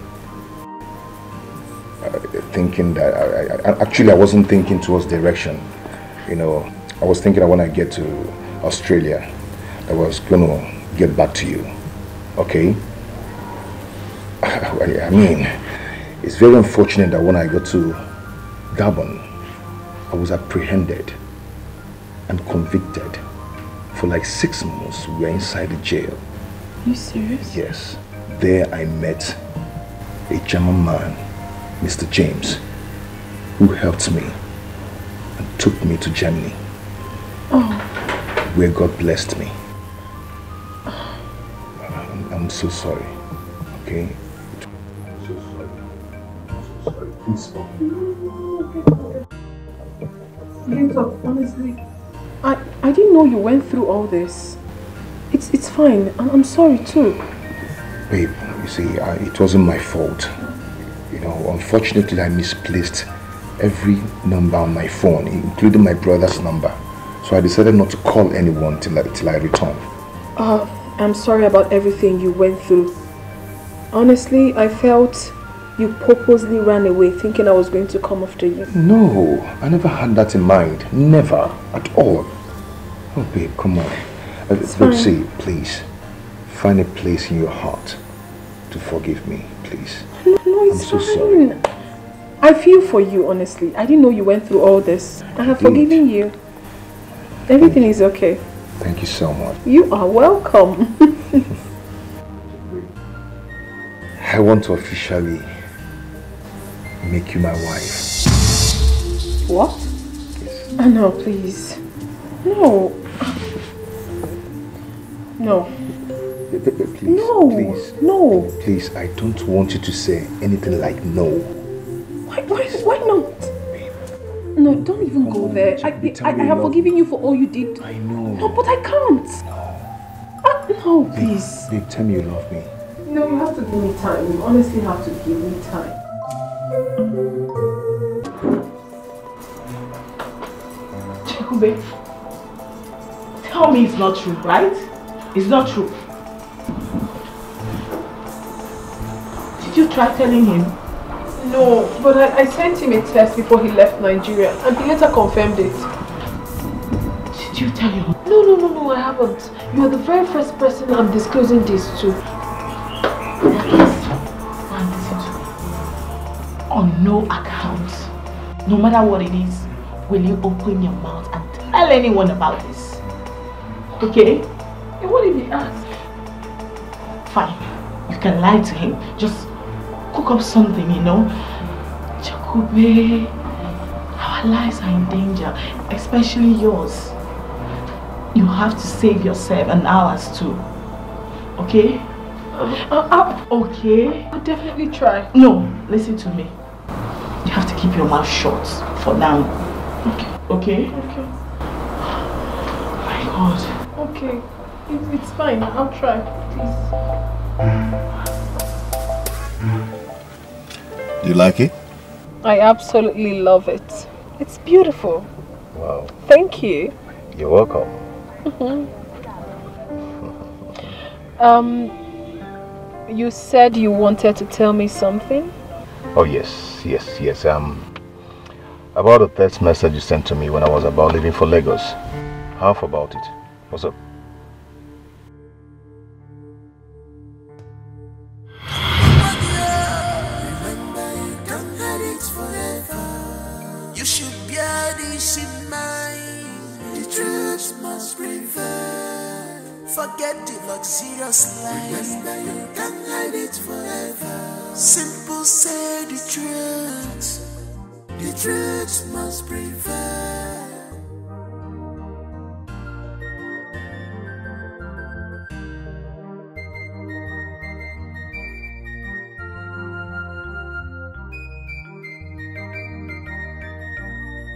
Thinking that I wasn't thinking towards direction, you know. I was thinking that when I get to Australia, I was gonna get back to you, okay? I mean, it's very unfortunate that when I got to Gabon, I was apprehended. and convicted. For like 6 months, we were inside the jail. Are you serious? Yes. There I met a German man, Mr. James, who helped me and took me to Germany. Oh. Where God blessed me. I'm so sorry. Okay? I'm so sorry. I'm so sorry. Please forgive me. Honestly, I didn't know you went through all this. It's fine. I'm sorry too. Babe, you see, it wasn't my fault. You know, unfortunately I misplaced every number on my phone, including my brother's number. So I decided not to call anyone till I return. I'm sorry about everything you went through. Honestly, I felt you purposely ran away thinking I was going to come after you. No, I never had that in mind. Never. At all. Oh, babe, come on. Look, see, please. Find a place in your heart to forgive me, please. No, it's I'm so fine. sorry. I feel for you, honestly. I didn't know you went through all this. I have forgiven you. Everything is okay. Thank you so much. You are welcome. I want to officially make you my wife. What? Yes. No, please. No. No. Please, no. Please. No. Please, I don't want you to say anything like no. Why not? No, don't even go there. I have forgiven you for all you did. I know. No, but I can't. No, please. Babe, tell me you love me. No, you have to give me time. You honestly have to give me time. Chekube, tell me it's not true, right? It's not true. Did you try telling him? No, but I sent him a text before he left Nigeria and he later confirmed it. Did you tell him? No, I haven't. You are the very first person I'm disclosing this to. On no account, no matter what it is, will you open your mouth and tell anyone about this? Okay? And what if he asks? Fine, you can lie to him. Just cook up something, you know. Chekube, our lives are in danger, especially yours. You have to save yourself and ours too. Okay? Okay? I'll definitely try. No, listen to me. You have to keep your mouth shut for now. Okay? Okay. My God. Okay. It's fine. I'll try. Please. Do you like it? I absolutely love it. It's beautiful. Wow. Thank you. You're welcome. You said you wanted to tell me something? Oh yes. About a text message you sent to me when I was about leaving for Lagos. Half about it. What's up? You should bear this in mind. The truth must prevail. Forget the luxurious life. Remember you can't hide it forever. Simple, say the truth. The truth must prevail.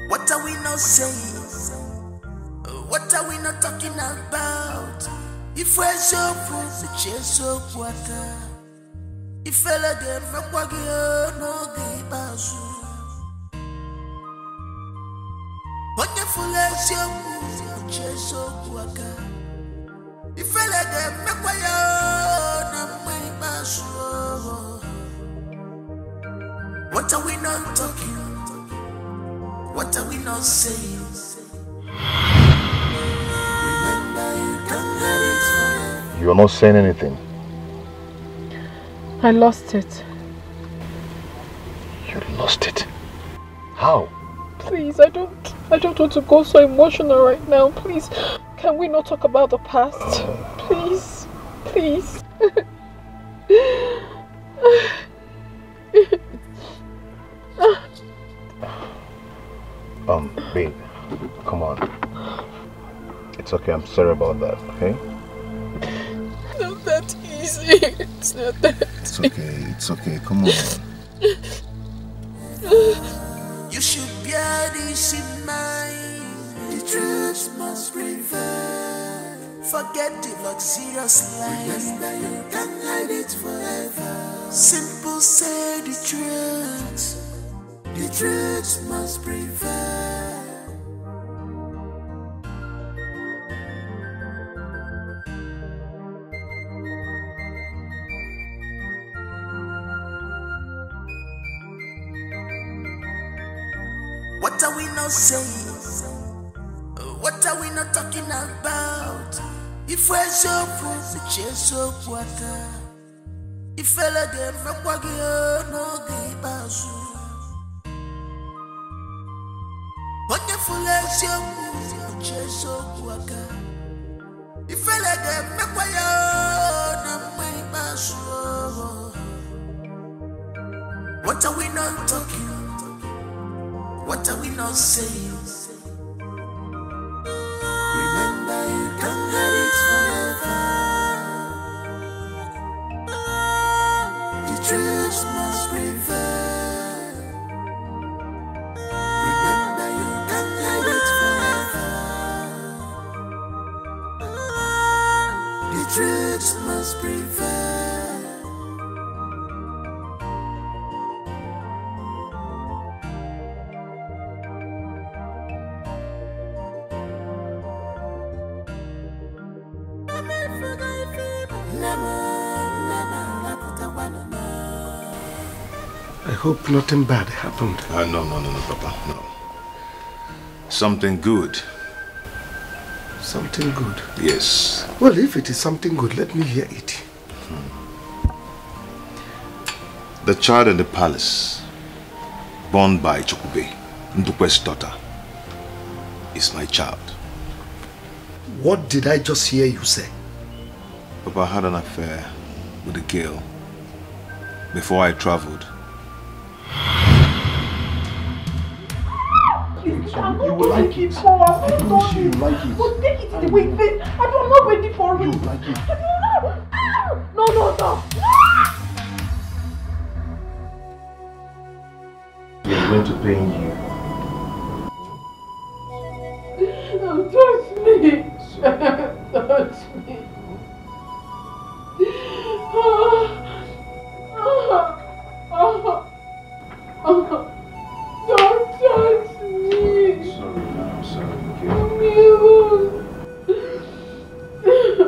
What are we not saying? What are we not talking about? If we're so full, the chase so water. If I let them make no give us. Wonderful as you move, chase so water. If I let them make no give. What are we not talking? What are we not saying? You are not saying anything. I lost it. You lost it? How? please, I don't want to go so emotional right now. Please, can we not talk about the past? Please, please. Babe, come on. It's okay, I'm sorry about that, okay? Not that easy. It's not that It's okay, come on. You should bear this in mind. The truth must prevail. Forget the luxurious life. Remember, you can't hide it forever. Simple, say the truth. The truth must prevail. What are we not saying? What are we not talking about? If we're so poor, we chase so water. If I let them rock, no give us. Wonderful as you move, chase so water. If I let them rock, no give us. What are we not talking? What are we not saying? Remember, you can't have it forever. The truth must prevail. Remember, you can't have it forever. The truth must prevail. I hope nothing bad happened. No, Papa, no. Something good. Something good? Yes. Well, if it is something good, let me hear it. The child in the palace, born by Chukube, Ndukwe's daughter, is my child. What did I just hear you say? Papa had an affair with a girl before I traveled. You will like it. I promise you like it. But take it the way it is. I'm not ready for it. You will like it. No. We are going to pain you. Don't touch me. Touch me. Don't touch me. I'm sorry, okay?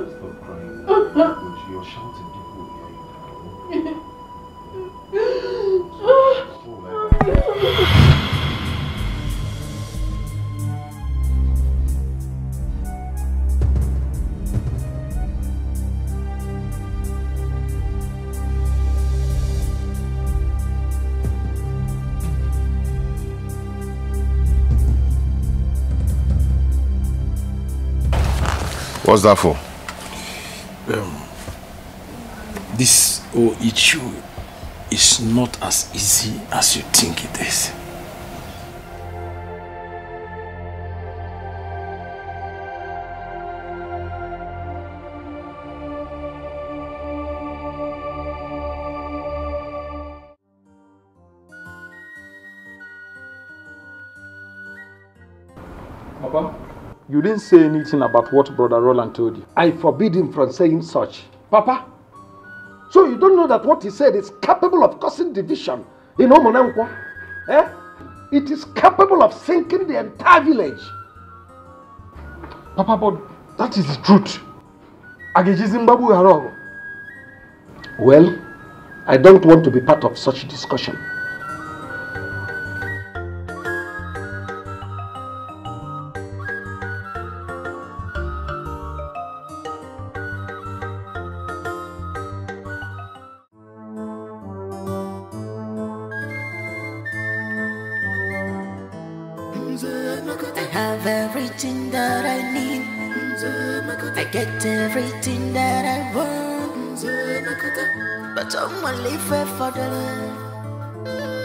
Stop crying. You're shouting, people will hear you. What's that for? This whole issue is not as easy as you think it is. Papa, you didn't say anything about what Brother Roland told you. I forbid him from saying such. Papa, so you don't know that what he said is capable of causing division in Omonankwa? Eh? It is capable of sinking the entire village. Papa, but that is the truth. Well, I don't want to be part of such discussion. have everything that I need. I get everything that I want. But I'm only fair for the love.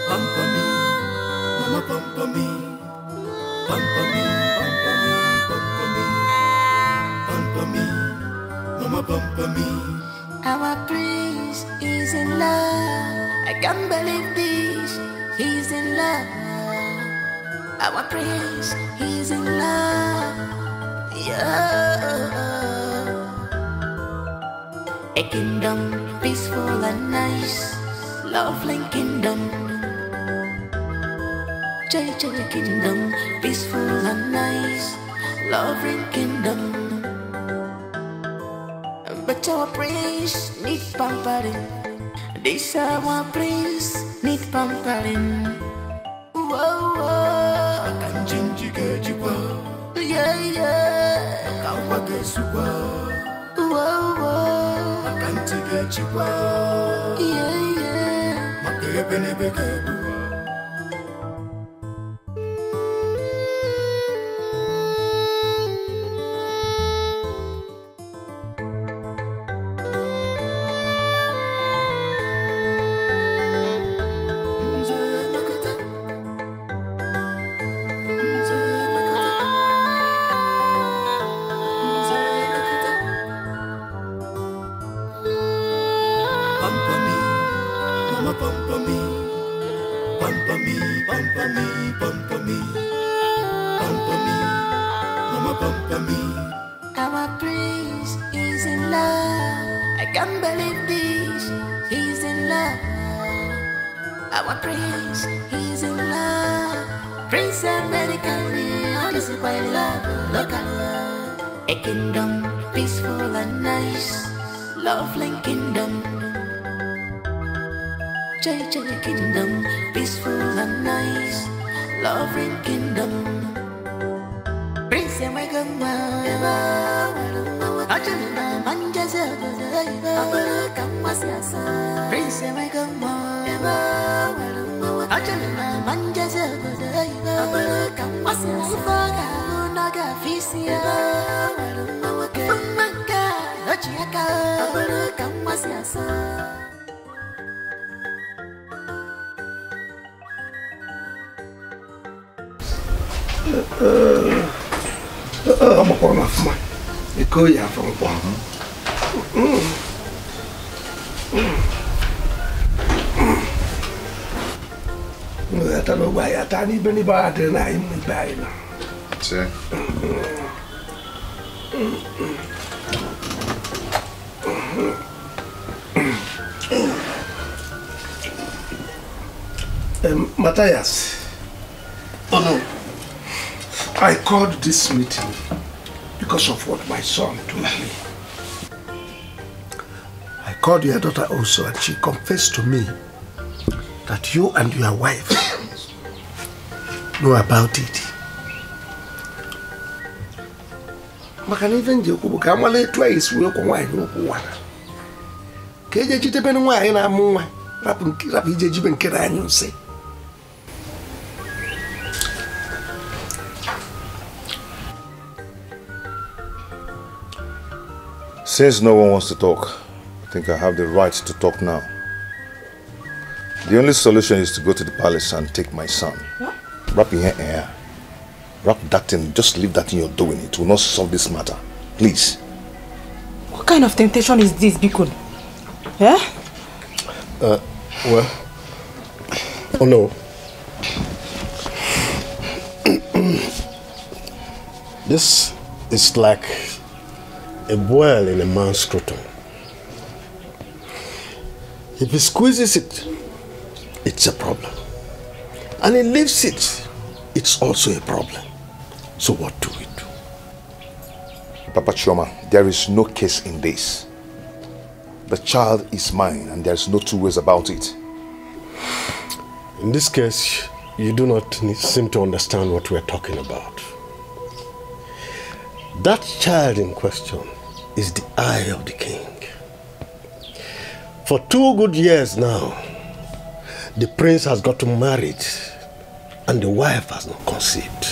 Pampa me, mama pampa me. Pampa me, pampa me, pampa me. Pampa me, mama pampa me. Our prince is in love. I can't believe this. He's in love. Our prince, he's in love. Yeah. A kingdom peaceful and nice, lovely kingdom. JJ kingdom peaceful and nice, lovely kingdom. But our prince need pampering. This our prince need pampering. Whoa, whoa. Yeah, yeah. Whoa, whoa. Yeah, yeah. Our prince is in love. I can't believe this. He's in love. Our prince, he's in love. Prince American, all is by love. Local, a kingdom peaceful and nice, lovely kingdom. JJ kingdom peaceful and nice, lovely kingdom. Prince American, Ajana manjaza, abara kamasiasa. Prince American, Ajana manjaza, abara kamasiasa. Naga fisia, manga, lojiaka, abara kamasiasa. I'm a corner of mine. You go here from one. I don't know why I can't even buy it and I'm buying it. Sir. Matthias. Oh no. I called this meeting because of what my son told me. I called your daughter also and she confessed to me that you and your wife know about it. Maka even Jacob Kamale twice will go wine no water. Keja Chitapen wine and more rapping Rapid Kiran say. Since no one wants to talk, I think I have the right to talk now. The only solution is to go to the palace and take my son. What? Wrap in your hair. Wrap that in. Just leave that in your doing. It will not solve this matter. Please. What kind of temptation is this, Bikun? Yeah? Well. Oh no. This is like a boil in a man's scrotum. If he squeezes it, it's a problem. And he leaves it, it's also a problem. So what do we do? Papa Chioma, there is no case in this. The child is mine and there's no two ways about it. In this case, you do not seem to understand what we're talking about. That child in question is the eye of the king. For 2 good years now, the prince has gotten married and the wife has not conceived.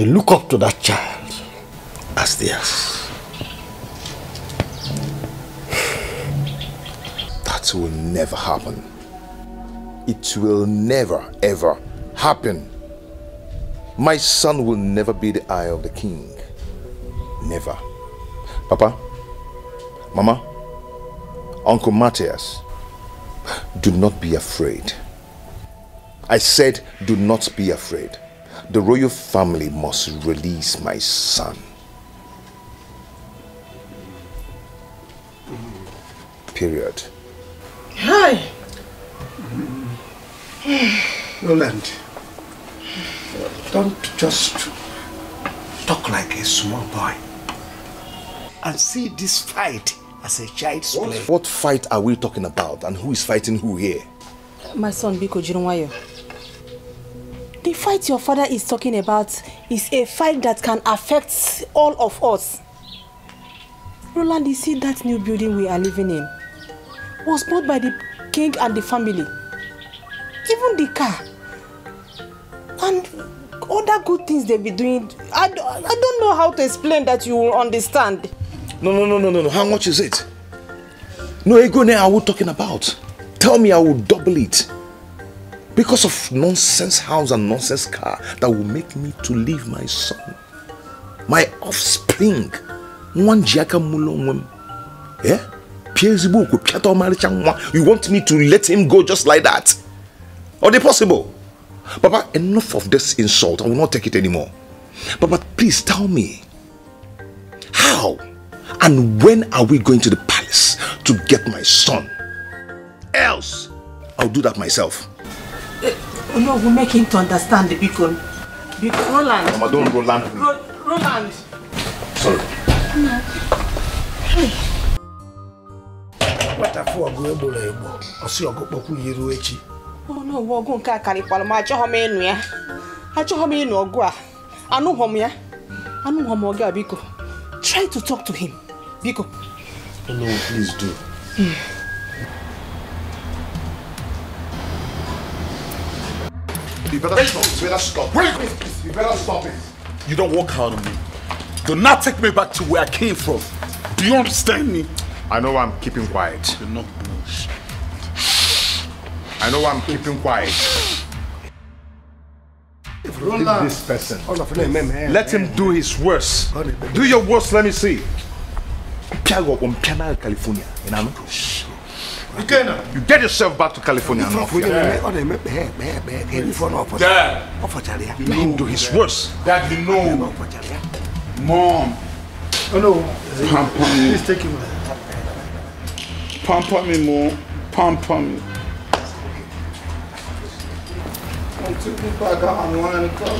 they look up to that child as theirs. That will never happen. It will never, ever happen. My son will never be the eye of the king. Never. Papa, Mama, Uncle Matthias, do not be afraid. I said, do not be afraid. The royal family must release my son. Period. Hi. Roland, don't just talk like a small boy and see this fight as a child's play. What fight are we talking about, and who is fighting who here? My son, Biko Jirunwayo. The fight your father is talking about is a fight that can affect all of us. Roland, you see that new building we are living in was bought by the king and the family. Even the car and other good things they be doing. I don't know how to explain that you will understand. No. How much is it? No, ego ne are we talking about? Tell me, I will double it. Because of nonsense house and nonsense car that will make me to leave my son. My offspring. One jiaka mulongwem. Yeah? You want me to let him go just like that? Are they possible? Papa, enough of this insult. I will not take it anymore. Papa, please tell me, how and when are we going to the palace to get my son? Else, I'll do that myself. No, we'll make him to understand the beacon. Roland. Mama, don't Roland. Roland. Sorry. No. Hey. What a fool go ebo. I see you go poku yiru echi. Oh no, we go nka karikwala ma acho hom enu ya. Acho hom enu ogu a. Anu hom ya. Anu hom ogu a biko. Try to talk to him. Biko. No, please do. You better stop. Wait, you better stop it. You don't walk out on me. Do not take me back to where I came from. Do you understand me? I know I'm keeping quiet. You're not bullshit. I know I'm keeping quiet. Roland. This person. Let him do his worst. Do your worst, let me see. California. You get yourself back to California now. Dad. Let him do his worst. Dad, you know. Mom. Oh no. Pamper me. Please take him. Pamper me, Mom. Pamper me. I'm taking back out and one and call.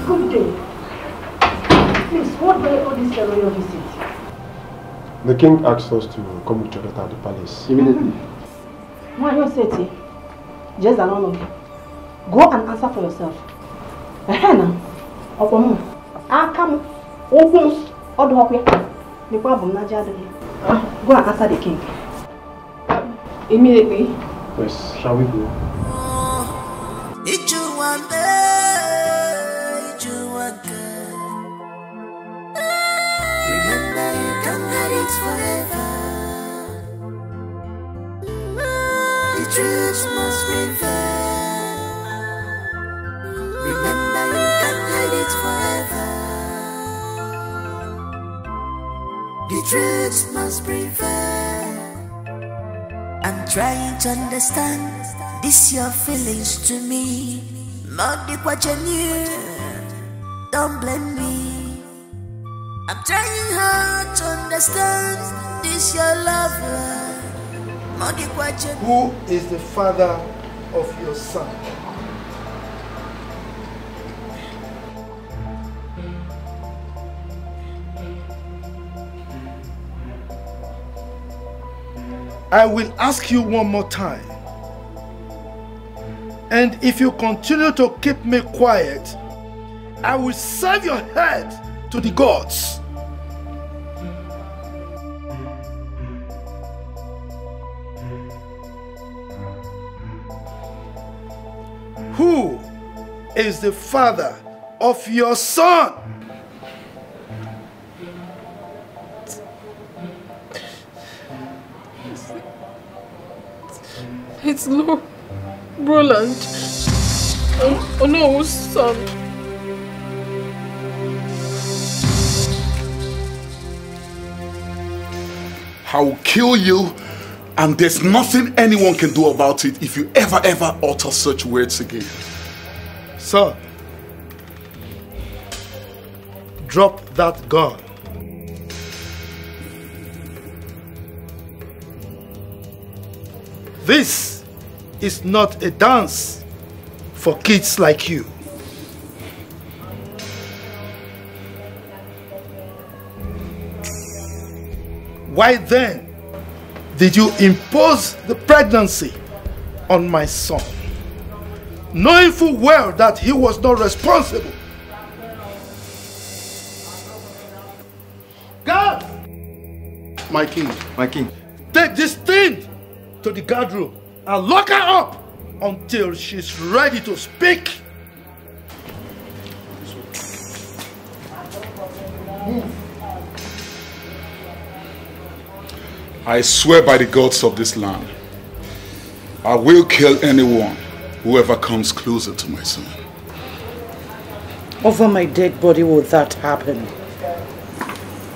Good day. Please, what do you call this royal visit? The king asked us to come with your daughter at the palace immediately. Why you say it? Just alone. Go and answer for yourself. Ehena, Opomu, Akamu, Opus, Odokwe. The problem Naja. Go and answer the king. Immediately. Yes, shall we go? Remember, you can hide it forever. The truth must prevail. Remember, you can hide it forever. The truth must prevail. I'm trying to understand this your feelings to me. Not the what you knew. Don't blame me. I'm trying hard to understand this your lover. Not the what you. Who is the father of your son? I will ask you one more time. And if you continue to keep me quiet, I will serve your head to the gods. Who is the father of your son? It's Roland. Oh no, son. I will kill you, and there's nothing anyone can do about it if you ever utter such words again. Son, drop that gun. This is not a dance for kids like you. Why then did you impose the pregnancy on my son, knowing full well that he was not responsible? God! My king. My king. Take this thing to the guard room and lock her up until she's ready to speak. Move. I swear by the gods of this land, I will kill anyone whoever comes closer to my son. Over my dead body will that happen?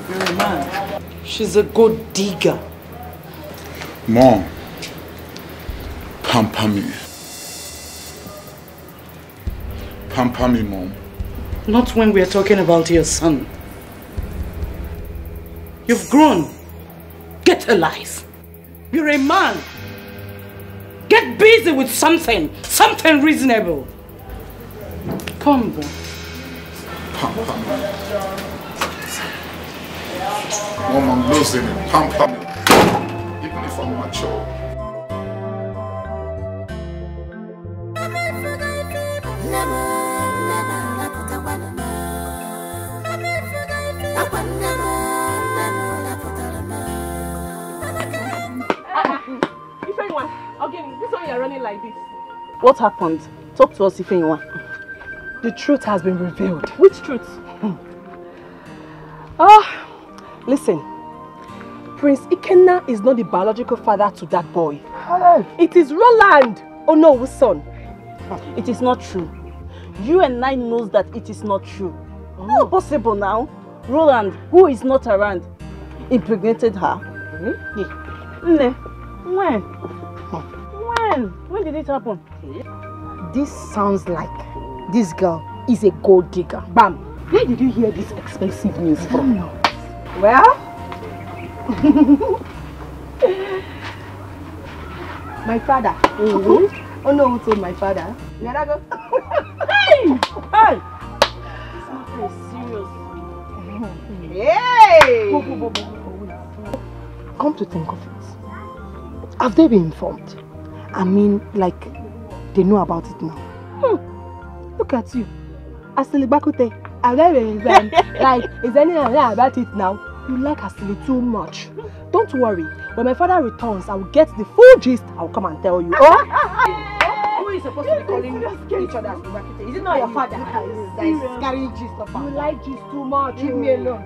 You're a man. She's a good digger. Mom, pamper me. Pamper me, Mom. Not when we're talking about your son. You've grown. Get a life. You're a man. Get busy with something reasonable. Come, boy. Pamper me. Mom, I'm losing it. Pamper me. Even if I'm mature. This one you're running like this. What happened? Talk to us, Ifeanyi. The truth has been revealed. Which truth? Listen. Prince Ikenna is not the biological father to that boy. It is Roland Onowu's son. It is not true. You and I knows that it is not true. Not possible now. Roland, who is not around, impregnated her. When? When did it happen? This sounds like this girl is a gold digger. Bam! Where did you hear this expensive news from? Well, my father. Oh no, who told my father? Let go. Hey! It's not very serious. Hey! Come to think of it, have they been informed? I mean, like, they know about it now. Look at you. Asilibakute. Like, is anyone there about it now? You like Asili too much. Don't worry. When my father returns, I will get the full gist. I will come and tell you. Who is supposed to be calling each other Asilibakute? Is it not your father? That is carrying gist of her. You like gist too much. Leave me alone.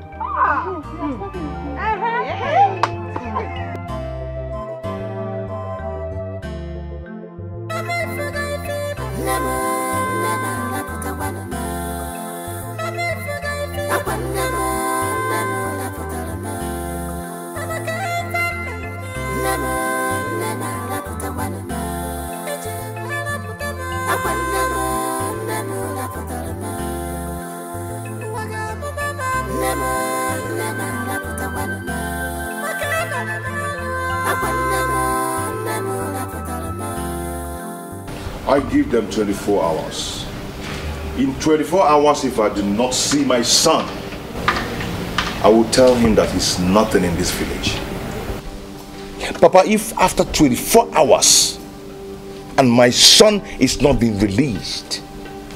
I give them 24 hours. In 24 hours, if I do not see my son, I will tell him that he's nothing in this village. Yep. Papa, if after 24 hours and my son is not being released,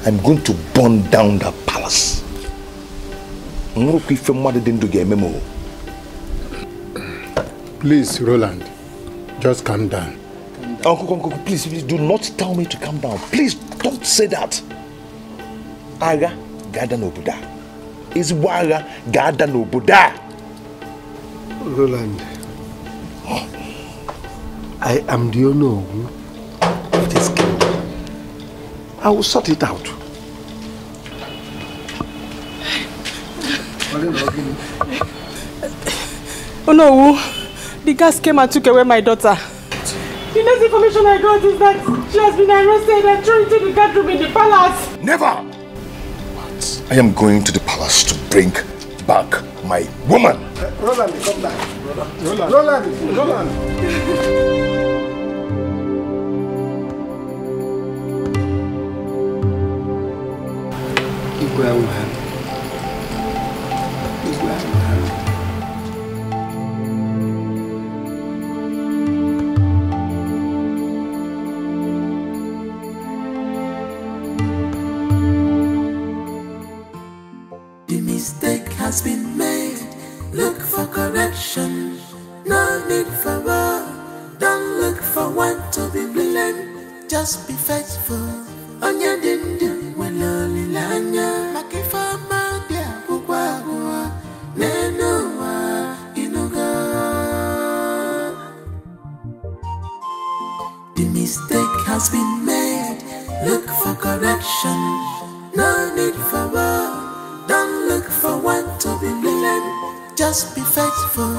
I'm going to burn down the palace. Please, Roland, just calm down. Uncle, please do not tell me to calm down. Please don't say that. Aga gada no Buddha. Is waga gada no Buddha. Roland, I am the owner of this kingdom. I will sort it out. Oh no, the gas came and took away my daughter. The next information I got is that she has been arrested and thrown into the guard room in the palace. Never! What? I am going to the palace to bring back my woman. Roland, come back. Roland. The mistake has been made. Look for correction. No need for war. Don't look for one to be brilliant. Just be faithful. On your dindu, when lonely lanya. Makifa madia, kukwa, nenoa, inuga. The mistake has been made. Look for correction. No need for war. Don't look for one to be brilliant. Just be faithful.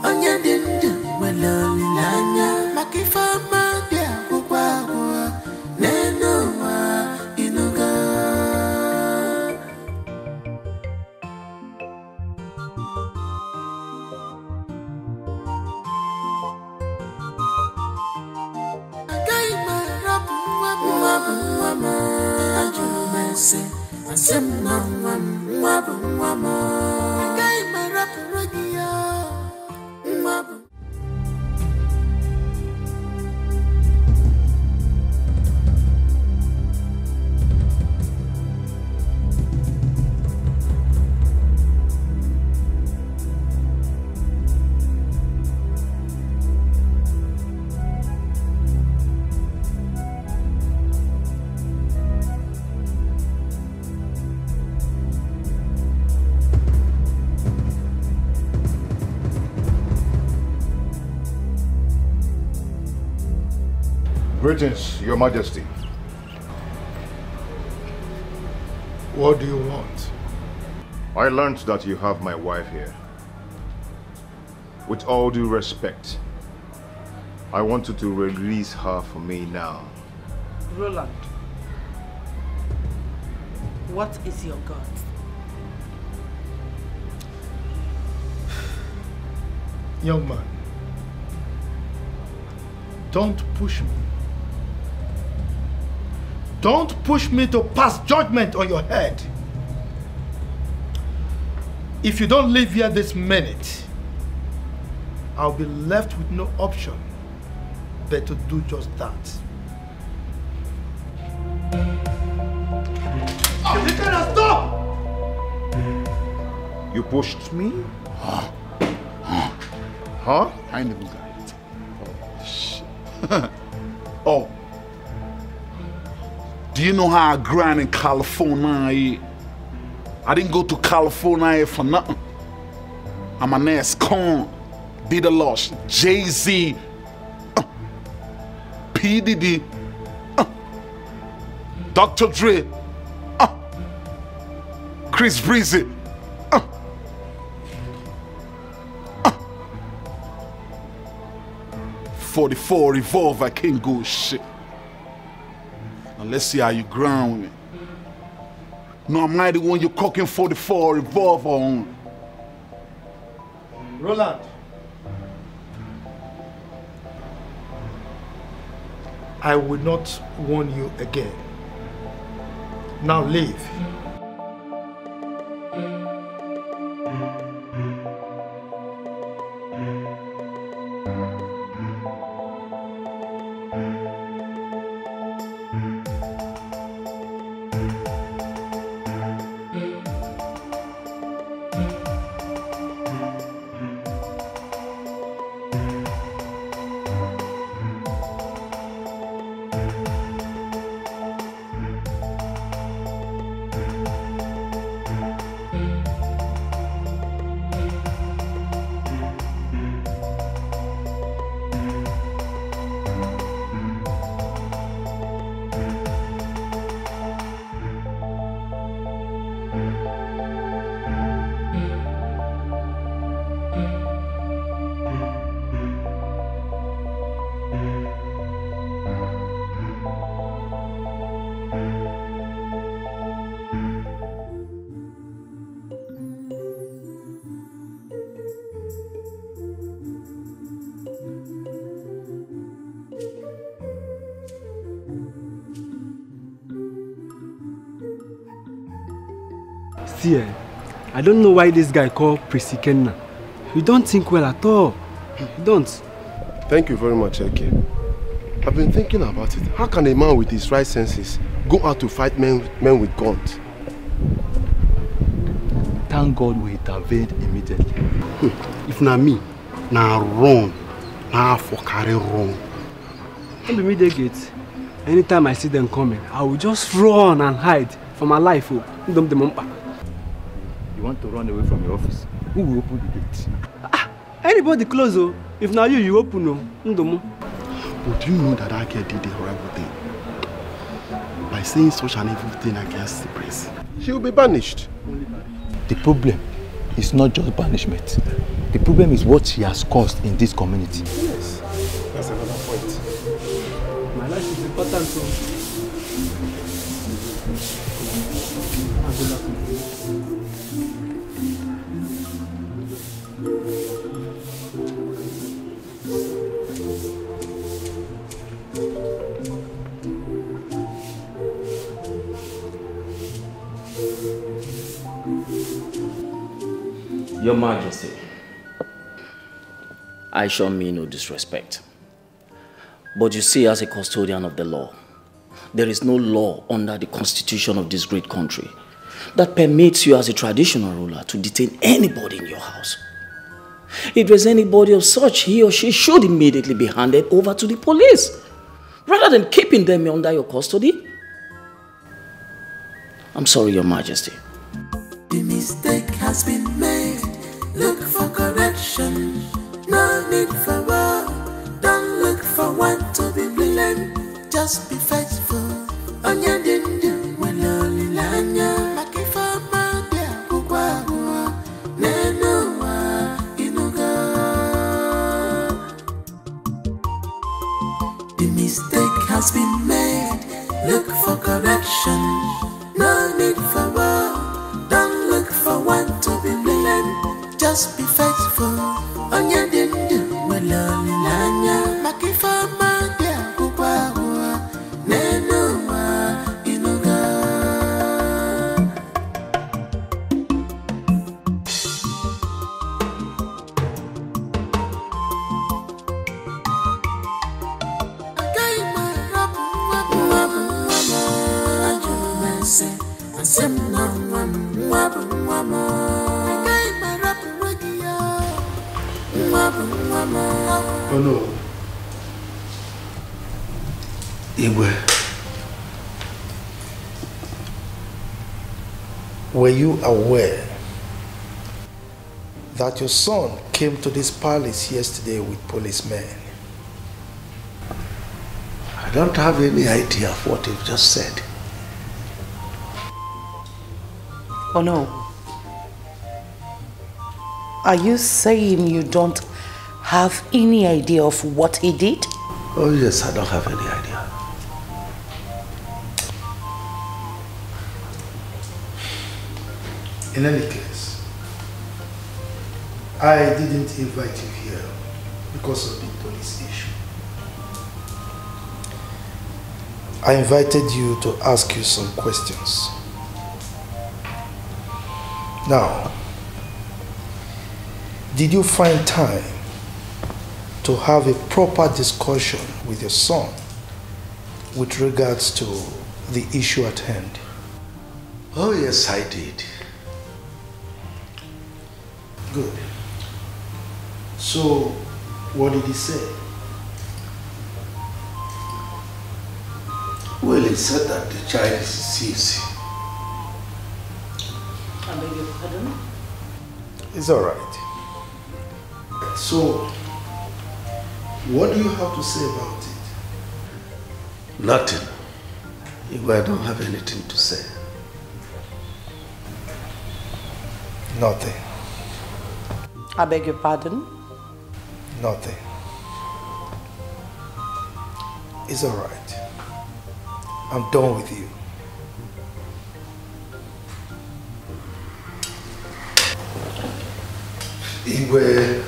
On your dindu, when lonely lanya. Makifa madia, kukwa, nenoa, inuga. Greetings, Your Majesty. What do you want? I learned that you have my wife here. With all due respect, I want you to release her for me now. Roland, what is your God? Young man, don't push me. Don't push me to pass judgment on your head. If you don't leave here this minute, I'll be left with no option but to do just that. You cannot stop! You pushed me? Huh? I never got it. Oh, shit. Oh. Do you know how I grind in California? I didn't go to California for nothing. I'm an ass con, Dida Lush, Jay-Z, P. Diddy, Dr. Dre, Chris Breezy, 44 revolver, I can't go shit. Now let's see how you ground with me. No, I'm not the one you're cooking 44 revolver on. Roland. I will not warn you again. Now leave. See, I don't know why this guy called Prissy Kenna. You don't think well at all. You don't. Thank you very much, Eke. I've been thinking about it. How can a man with his right senses go out to fight men with guns? Thank God we intervened immediately. If not me, now wrong. Now for carry wrong. Don't be immediate. Anytime I see them coming, I will just run and hide for my life. You want to run away from your office? Who will open the gate? Anybody close, oh. If now you open, no. But do you know that I did a horrible thing? By saying such an evil thing against the prince. She will be banished. The problem is not just banishment. The problem is what she has caused in this community. Yes, that's another point. My life is important, so. Your Majesty, I shall mean no disrespect. But you see, as a custodian of the law, there is no law under the constitution of this great country that permits you as a traditional ruler to detain anybody in your house. If there's anybody of such, he or she should immediately be handed over to the police, rather than keeping them under your custody. I'm sorry, Your Majesty. The mistake has been made. Look for correction. No need for war. Don't look for one to be blamed. Just be faithful. Onya dindu waloli lanya. Makifa madia kukwa nenoa inuga. The mistake has been made. Look for correction. No need for war. Don't look for one to be blamed. Just be faithful. Onya dindu waloli lanya. Makifa madia kukwa nenoa inuga. Oh no. Igwe, were you aware that your son came to this palace yesterday with policemen? I don't have any idea of what you've just said. Oh no. Are you saying you don't have any idea of what he did? Oh yes, I don't have any idea. In any case, I didn't invite you here because of the police issue. I invited you to ask you some questions. Now, did you find time to have a proper discussion with your son with regards to the issue at hand? Oh yes, I did. Good. So, what did he say? Well, he said that the child is deceased. I beg your pardon? It's all right. So, what do you have to say about it? Nothing. I don't have anything to say. Nothing. I beg your pardon? Nothing. It's all right. I'm done with you. Igwe.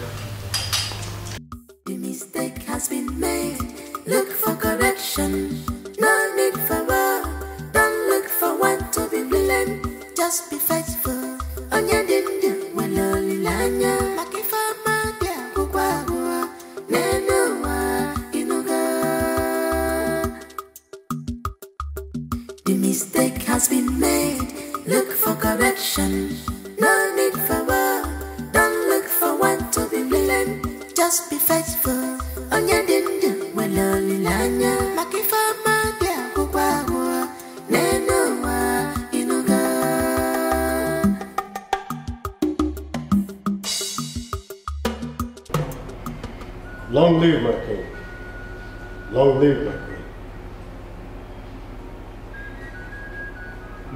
The mistake has been made. Look for correction. No need for war. Don't look for one to be blamed. Just be faithful. The mistake has been made. Look for correction. No need for war. Don't look for one to be blamed. Just be faithful. On your dindu, well, only lanya. Makifama, dear, Kubawa, Nenoa, Inuga. Long live my king. Long live my queen.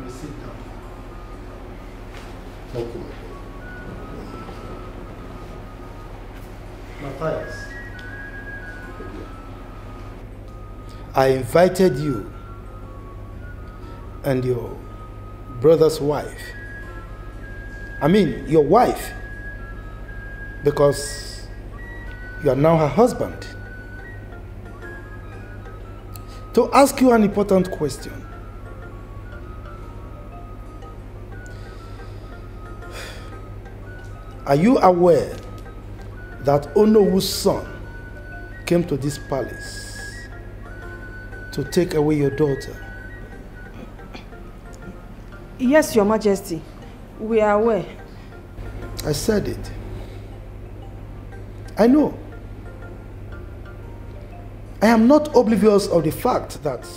Sit down. Thank you, my king. Matthias, I invited you and your brother's wife. I mean, your wife, because you are now her husband, to ask you an important question. Are you aware that Onowu's son came to this palace to take away your daughter? Yes, Your Majesty. We are aware. I said it. I know. I am not oblivious of the fact that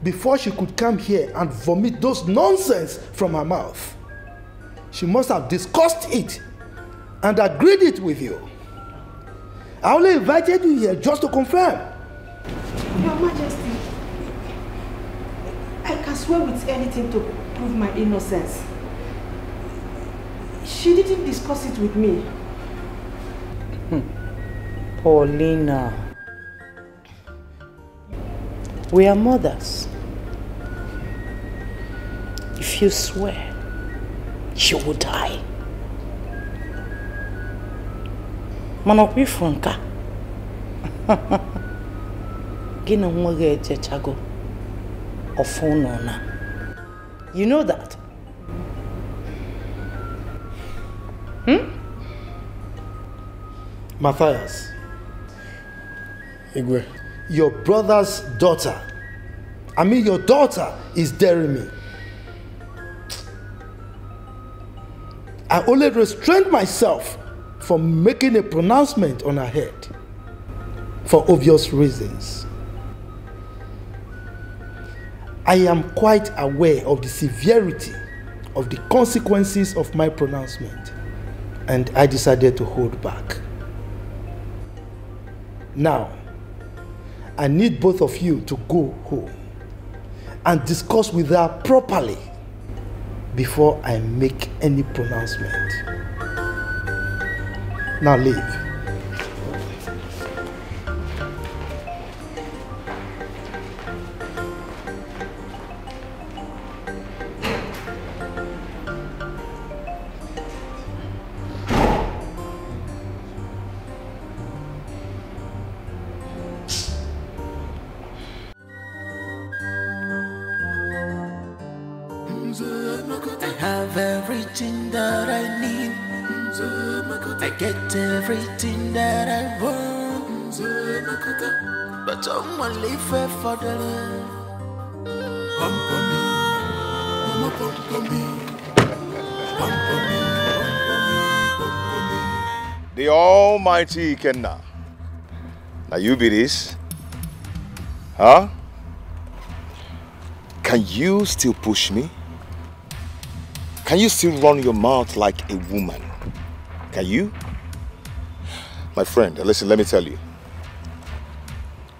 before she could come here and vomit those nonsense from her mouth, she must have discussed it and agreed it with you. I only invited you here just to confirm. Your Majesty, I can swear with anything to prove my innocence. She didn't discuss it with me. Paulina, we are mothers. If you swear, she will die. Manokwi Franka. Gina mwage chago. Ofonona. You know that? Matthias. Igwe. Your brother's daughter. I mean, your daughter is daring me. I only restrained myself from making a pronouncement on her head for obvious reasons. I am quite aware of the severity of the consequences of my pronouncement, and I decided to hold back. Now, I need both of you to go home and discuss with her properly before I make any pronouncement. Now leave. I have everything that I need. I get everything that I want. But someone live for the The Almighty Kenna. Now you be this. Huh? Can you still push me? Can you still run your mouth like a woman? Can you? My friend, listen, let me tell you.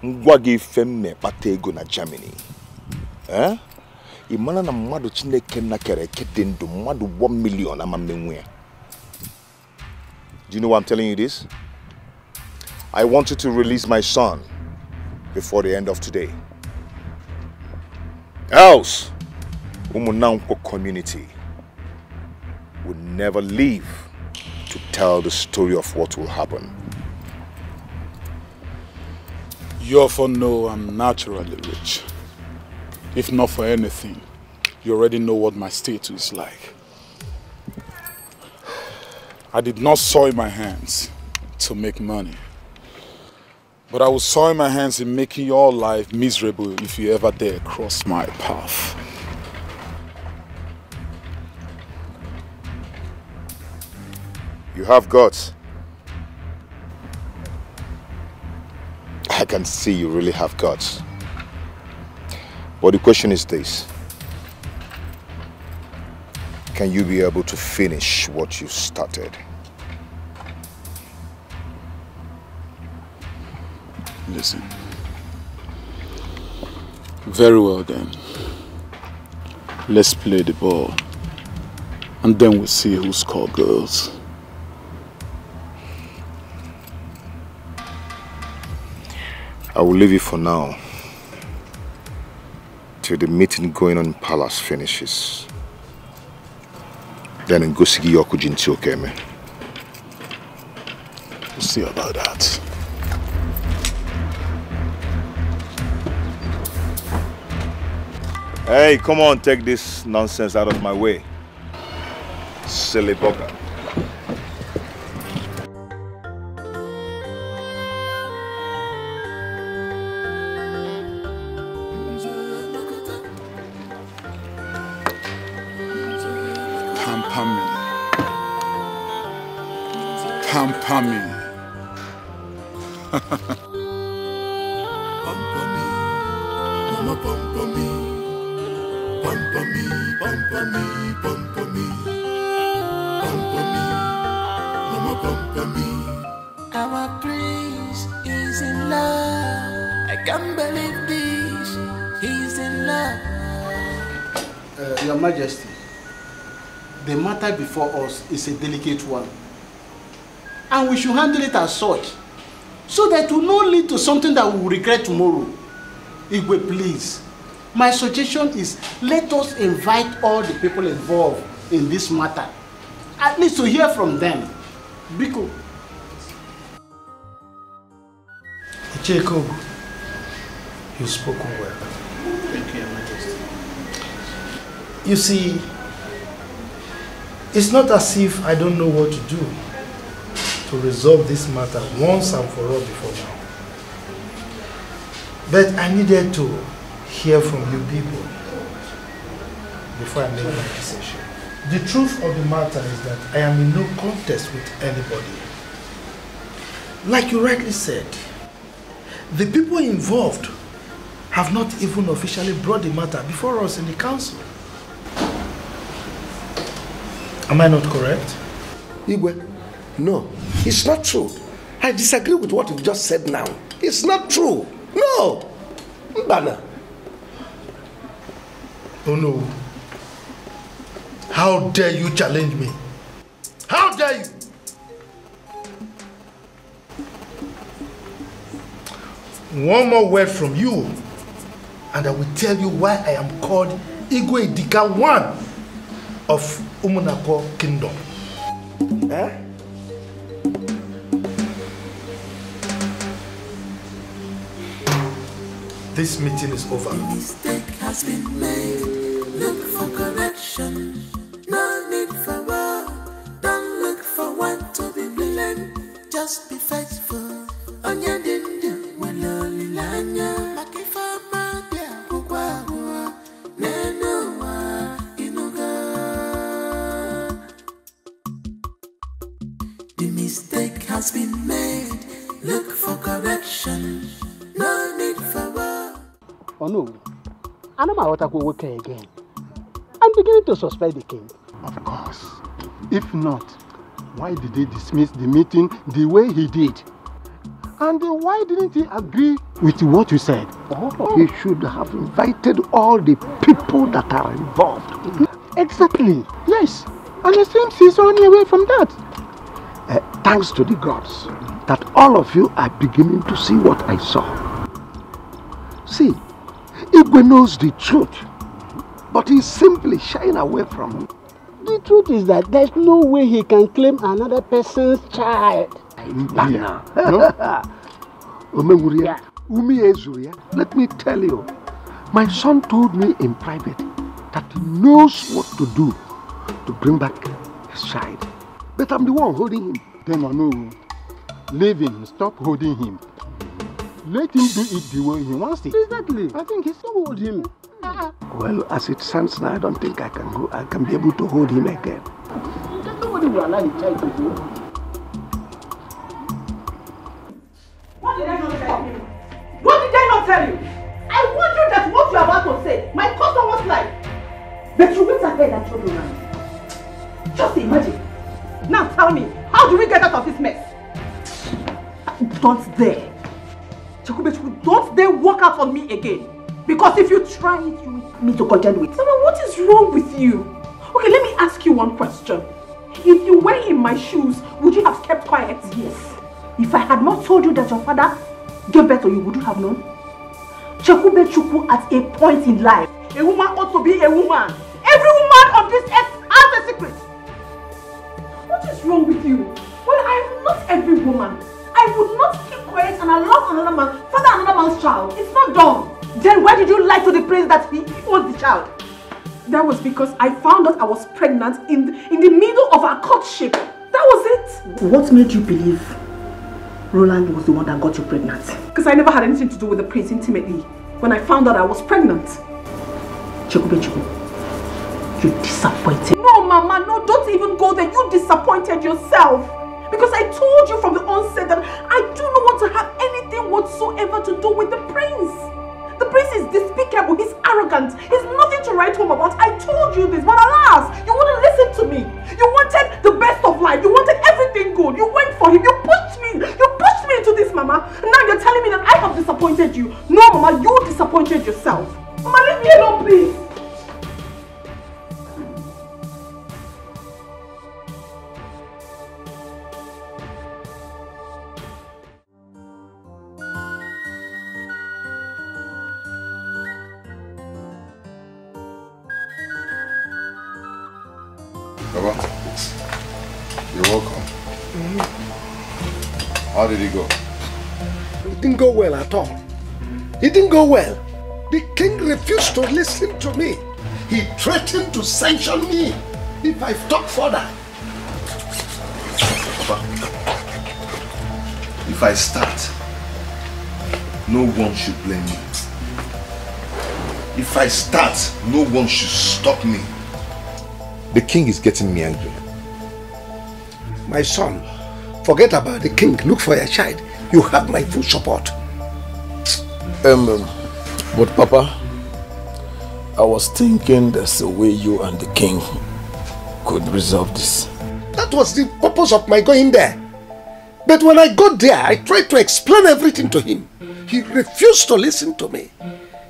Ngwagi femme patego na Germany. Eh? Imana na madu chineke na kere kedendo madu 1 million amamenwe. Do you know why I'm telling you this? I want you to release my son before the end of today. Else, Umunanko community will never leave to tell the story of what will happen. You often know I'm naturally rich. If not for anything, you already know what my status is like. I did not soil my hands to make money. But I will soil my hands in making your life miserable if you ever dare cross my path. You have guts. I can see you really have guts. But the question is this. Can you be able to finish what you started? Listen. Very well then. Let's play the ball. And then we'll see who scores goals. I will leave you for now. Till the meeting going on in Palace finishes. Then in Gosigi Yokujinti Okeme. We'll see about that. Hey, come on, take this nonsense out of my way. Silly bugger. Pamper me. Our prince is in love. I can't believe this. He's in love. Your Majesty, the matter before us is a delicate one. And we should handle it as such, so that it will not lead to something that we will regret tomorrow. Igwe, please. My suggestion is let us invite all the people involved in this matter, at least to hear from them. Biko. Jacob, you've spoken well. Thank you, Your Majesty. You see, it's not as if I don't know what to do to resolve this matter once and for all before now. But I needed to hear from you people before I make my decision. The truth of the matter is that I am in no contest with anybody. Like you rightly said, the people involved have not even officially brought the matter before us in the council. Am I not correct? Igwe, no, it's not true. I disagree with what you've just said now. It's not true. No! Mbana. Oh no. How dare you challenge me? How dare you? One more word from you, and I will tell you why I am called Igwe Dikeh I of Umunako Kingdom. Eh? This meeting is over. A mistake has been made. Look for correction. No need for war. Don't look for one to be blamed. Just be faithful. On your dindu, when only lanya. Makifa madia, kukwa, nenoa, inuga. The mistake has been made. Look for correction. No need for war. Oh no, I know my water will work again. I'm beginning to suspect the king. Of course. If not, why did he dismiss the meeting the way he did? And why didn't he agree with what you said? Oh, he should have invited all the people that are involved. Exactly, yes. And it seems he's only away from that. Thanks to the gods that all of you are beginning to see what I saw. See, Igwe knows the truth, but he's simply shying away from it. The truth is that there's no way he can claim another person's child. Yeah. Let me tell you, my son told me in private that he knows what to do to bring back his child. But I'm the one holding him. Then no, leave him, stop holding him. Let him do it the way he wants it. Exactly. I think he still hold him. Well, as it stands now, I don't think I can go. I can be able to hold him again. Nobody will allow the child to go. What did I not tell you? What did I not tell you? I warned you that what you are about to say might cost someone's life. But you went ahead and told me around. Just imagine. Now tell me, how do we get out of this mess? Don't dare. Chekube, don't dare walk out on me again. Because if you try it, you will need to contend with. Mama, what is wrong with you? Okay, let me ask you one question. If you were in my shoes, would you have kept quiet? Yes. If I had not told you that your father gave birth to you, would you have known? Chekube Chukwu, at a point in life, a woman ought to be a woman. Every woman on this earth has a secret. What is wrong with you? Well, I am not every woman. I would not keep quiet and allow another man father another man's child. It's not done. Then why did you lie to the prince that he was the child? That was because I found out I was pregnant in the middle of our courtship. That was it. What made you believe Roland was the one that got you pregnant? Because I never had anything to do with the prince intimately. When I found out I was pregnant. Chekube, you disappointed. No, Mama, no, don't even go there. You disappointed yourself. Because I told you from the onset that I do not want to have anything whatsoever to do with the prince. The prince is despicable, he's arrogant, he's nothing to write home about. I told you this, but alas, you wouldn't listen to me. You wanted the best of life, you wanted everything good, you went for him, you pushed me into this, Mama. And now you're telling me that I have disappointed you. No, Mama, you disappointed yourself. Mama, leave me alone, please. Baba, you're welcome. How did it go? It didn't go well at all. It didn't go well. The king refused to listen to me. He threatened to sanction me if I talk further. Papa, if I start, no one should blame me. If I start, no one should stop me. The king is getting me angry. My son, forget about the king. Look for your child. You have my full support. But Papa, I was thinking there's a way you and the king could resolve this. That was the purpose of my going there. But when I got there, I tried to explain everything to him. He refused to listen to me.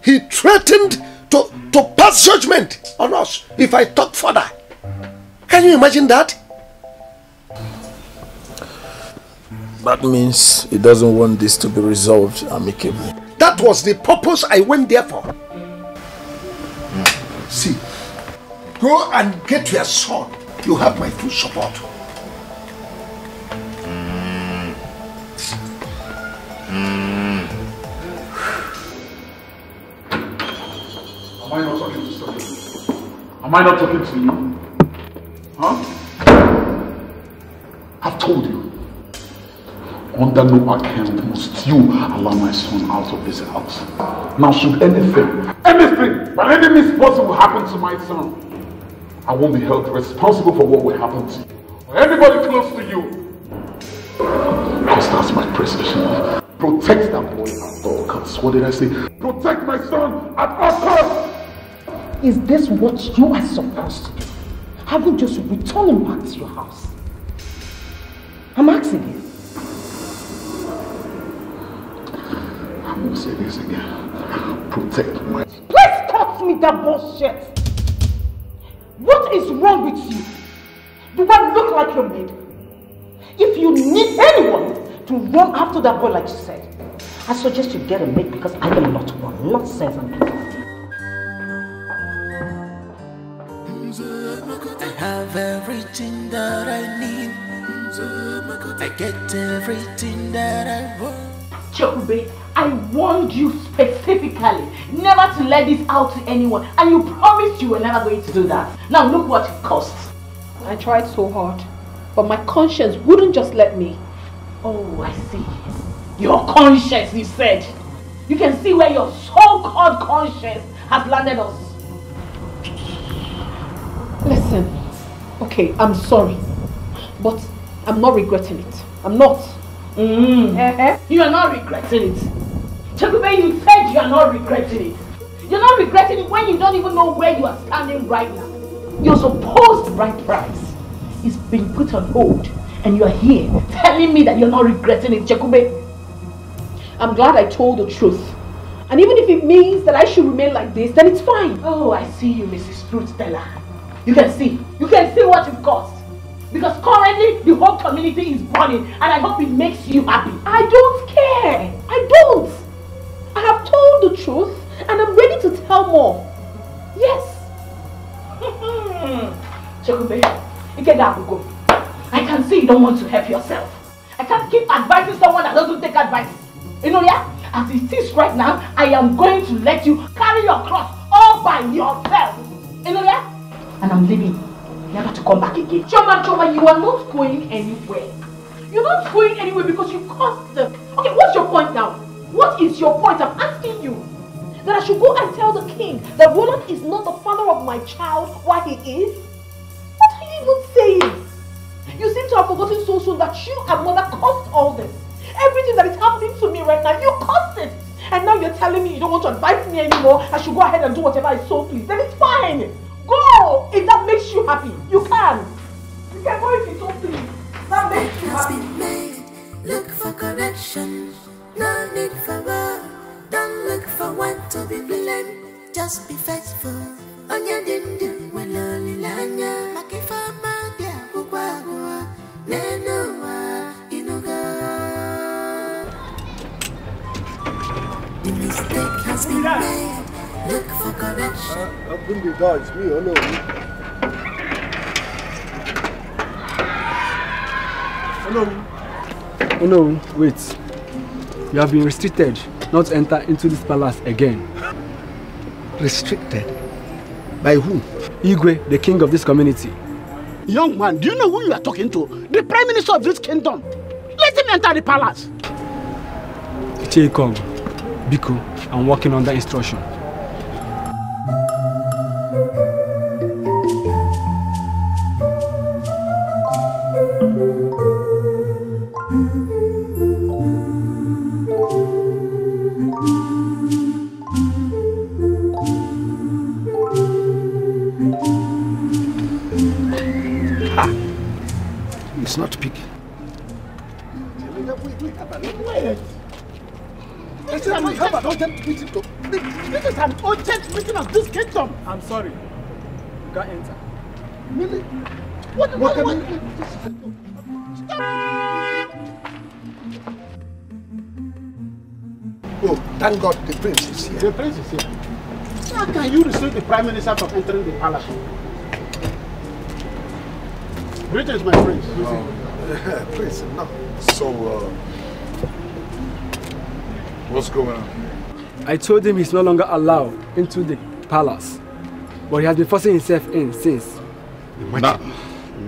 He threatened to pass judgment on us if I talk further. Can you imagine that? That means he doesn't want this to be resolved amicably. That was the purpose I went there for. See, go and get your son. You have my full support. Am I not talking to somebody? Am I not talking to you? Huh? I've told you. Under no account must you allow my son out of this house. Now should anything, by any means possible happen to my son, I won't be held responsible for what will happen to you. Or anybody close to you. Because that's my precision. Protect that boy at all costs. What did I say? Protect my son at all costs! Is this what you are supposed to do? Haven't just returned him back to your house? I'm asking you. I'm going to say this again. Protect my... Please stop me that bullshit! What is wrong with you? Do I look like your maid? If you need anyone to run after that boy like you said, I suggest you get a maid because I am not one. Nonsense and people. I have everything that I need. I get everything that I want. Chekube, I warned you specifically never to let this out to anyone, and you promised you were never going to do that. Now look what it cost. I tried so hard, but my conscience wouldn't just let me. Oh, I see. Your conscience, you said. You can see where your so-called conscience has landed us. Listen, okay, I'm sorry, but I'm not regretting it. I'm not. You are not regretting it. Chekube, you said you are not regretting it. You're not regretting it when you don't even know where you are standing right now. Your supposed bride price is being put on hold, and you are here telling me that you're not regretting it, Chekube. I'm glad I told the truth. And even if it means that I should remain like this, then it's fine. Oh, I see you, Mrs. Truth Teller. You can see what it costs. Because currently, the whole community is burning, and I hope it makes you happy. I don't care. I don't. I have told the truth, and I'm ready to tell more. Yes. Chekube, go. I can see you don't want to help yourself. I can't keep advising someone that doesn't take advice. You know, yeah? As it is right now, I am going to let you carry your cross all by yourself. You know, yeah? And I'm leaving. Never to come back again. Choma, you are not going anywhere. You're not going anywhere because you caused them. Okay, what's your point now? What is your point? I'm asking you. That I should go and tell the king that Roland is not the father of my child while he is? What are you even saying? You seem to have forgotten so soon that you and mother caused all this. Everything that is happening to me right now, you caused it. And now you're telling me you don't want to advise me anymore. I should go ahead and do whatever I so please. Then it's fine. Go! If that makes you happy, you can. You can go if you so please. That makes you happy. Made. Look for correction. No need for war. Don't look for one to be blamed. Just be faithful. On your dindu, when lonely lanya. Makifa magia, bugwa, nenoa, inuga. The mistake has been made. Look for correction. Open the door, it's me, hello. Hello. Oh no, wait. You have been restricted not to enter into this palace again. Restricted? By who? Igwe, the king of this community. Young man, do you know who you are talking to? The prime minister of this kingdom. Let him enter the palace. Ichekong, Biko, I'm working under instruction. It's not pig. Wait. This is an urgent meeting. This is an urgent meeting of this kingdom. I'm sorry. You can't enter. Really? What? Oh, thank God the prince is here. The prince is here. How can you restrict the prime minister from entering the palace? Greetings, my prince. Prince, no. So, what's going on? I told him he's no longer allowed into the palace, but he has been forcing himself in since.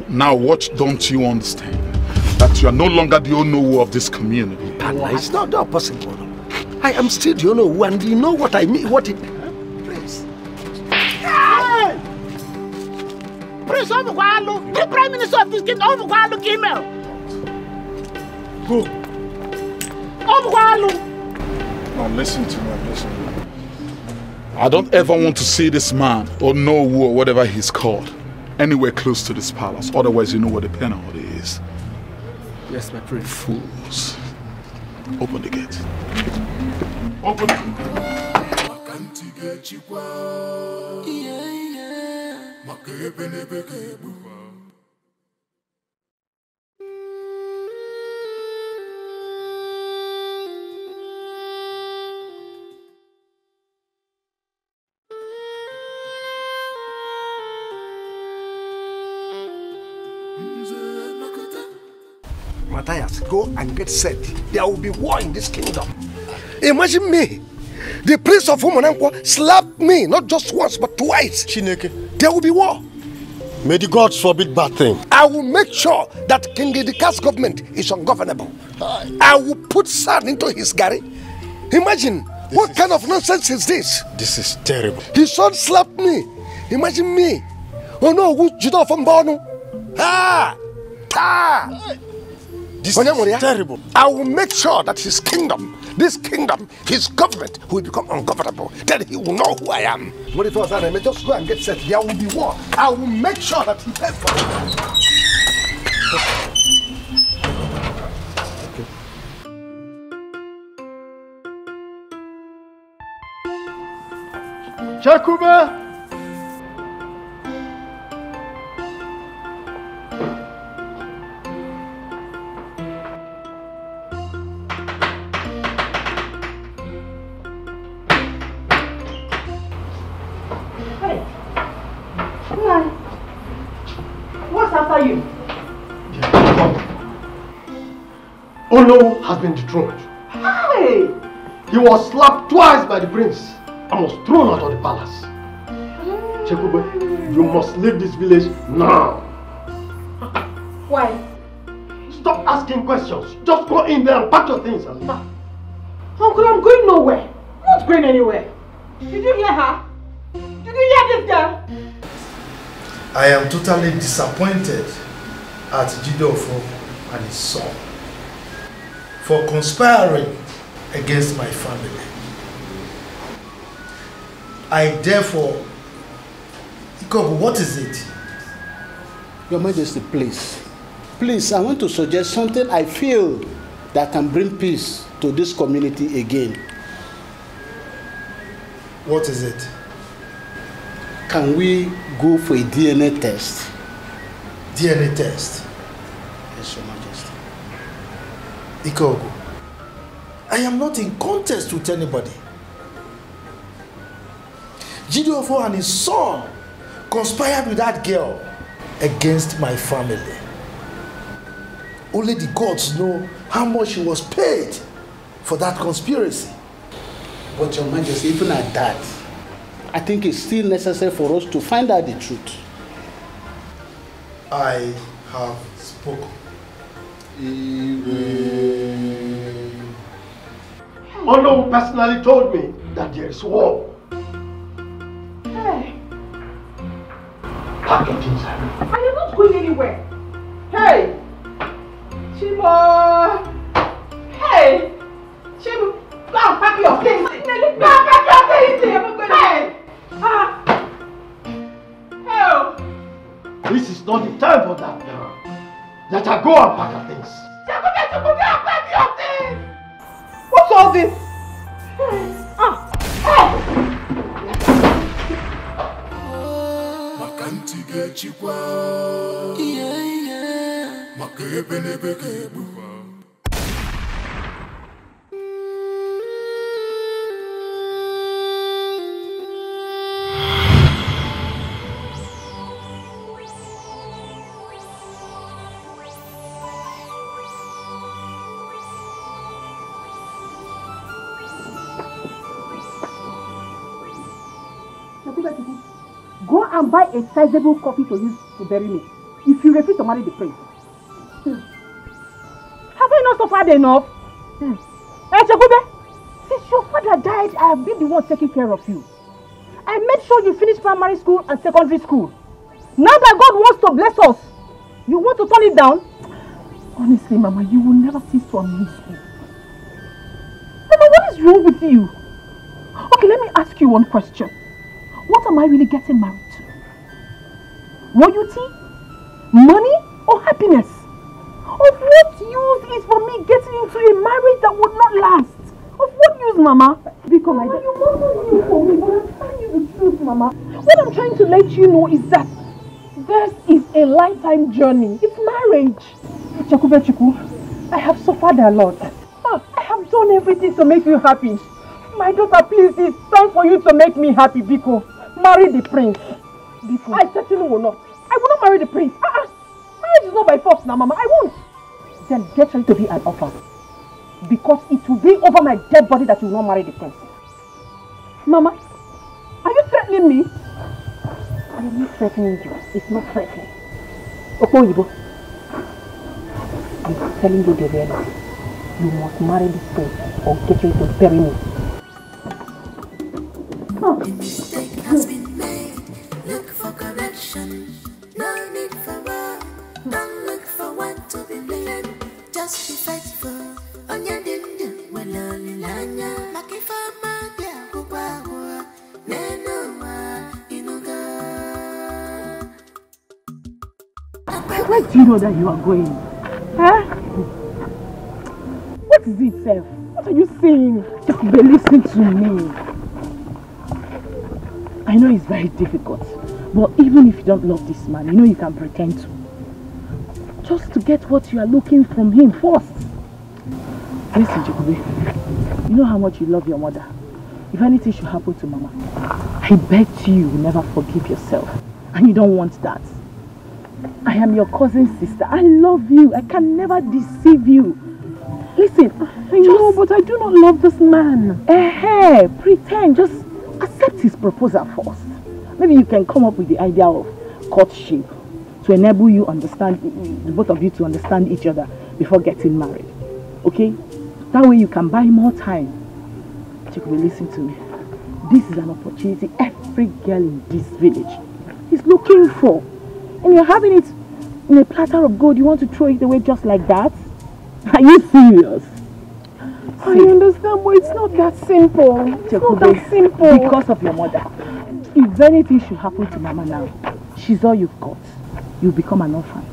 Now what don't you understand? That you are no longer the Onowu of this community. Panda, it's not that possible. I am still the Onowu, and you know what I mean, what it... Prince. Hey! Prince Omugwalu, the prime minister of this kingdom, Omugwalu Gimel. Who? Omugwalu. Now listen to me, listen to me. I don't ever want to see this man, or Onowu, or whatever he's called, anywhere close to this palace. Otherwise, you know what the penalty is. Yes, my prince. Fools. Open the gate. Open it. Matthias, go and get set. There will be war in this kingdom. Imagine me. The prince of Philmond slapped me, not just once, but twice. Chineke. There will be war. May the gods forbid bad thing. I will make sure that King Dikeh's government is ungovernable. I will put sand into his garri. Imagine, what kind of nonsense is this? This is terrible. His son slapped me. Imagine me. Oh no, you don't from Bono. This is terrible. I will make sure that his kingdom, his government will become ungovernable. Then he will know who I am. What if I was that? I may just go and get set. There will be war. I will make sure that he pays for it. Chakube! Olo has been dethroned. Hey! He was slapped twice by the prince and was thrown out of the palace. Chekube, you must leave this village now. Why? Stop asking questions. Just go in there and pack your things and leave. Uncle, I'm going nowhere. I'm not going anywhere. Did you hear her? Did you hear this girl? I am totally disappointed at Jidofo and his son for conspiring against my family. I therefore, Ikobu, what is it? Your Majesty, please. Please, I want to suggest something I feel that can bring peace to this community again. What is it? Can we go for a DNA test? DNA test? Yes, Your Majesty. Ikogu, I am not in contest with anybody. Jideofo and his son conspired with that girl against my family. Only the gods know how much he was paid for that conspiracy. But Your Majesty, even at that, I think it's still necessary for us to find out the truth. I have spoken. Olo personally told me that there is war. Hey! Pack your things, Harry. I am not going anywhere. Hey! Chimo! Hey! Chimo! Go and pack your things! Go and pack your things! Hey! Help! This is not the time for that now. Let her go and pack her things. Go and pack your things! What's all this? Makantige chikwa. Makebe nebeke buwa. Go and buy a sizable coffin to use to bury me. If you refuse to marry the prince. Have I not suffered enough? Hey, Chakube, since your father died, I have been the one taking care of you. I made sure you finished primary school and secondary school. Now that God wants to bless us, you want to turn it down? Honestly, Mama, you will never cease to amaze me. Mama, what is wrong with you? Okay, let me ask you one question. What am I really getting married to? Royalty? Money? Or happiness? Of what use is for me getting into a marriage that would not last? Of what use, Mama? Because Mama, you must you for me, but I'm telling you the truth, Mama. What I'm trying to let you know is that this is a lifetime journey. It's marriage. Chakube Chuku, I have suffered a lot. I have done everything to make you happy. My daughter, please, it's time for you to make me happy, Biko. Marry the prince. Biko. I certainly will not. I will not marry the prince. Marriage is not by force now, Mama. I won't. Then get ready to be an orphan. Because it will be over my dead body that you will not marry the prince. Mama, are you threatening me? I'm not threatening you. It's not threatening. Okoyibo, I'm telling you the reality. You must marry this prince or get ready to bury me. A mistake has been made. Look for correction. No need for war. Don't look for what to be blamed. Just be faithful. On your dinner, well, only lanya. Makifa magia, kubawa. Nenoa, inuga. Where do you know that you are going? Huh? What is it, Seth? What are you saying? Just listen to me. I know it's very difficult, but even if you don't love this man, you know you can pretend to. Just to get what you are looking from him first. Listen, Chikube, you know how much you love your mother. If anything should happen to Mama, I beg you will never forgive yourself. And you don't want that. I am your cousin's sister. I love you. I can never deceive you. Listen, I know, but I do not love this man. Pretend. Just accept his proposal first. Maybe you can come up with the idea of courtship to enable you understand, the both of you to understand each other before getting married. Okay? That way you can buy more time. Chikube, listen to me. This is an opportunity every girl in this village is looking for. And you're having it in a platter of gold. You want to throw it away just like that? Are you serious? I understand, but it's not that simple. It's not that simple. Because of your mother. If anything should happen to Mama now, she's all you've got. You'll become an orphan.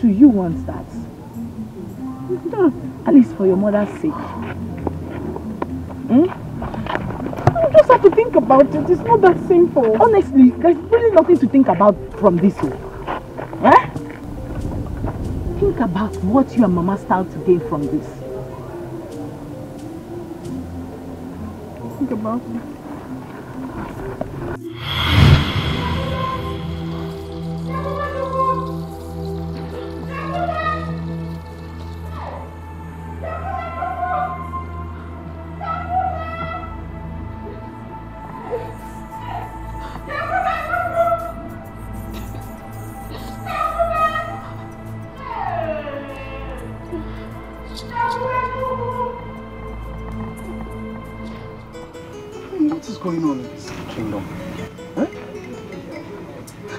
Do you want that? No, at least for your mother's sake. You just have to think about it. It's not that simple. Honestly, there's really nothing to think about from this one. Think about what you and Mama stand to gain from this. Think about it. What is going on in this kingdom?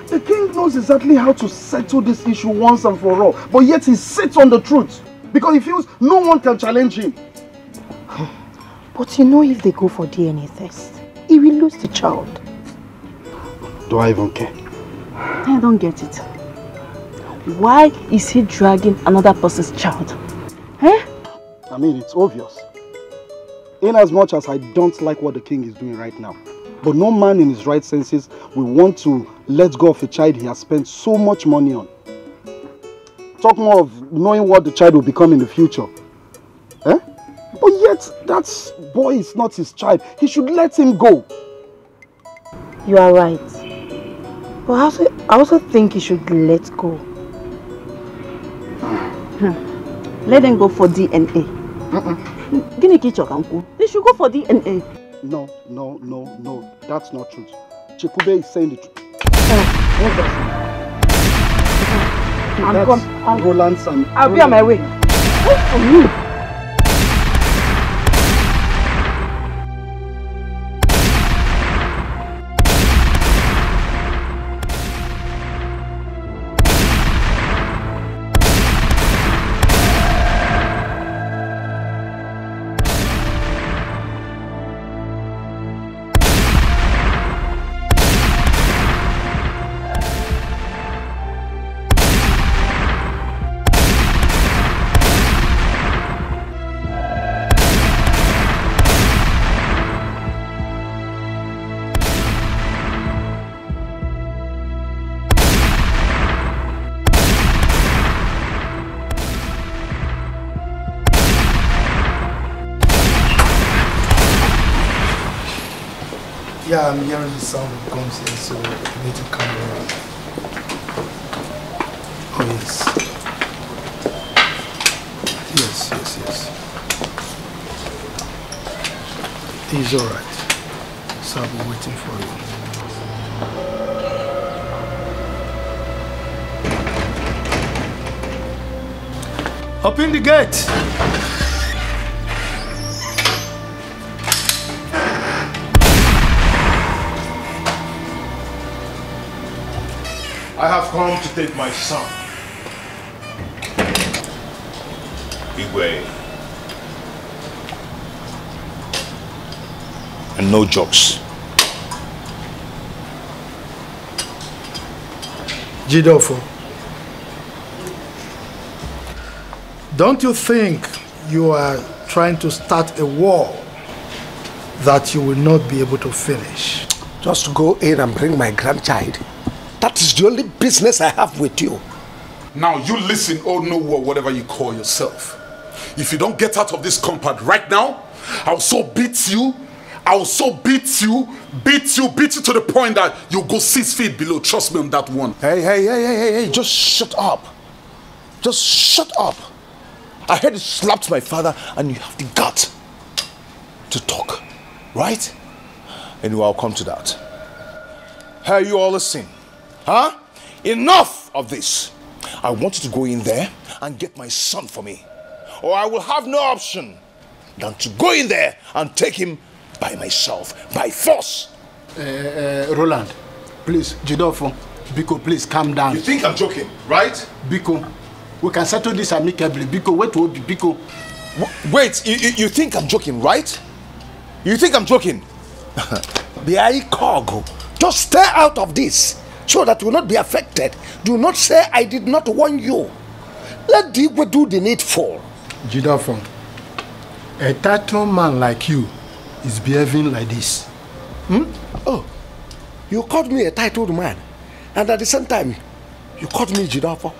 The king knows exactly how to settle this issue once and for all, but yet he sits on the truth because he feels no one can challenge him. But you know, if they go for DNA test, he will lose the child. Do I even care? I don't get it. Why is he dragging another person's child? I mean, it's obvious. In as much as I don't like what the king is doing right now, but no man in his right senses will want to let go of a child he has spent so much money on. Talk more of knowing what the child will become in the future. But yet, that boy is not his child. He should let him go. You are right. But I also think he should let go. Let them go for DNA. They should go for DNA. No. That's not true. Chikube is saying the truth. What's that? Roland's and... I'll be on my way. Wait for me. Yeah, I'm hearing the sound of guns here, so we need to calm down. Oh, yes. Yes. He's alright. So I'll be waiting for you. Open the gate. I have come to take my son. Igwe. And no jokes. Jidofo, don't you think you are trying to start a war that you will not be able to finish? Just go in and bring my grandchild. That is the only business I have with you. Now you listen, oh no, or whatever you call yourself. If you don't get out of this compound right now, I'll so beat you. I'll so beat you to the point that you'll go 6 feet below. Trust me on that one. Hey, just shut up. Just shut up. I heard you slapped my father and you have the gut to talk, right? Anyway, I'll come to that. Hey, you all listen. Huh? Enough of this. I want you to go in there and get my son for me. Or I will have no option than to go in there and take him by myself, by force. Roland, please, Jidofo, Biko, please calm down. You think I'm joking, right? Biko, we can settle this amicably. Biko, wait, Biko. Wait, you think I'm joking, right? You think I'm joking? Just stay out of this so that you will not be affected. Do not say I did not warn you. Let Dikeh do the needful. Jidofo, a title man like you is behaving like this. Oh, you called me a titled man, and at the same time, you called me Jidofo.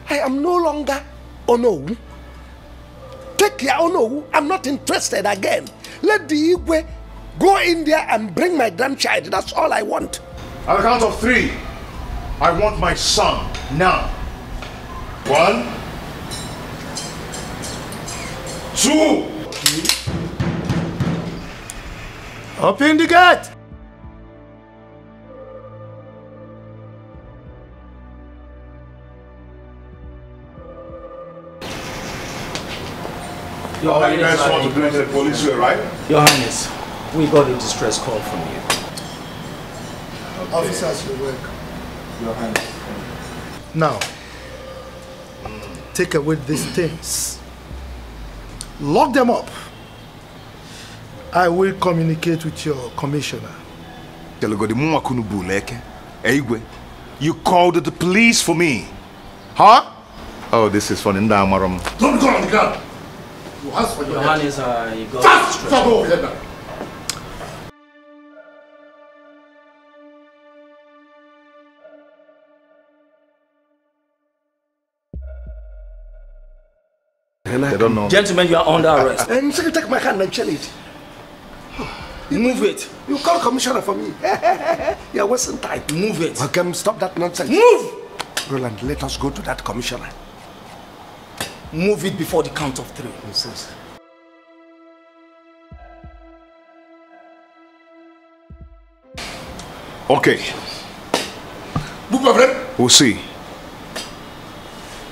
I am no longer Ono. Take care, Ono. I'm not interested again. Let the Igwe go in there and bring my grandchild. That's all I want. On the count of 3, I want my son now. 1, 2. Open the gate! All you guys want to do is the police way, right? Your Highness, we got a distress call from you. Okay. Officers, you're welcome. Your Highness. Now, take away these things. Lock them up. I will communicate with your commissioner. You called the police for me. Huh? Oh, this is funny. Don't go on the ground. You ask for your Highness, you got Stop over here now. They don't know. Gentlemen, you are under arrest. And you take my hand and chill it. Move it. You call commissioner for me. You're wasting time. Move it. Okay, stop that nonsense. Move! Roland, let us go to that commissioner. Move it before the count of 3. Nonsense. Okay. We'll see.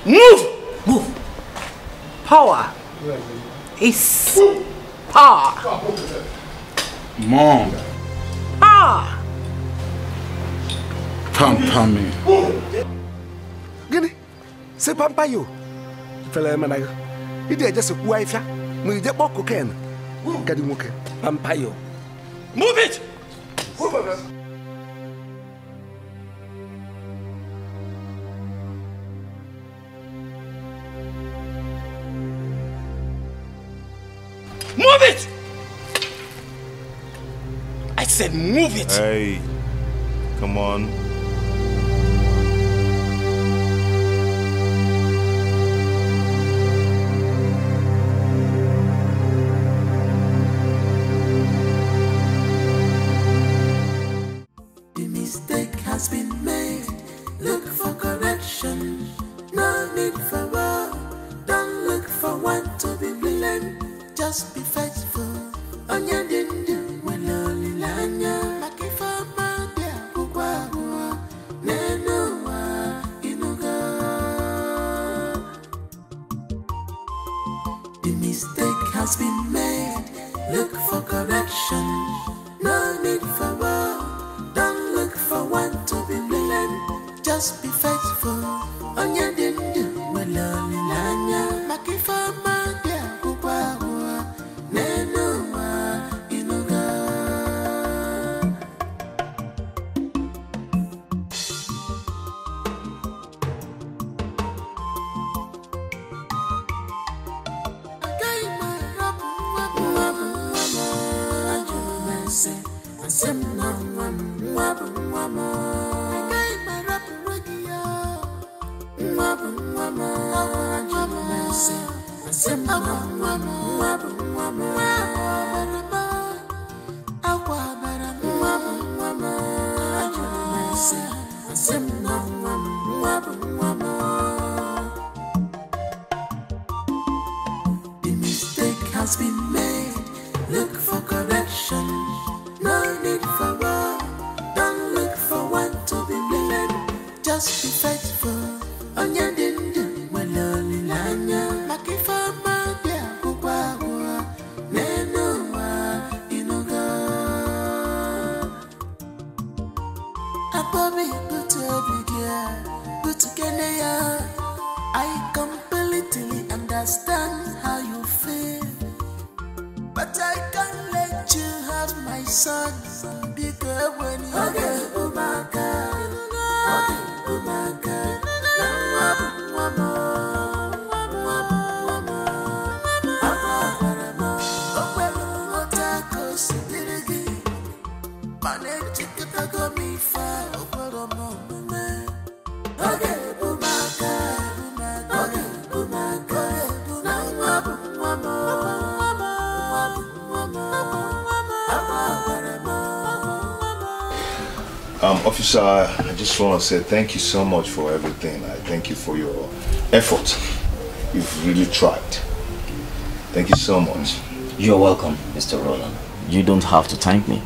Move! Move! Power is power. Mom. Power. Pamper me. Gini? Say pamper you. Fella man, you did just a wife. We get more cocaine. Gadi muke. Pamper you. Move it! Move it! I said move it! Hey, come on. The mistake has been made. Look for correction. No need for war. Don't look for one to be blamed. Just be faithful. Onya dindu waloli lanya. Makifa madia kukwa. The mistake has been made. Look for correction. No need for war. Don't look for one to be blamed. Just be faithful. On your dindu, when lonely lanya. Makifa madia, kukwa Nenua, inuga. Ababi, good together. I completely understand how you feel, but I can't let you have my son. Because when you get Umaka, Officer, I just want to say thank you so much for everything. I thank you for your effort. You've really tried. Thank you so much. You're welcome, Mr. Roland. You don't have to thank me.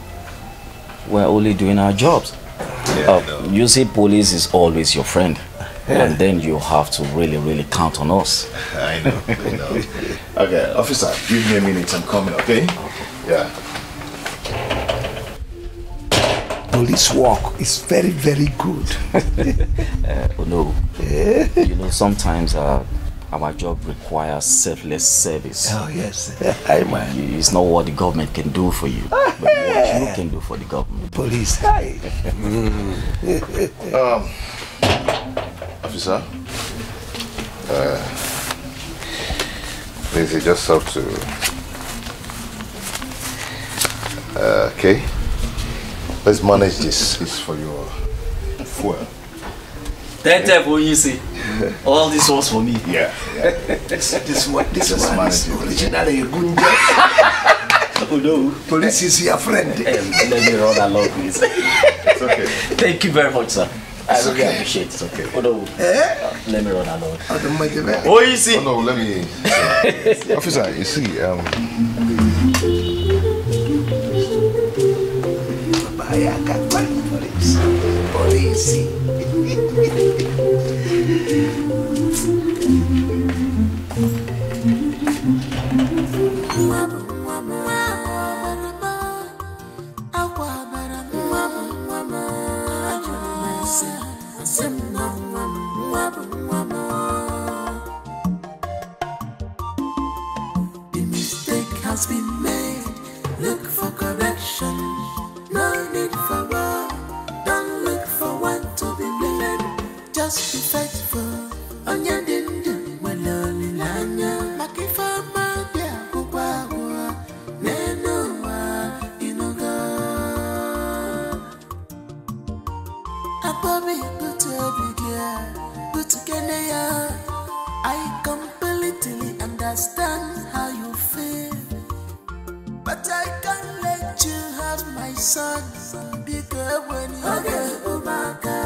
We're only doing our jobs. You see, police is always your friend. And then you have to really count on us. I know. Okay, officer, give me a minute. I'm coming, okay? Yeah. Police work is very good. No. You know, sometimes our job requires selfless service. Oh, yes. Hi, man. It's not what the government can do for you, but what you can do for the government. Police, hi. Officer, please, you just have to... okay. Let's manage this. It's for your fuel. That you see. All this was for me. Yeah. This one is originally a good job. Oh no. Police is your friend. Let me run along, please. It's okay. Thank you very much, sir. I really okay. appreciate it. Okay. Oh no. Let me run along. Oh, you see. Oh no, let me. Officer, you see, Police. The mistake has been made. Look for correction. No need for war. Don't look for one to be blamed. Just be faithful. On your dindu, when lonely lanya. Makifa madia, kukwa Nenua, inuga. Ababi, good together. I completely understand how you feel, but I can't let you have my son. Because when you get Umaka,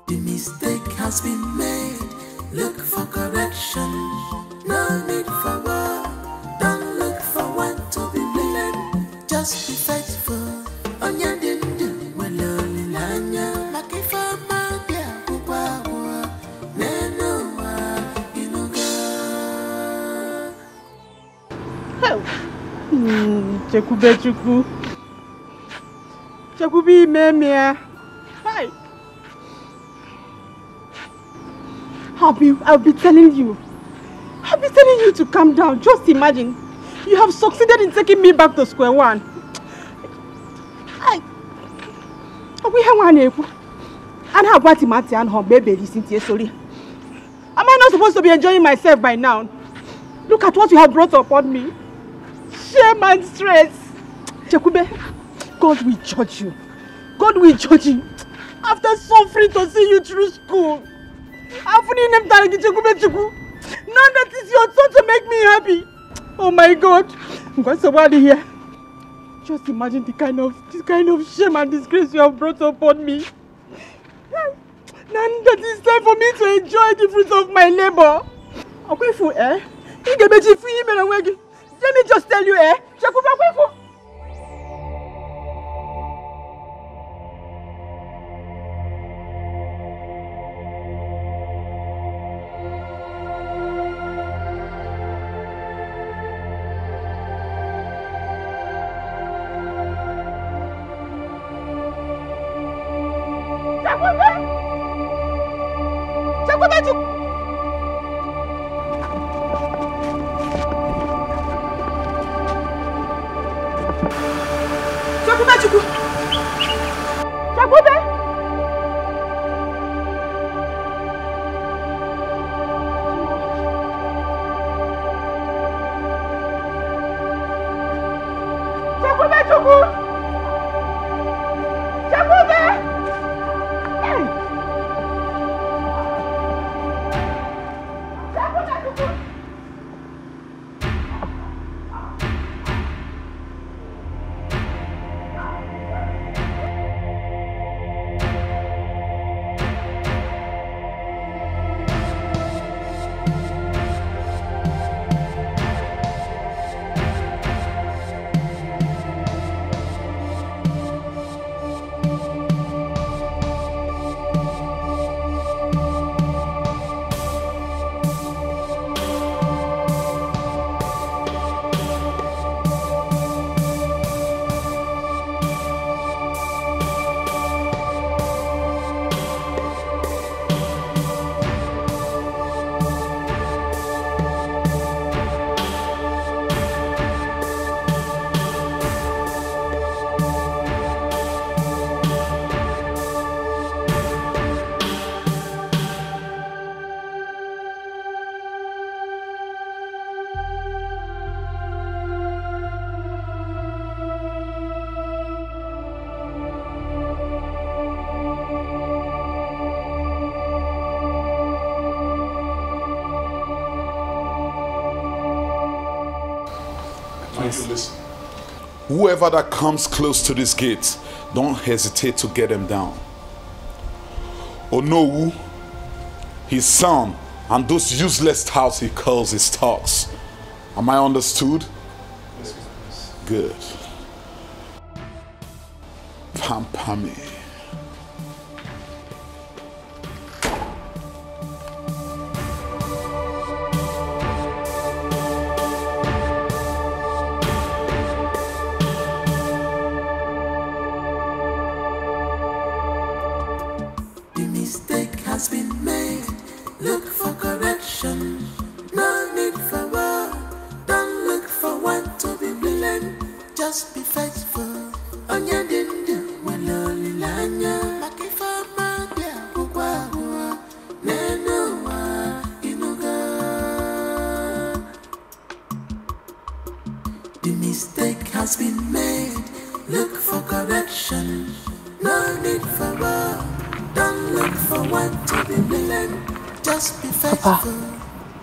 the mistake has been made. Look for correction. No need for war. Don't look for one to be blamed. Just be faithful. On your dindu, when lonely lanya. Makifa madia, kukwa Nenua, inuga. Chekube. Chekubi memia. Hi. I'll be telling you. I'll be telling you to calm down. Just imagine. You have succeeded in taking me back to square one. And how about Timati and her baby listen to sorry? Am I not supposed to be enjoying myself by now? Look at what you have brought upon me. Shame and stress. Chekube, God will judge you. God will judge you. After suffering to see you through school. Now that is your turn to make me happy. Oh my God. What's the word here? Just imagine the kind of shame and disgrace you have brought upon me. Now that it's time for me to enjoy the fruits of my labor. Let me just tell you, Listen. Whoever that comes close to this gate, don't hesitate to get them down. Onowu, his son, and those useless touts he calls his talks. Am I understood? Yes. Good. Pampami.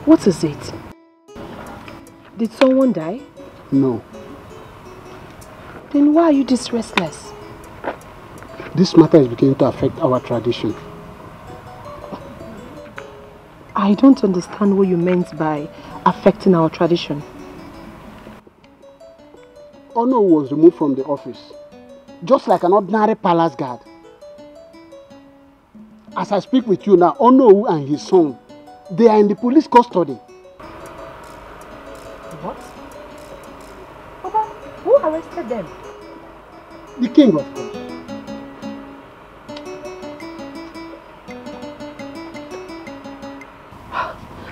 What is it? Did someone die? No. Then why are you this restless? This matter is beginning to affect our tradition. I don't understand what you meant by affecting our tradition. Ono was removed from the office, just like an ordinary palace guard. As I speak with you now, Ono and his son, they are in the police custody. What? Papa, who arrested them? The king, of course.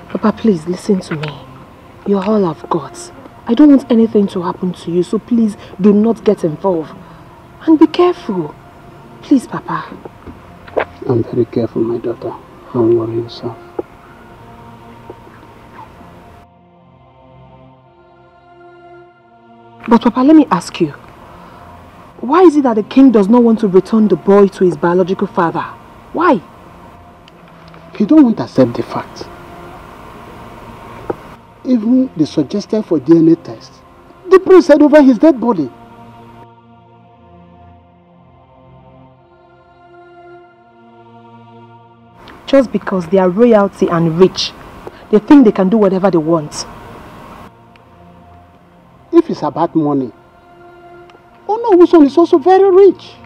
Papa, please listen to me. You're all I've got. I don't want anything to happen to you, so please do not get involved. And be careful. Please, Papa. I'm very careful, my daughter. Don't worry yourself. But Papa, let me ask you. Why is it that the king does not want to return the boy to his biological father? Why? He don't want to accept the fact. Even they suggested for DNA test. The prince said over his dead body. Just because they are royalty and rich, they think they can do whatever they want. If it's about money, Onowuson is also very rich.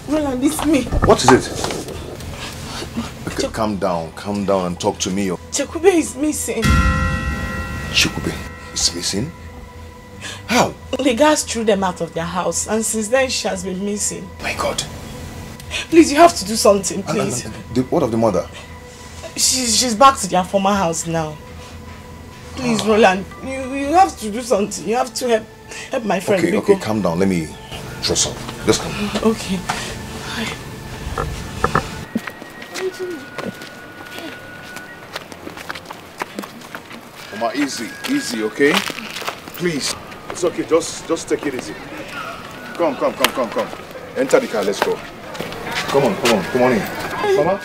Roland, it's me. What is it? Okay, calm down and talk to me. Chekube is missing. Chekube is missing? How? The guys threw them out of their house, and since then she has been missing. My God. Please, you have to do something, please. What of the mother? She's back to their former house now. Please, Roland, you have to do something. You have to help my friend. Okay, calm down. Let me dress up. Just come. Okay. Mama, easy, okay? Please. It's okay, just take it easy. Come. Enter the car, let's go. Come on in. Mama?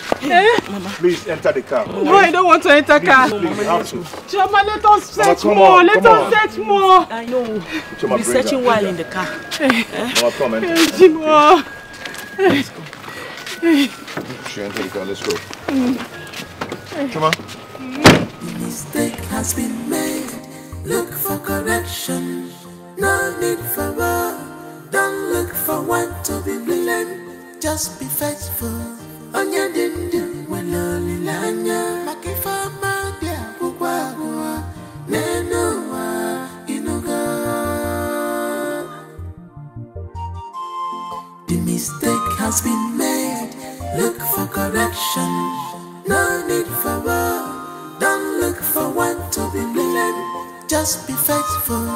Mama. Please enter the car. No, I don't want to enter car. Please, you have to. Choma, let us search more. Let us search more. I know. Choma, we'll be searching while in the car. Mama, come enter. Choma. Let's go. She enter the car, let's go. Choma. Mistake has been made. Look for correction. No need for war. Don't look for one to be blamed. Just be faithful. Onya dindu waloli lanya. Makifama dia kukwa nenoa inuga. The mistake has been made. Look for correction. No need for war. Don't look for one to be blamed. Just be faithful.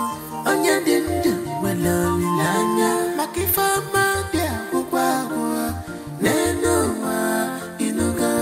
Onya dindu waloli lanya. Makifama dia kukwa nenoa inuga.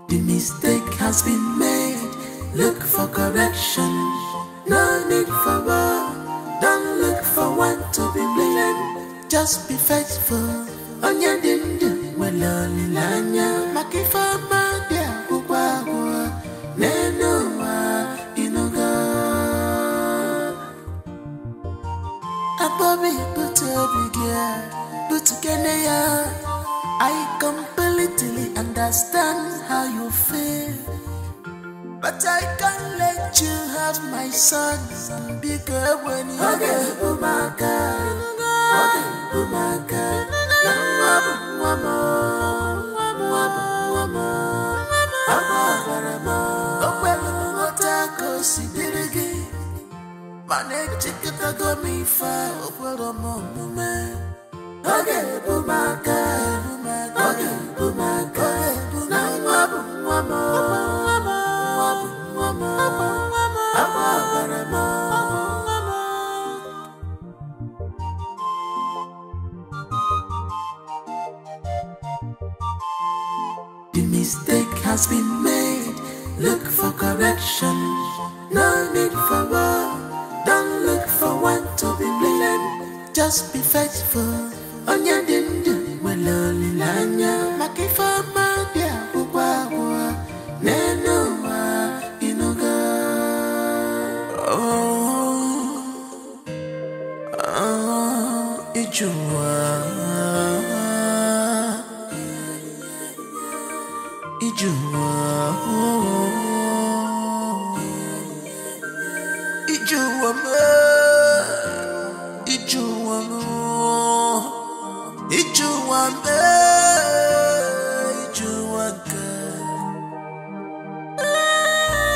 The mistake has been made. Look for correction. No need for war. Don't look for one to be blamed. Just be faithful. Onya dindu waloli lanya. Makifama dia kukwa nenoa inuga. Abobi butubigia butukeneya. I completely understand how you feel, but I can't let you have my son. Because when you get umaka, has been made. Look for correction. No need for war. Don't look for one to be blamed. Just be faithful. On your dinner, well, only lanya. Makifa madia, bua. Nenoa, inoga. Ijua. Ijua. Ijua me. Ijua me. Ijua me. Ijua girl.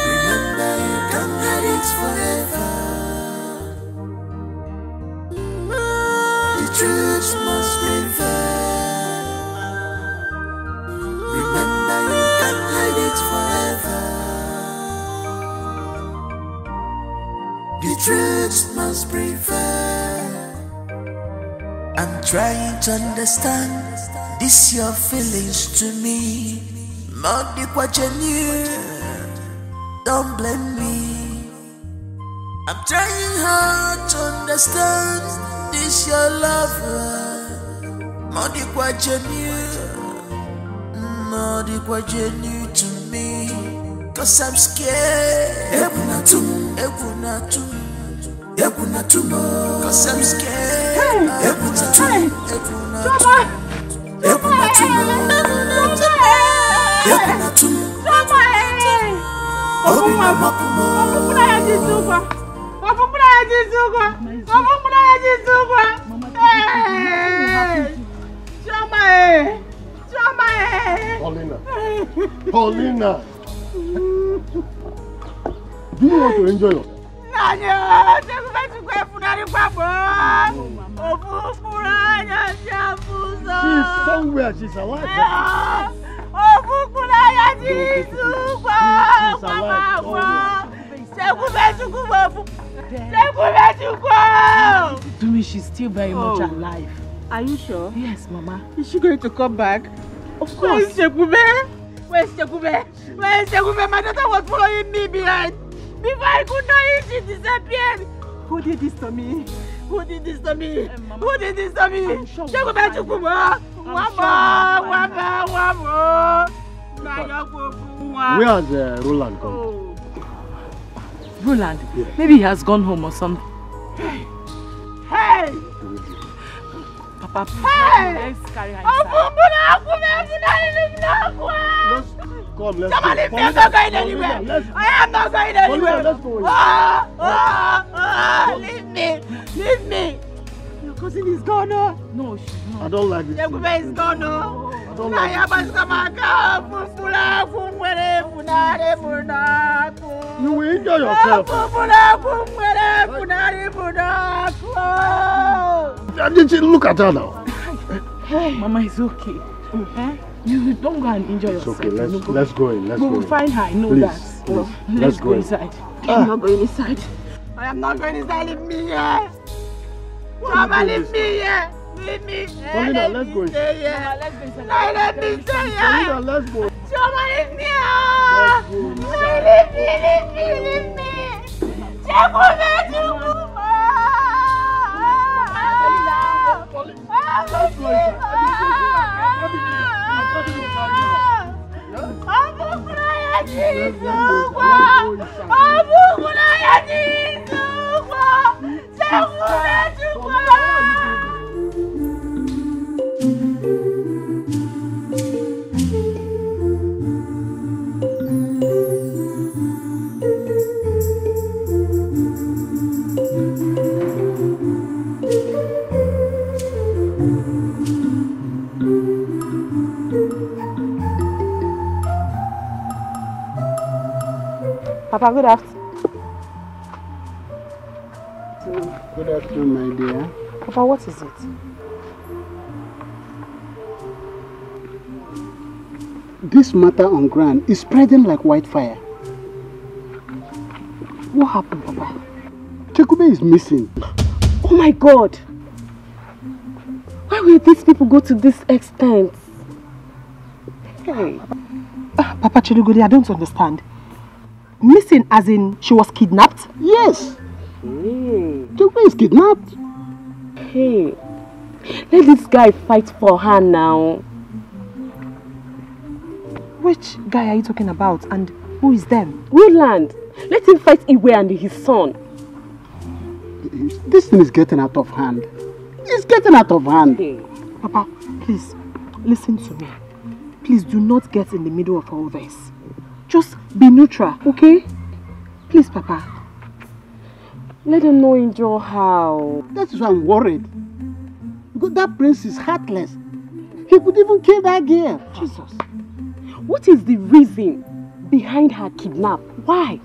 Remember you can't hide it forever. The truth must prevail. Remember you can't hide it forever. The truth must prevail. I'm trying to understand this your feelings to me. Not the genuine. Don't blame me. I'm trying hard to understand this your lover. Not the genuine. Not the genuine to me. Cause I'm scared. Cause I'm scared. Paulina. Do you want to enjoy yourself? She's somewhere, she's alive. To me, she's still very much alive. Are you sure? Yes, Mama. Is she going to come back? Of course. Where is Shekube? Where's Shekube? Where's Shekube? My daughter was following me behind. Before I could know it, she disappeared. Who did this to me? Who did this to me? Who did this to me? Shekube, Shekube. One more. Where has Roland gone? Oh. Roland? Yeah. Maybe he has gone home or something. Hey! Papa, please. Hey! Let's carry her Let's Somebody, I'm not going anywhere. I am not going anywhere. Let's go. Leave me. Leave me. Your cousin is gone. No, she's not. I don't like this. Shekube is gone. I don't like You will enjoy yourself. Look at her now. Mama is okay. You don't go and enjoy yourself. It's okay, let's go in. We will find her, I know that. Please. Let's go inside. I'm not going inside. I am not going inside. Leave me here. Mama, leave me here. Leave me. Paulina, let's go inside. Let me stay here. Paulina, let's go. Mama, leave me here. Leave me. Papa, good afternoon. Good afternoon, my dear. Papa, what is it? This matter on ground is spreading like wildfire. What happened, Papa? Chekube is missing. Oh my God! Why will these people go to this extent? Hey. Papa Chilugodi, I don't understand. Missing as in she was kidnapped? Yes. Chukwu is kidnapped. Hey, let this guy fight for her now. Which guy are you talking about and who is them? Roland, let him fight Iwe and his son. This thing is getting out of hand. It's getting out of hand. Hey. Papa, please, listen to me. Please do not get in the middle of all this. Just be neutral, okay? Please, Papa. Let him know enjoy how. That is why I'm worried. Because that prince is heartless. He could even kill that girl. Jesus. What is the reason behind her kidnap? Why?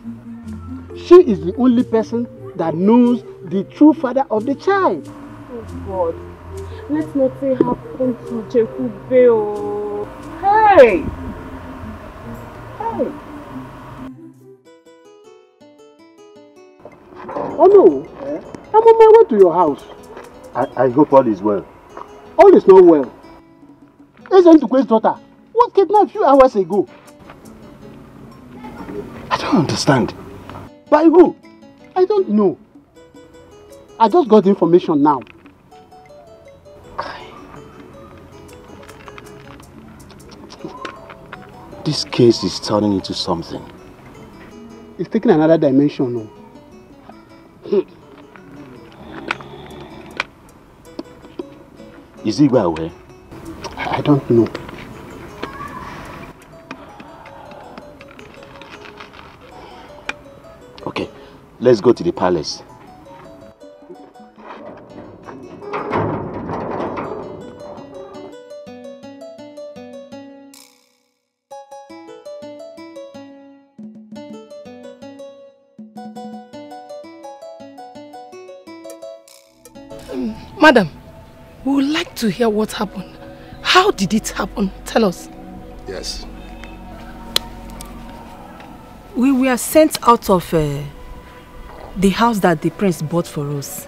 She is the only person that knows the true father of the child. Oh God. Let's not say happen to Chekube. Hey! Hey! Oh no! I'm on my way to your house. I hope all is well. All is not well. Isn't Tukwe's daughter was kidnapped a few hours ago. I don't understand. By who? I don't know. I just got information now. This case is turning into something. It's taking another dimension now. Is he well aware? I don't know. Okay, let's go to the palace. Madam, we would like to hear what happened. How did it happen? Tell us. Yes. We were sent out of the house that the prince bought for us.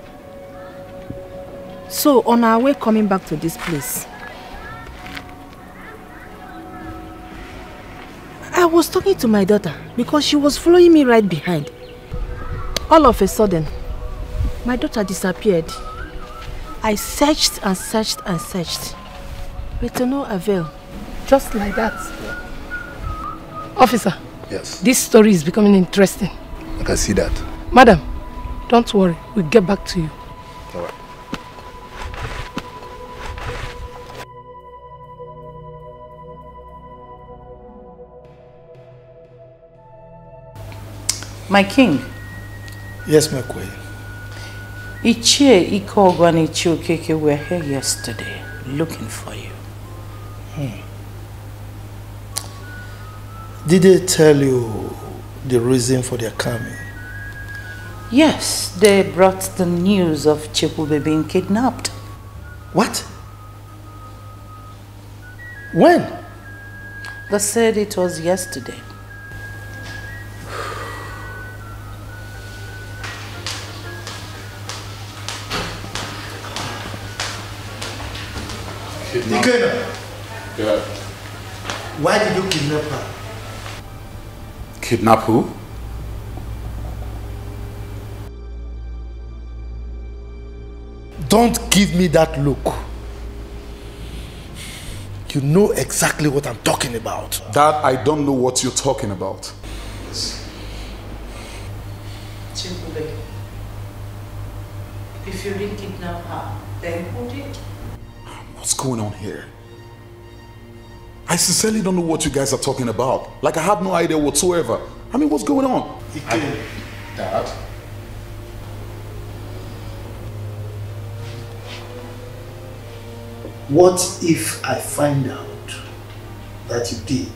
So on our way coming back to this place, I was talking to my daughter because she was following me right behind. All of a sudden, my daughter disappeared. I searched and searched and searched, but to no avail. Just like that. Officer. Yes. This story is becoming interesting. I can see that. Madam, don't worry. We'll get back to you. All right. My king. Yes, my queen. Ichie, Ikogo and Ichie Okeke were here yesterday looking for you. Did they tell you the reason for their coming? Yes, they brought the news of Chekube being kidnapped. What? When? They said it was yesterday. Dikeh. Yeah. Why did you kidnap her? Kidnap who? Don't give me that look. You know exactly what I'm talking about. Dad, I don't know what you're talking about. Chekube, if you didn't kidnap her, then who did? What's going on here? I sincerely don't know what you guys are talking about. Like, I have no idea whatsoever. I mean, what's going on? Dad? What if I find out that you did?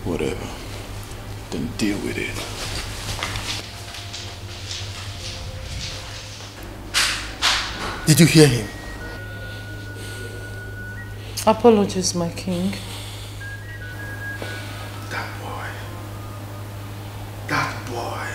Whatever. Then deal with it. Did you hear him? Apologies, my king. That boy. That boy.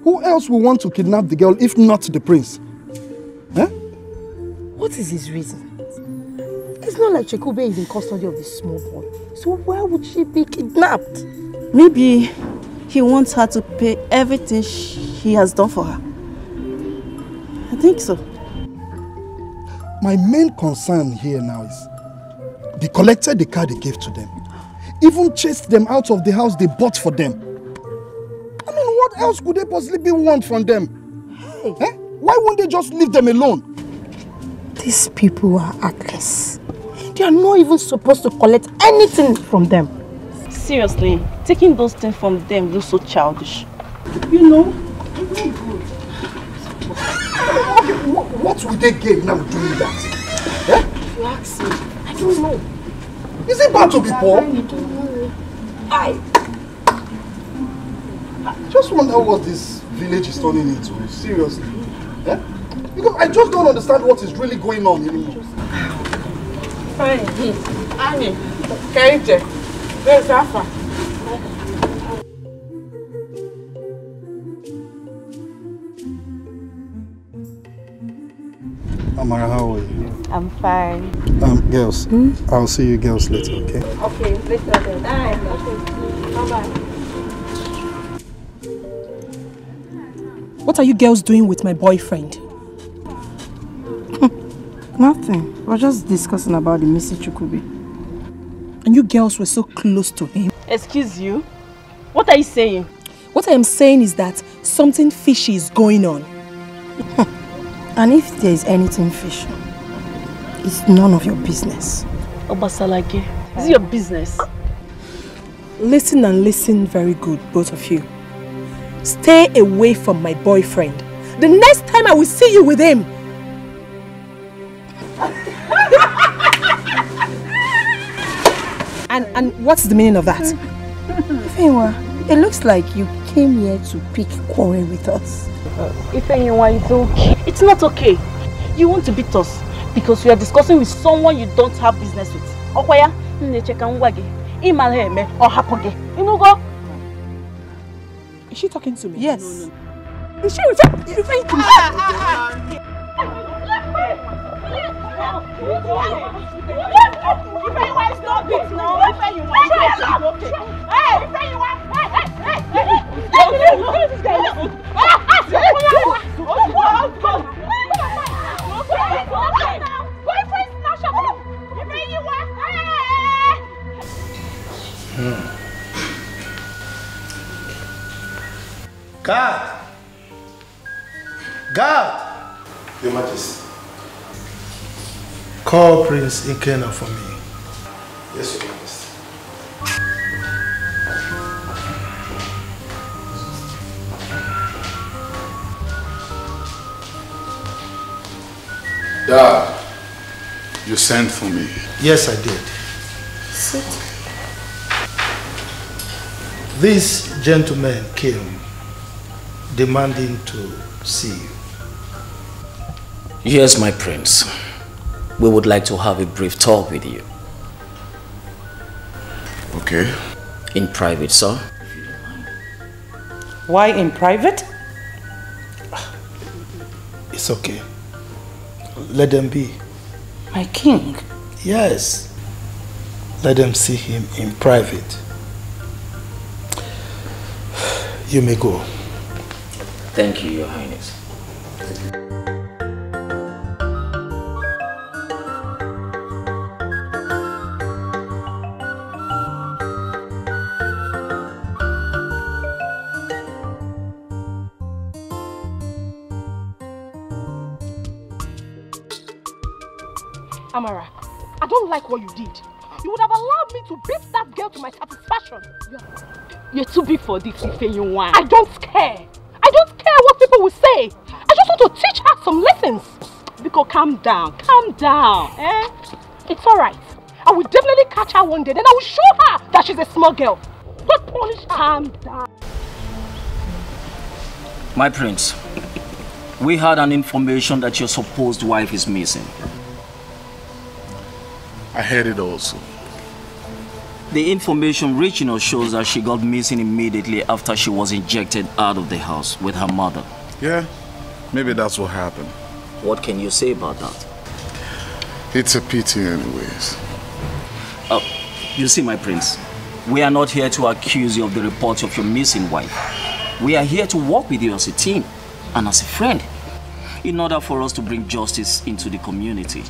Who else will want to kidnap the girl if not the prince? Huh? What is his reason? It's not like Chekube is in custody of this small boy. So why would she be kidnapped? Maybe he wants her to pay everything he has done for her. I think so. My main concern here now is they collected the car they gave to them. Even chased them out of the house they bought for them. I mean, what else could they possibly want from them? Hey. Eh? Why won't they just leave them alone? These people are heartless. They are not even supposed to collect anything from them. Seriously, taking those things from them looks so childish. You know, it's not good. What will they gain now doing that? Eh? If you ask me, I don't know. Is it bad to be poor? I just wonder what this village is turning into, seriously. Eh? Because I just don't understand what is really going on anymore. Fine. Annie, Kerije, where's Alpha? Amara, how are you? I'm fine. Girls, I'll see you girls later, okay? Okay, later then. Bye-bye. What are you girls doing with my boyfriend? Nothing. We're just discussing about the missing Chukwubi. And you girls were so close to him. Excuse you? What are you saying? What I am saying is that something fishy is going on. And if there is anything fishy, it's none of your business. Obasalage, is it your business? Listen and listen very good, both of you. Stay away from my boyfriend. The next time I will see you with him. And what's the meaning of that? Ifeanyiwa, it looks like you came here to pick quarrel with us. Ifeanyiwa, it's okay. It's not okay. You want to beat us because we are discussing with someone you don't have business with. Okwaya, Is she talking to me? Yes. No. Is she referring to me? Guard! Guard! Your Majesty. Call Prince Ikena for me. Yes, Your Majesty. Dad, you sent for me. Yes, I did. Sit. This gentleman came demanding to see you. Yes, my prince. We would like to have a brief talk with you. Okay. In private, sir. Why in private? It's okay. Let them be. My king? Yes. Let them see him in private. You may go. Thank you, Your Highness. Amara, I don't like what you did. You would have allowed me to beat that girl to my satisfaction. You're too big for this, Ifeanyiwa. I don't care. I don't care what people will say. I just want to teach her some lessons. Because calm down, eh? It's alright. I will definitely catch her one day, then I will show her that she's a small girl. Don't punish her. Calm down. My prince, we had an information that your supposed wife is missing. I heard it also. The information reaching us shows that she got missing immediately after she was ejected out of the house with her mother. Yeah, maybe that's what happened. What can you say about that? It's a pity anyways. You see, my prince, we are not here to accuse you of the report of your missing wife. We are here to work with you as a team and as a friend in order for us to bring justice into the community.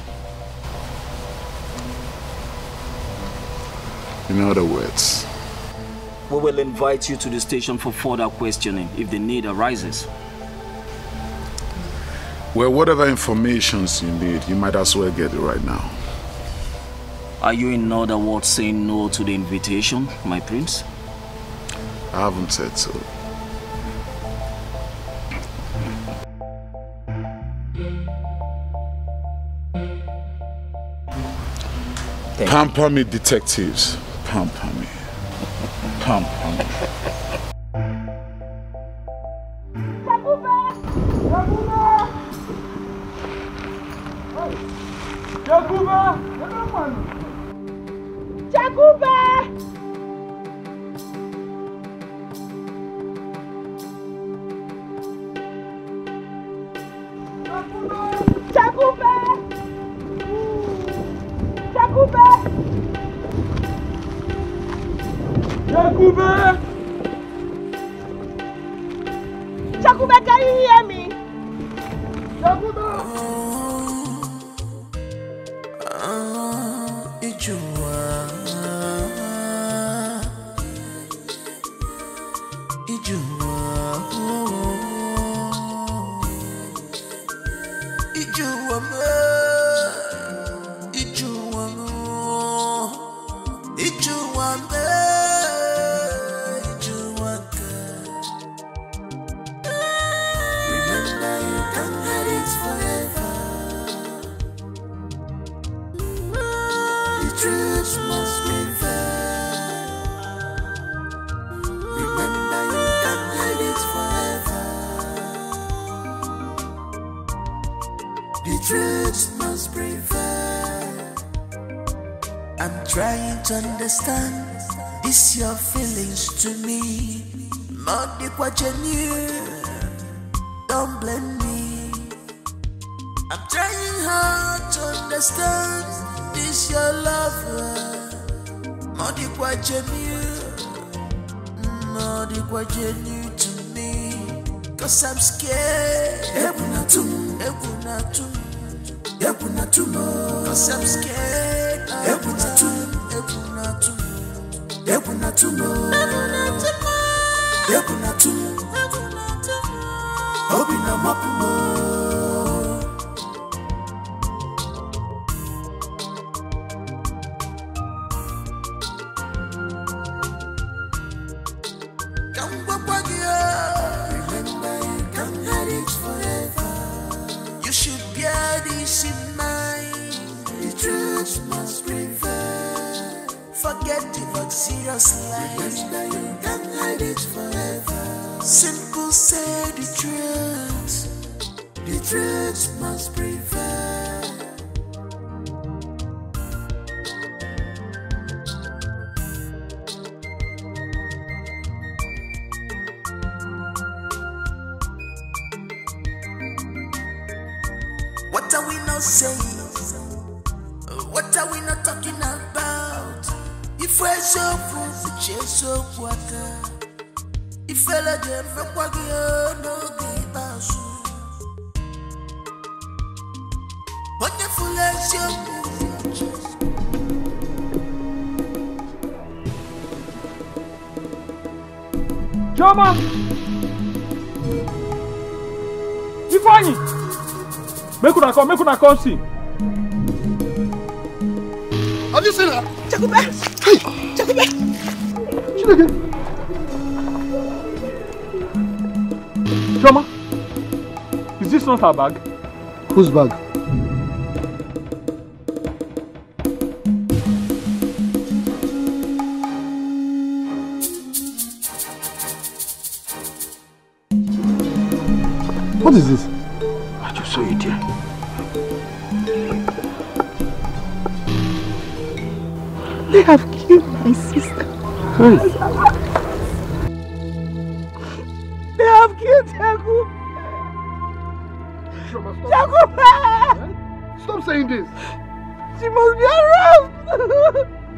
In other words, we will invite you to the station for further questioning if the need arises. Well, whatever information you need, you might as well get it right now. Are you in other words saying no to the invitation, my prince? I haven't said so. Pamper me, detectives. Pamper me. Pamper me. Chakube, can you hear me? Chakube! To understand this your feelings to me, Modi kwa genuine. Don't blame me. I'm trying hard to understand this your love, Modi kwa genuine. Modi kwa genuine to me, 'cause I'm scared. Ebunatum, 'cause I'm scared. Ebunatum. You should bear this in mind. The truth must prevail. Forget the serious lies. You can't hide it forever. Simple, say the truth. The truth must prevail. What are we not saying? What are we not talking about? If we're so full, we're so water. If I let them for quaggy, no give us. Wonderful as you. Joma! Ifeanyi! Make una come see. Have you seen her? Chakube! Hey! Chakube! Chineke! Joma! Is this not her bag? Whose bag? What is this? I just saw it here. They have killed killed my sister. Hey. They have killed Jakube. Jakube! Stop saying this. She must be around.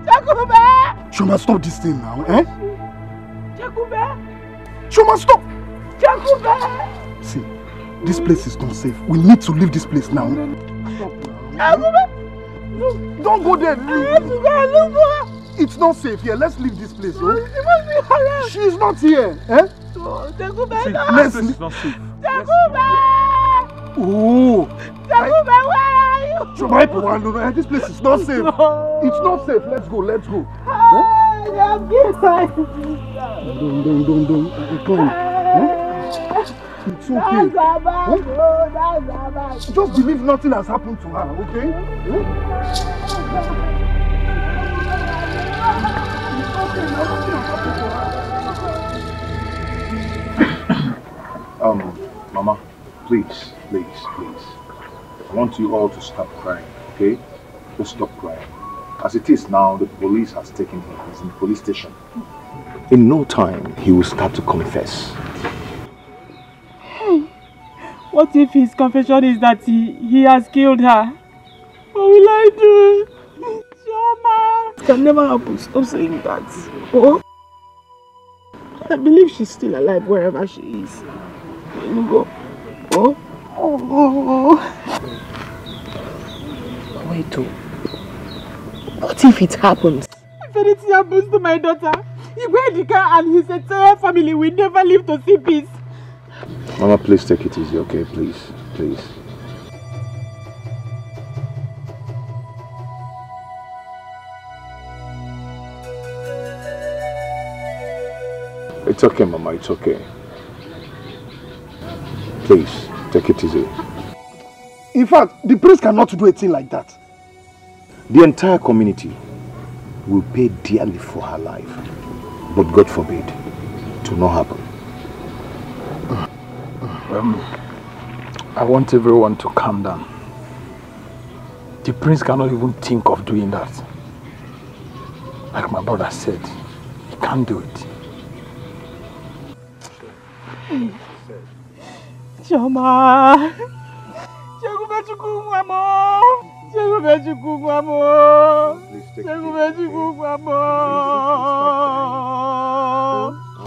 Jakube! Shoma, stop this thing now, eh? Jakube! Shoma, stop! Jakube! See, this place is not safe. We need to leave this place now. Jakube! Don't go there. I have to go and look for her. It's not safe here. Let's leave this place. She must be around. She's not here, eh? Jakube, See, no. let's This is not safe. Jakube! Oh! Jakube, where are you? Shoma, this place is not safe. No. It's not safe. Let's go. Let's go. They have killed my sister. Don't. Come. It's okay. Huh? Just believe nothing has happened to her, okay? Mama, please. I want you all to stop crying, okay? Just stop crying. As it is now, the police has taken him. He's in the police station. In no time, he will start to confess. Hey, what if his confession is that he has killed her? What will I do? Shoma! It can never happen. Stop saying that. Oh, I believe she's still alive wherever she is. Let me go. Wait, what if it happens? If anything happens to my daughter, Dikeh and his entire family will never live to see peace. Mama, please take it easy, okay? Please. It's okay, Mama, it's okay. Please, take it easy. In fact, the priest cannot do a thing like that. The entire community will pay dearly for her life. But God forbid, it will not happen. I want everyone to calm down. The prince cannot even think of doing that. Like my brother said, he can't do it. Shoma!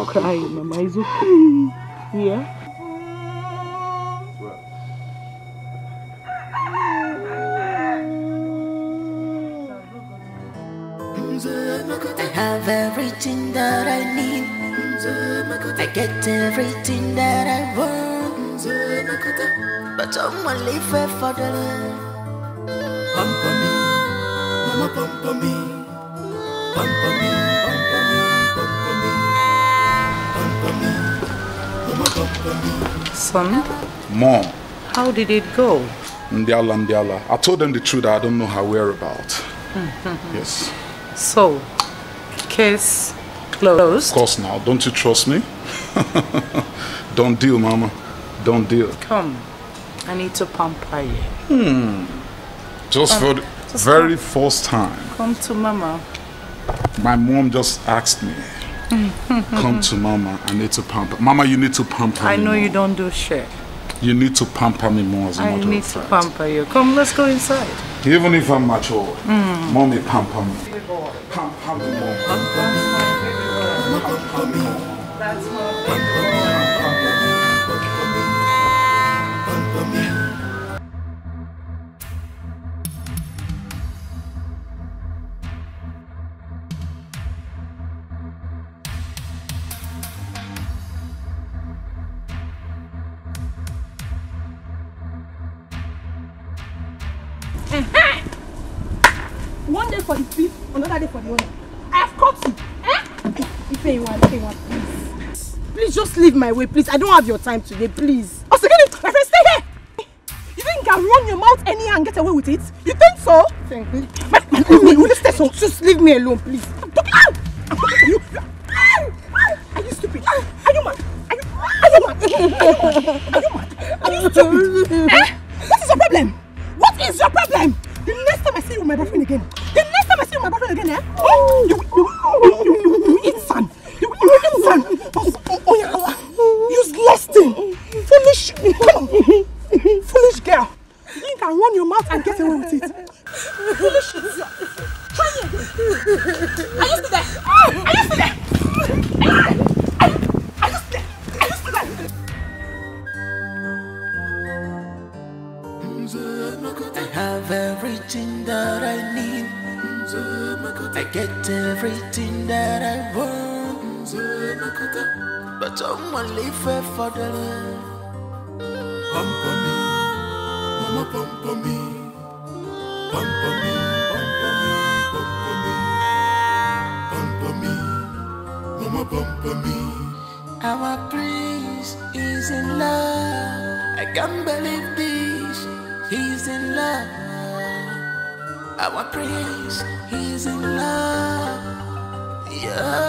Cry, Mama, it's okay. Yeah? I have everything that I need. I get everything that I want. But I'm only fair for the love. Pamper me, mama pamper me. Pamper me, pamper me. Pamper me, mama pamper me. Son? Mom. How did it go? Ndiala. I told them the truth that I don't know her whereabouts. Yes. So, case closed? Of course now. Don't you trust me? Don't deal, Mama. Don't deal. Come. I need to pamper you. Just for the very first time. Come to Mama. My mom just asked me. Come to Mama. I need to pamper. Mama, you need to pamper me. I know more. you don't do shit. You need to pamper me more as a I matter need of to fact. pamper you. Come, let's go inside. Even if I'm mature, Mommy pamper me. Pamper me more. Pamper me. That's One day for the thief, another day for the owner. I have caught you. If anyone, please. Please just leave my way, please. I don't have your time today, please. Oh, second, my friend, stay here. You think you can run your mouth anyhow and get away with it? You think so? Thank you. Will you stay so? Just leave me alone, please. I'm talking. Are you stupid? Are you mad? Are you mad? Are you stupid? What is your problem? What is your problem? The next time I see you with my boyfriend again, you Foolish, foolish girl. You can run your mouth and get away with it. Foolish. Try me again. Are you still there? Are you still there? I have everything that I need. I get everything that I want. But I'm only fair for the love. Pamper me, mama pamper me. Pamper me, pamper me, pamper me. Pamper me, mama pamper me. Our prince is in love. I can't believe this. He's in love. Our prince, he's in love. Yeah.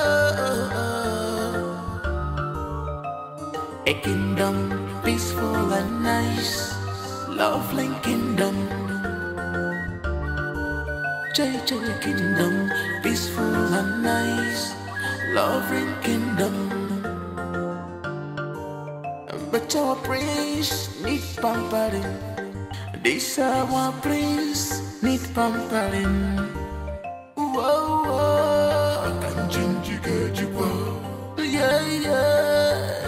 A kingdom peaceful and nice, lovely kingdom. JJ kingdom peaceful and nice, lovely kingdom. But our prince need pampering. This our prince need pampering. Whoa, whoa. Yeah, yeah.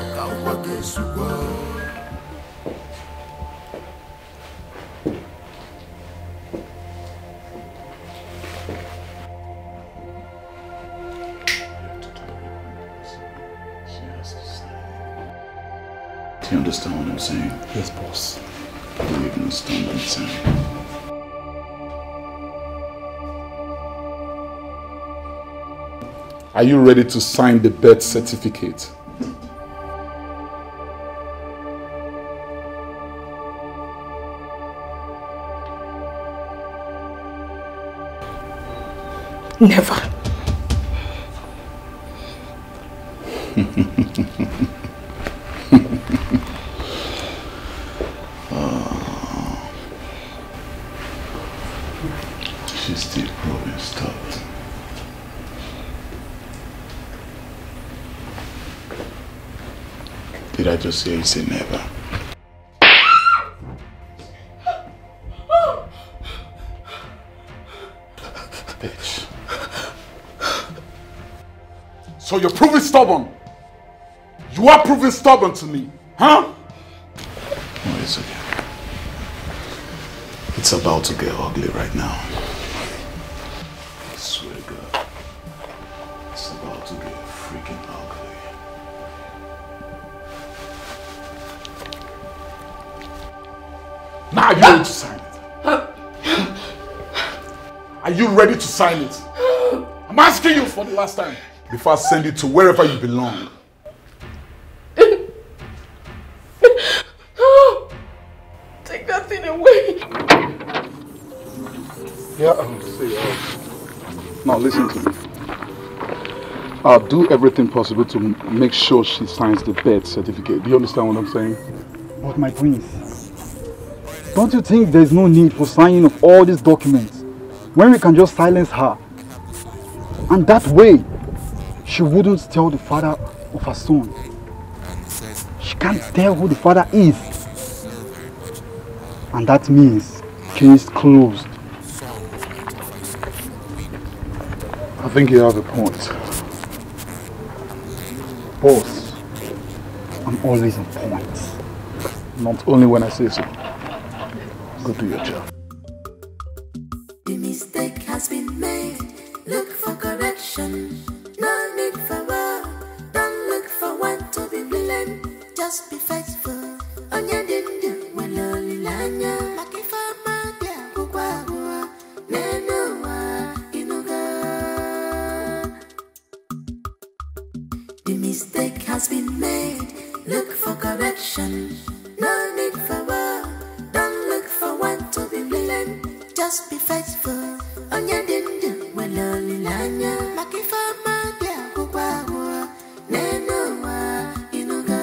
Do you understand what I'm saying? Yes, boss. Do you even understand what I'm saying? Are you ready to sign the birth certificate? Never. She's still proving stubborn. Did I just hear you say never? Bitch. So you're proving stubborn? You are proving stubborn to me, huh? No, it's okay. It's about to get ugly right now. I swear to God. It's about to get freaking ugly. Now are you ready to sign it? Are you ready to sign it? I'm asking you for the last time. Before I send you to wherever you belong. Take that thing away. Yeah, see, now listen to me. I'll do everything possible to make sure she signs the birth certificate. Do you understand what I'm saying? But my prince, don't you think there's no need for signing of all these documents when we can just silence her? And that way, she wouldn't tell the father of her son. She can't tell who the father is. And that means case closed. I think you have a point. Boss, I'm always on point. Not only when I say so. Go do your job. The mistake has been made. Look for correction. No need for war. Don't look for one to be blamed. Just be faithful. Onya dindu waloli lanya. Makifa madia kukwa nenoa inuga. The mistake has been made. Look for correction. No need for war. Don't look for one to be blamed. Just be faithful. Onya dindu waloli lanya. Makifa madia kukwa nenoa inuga.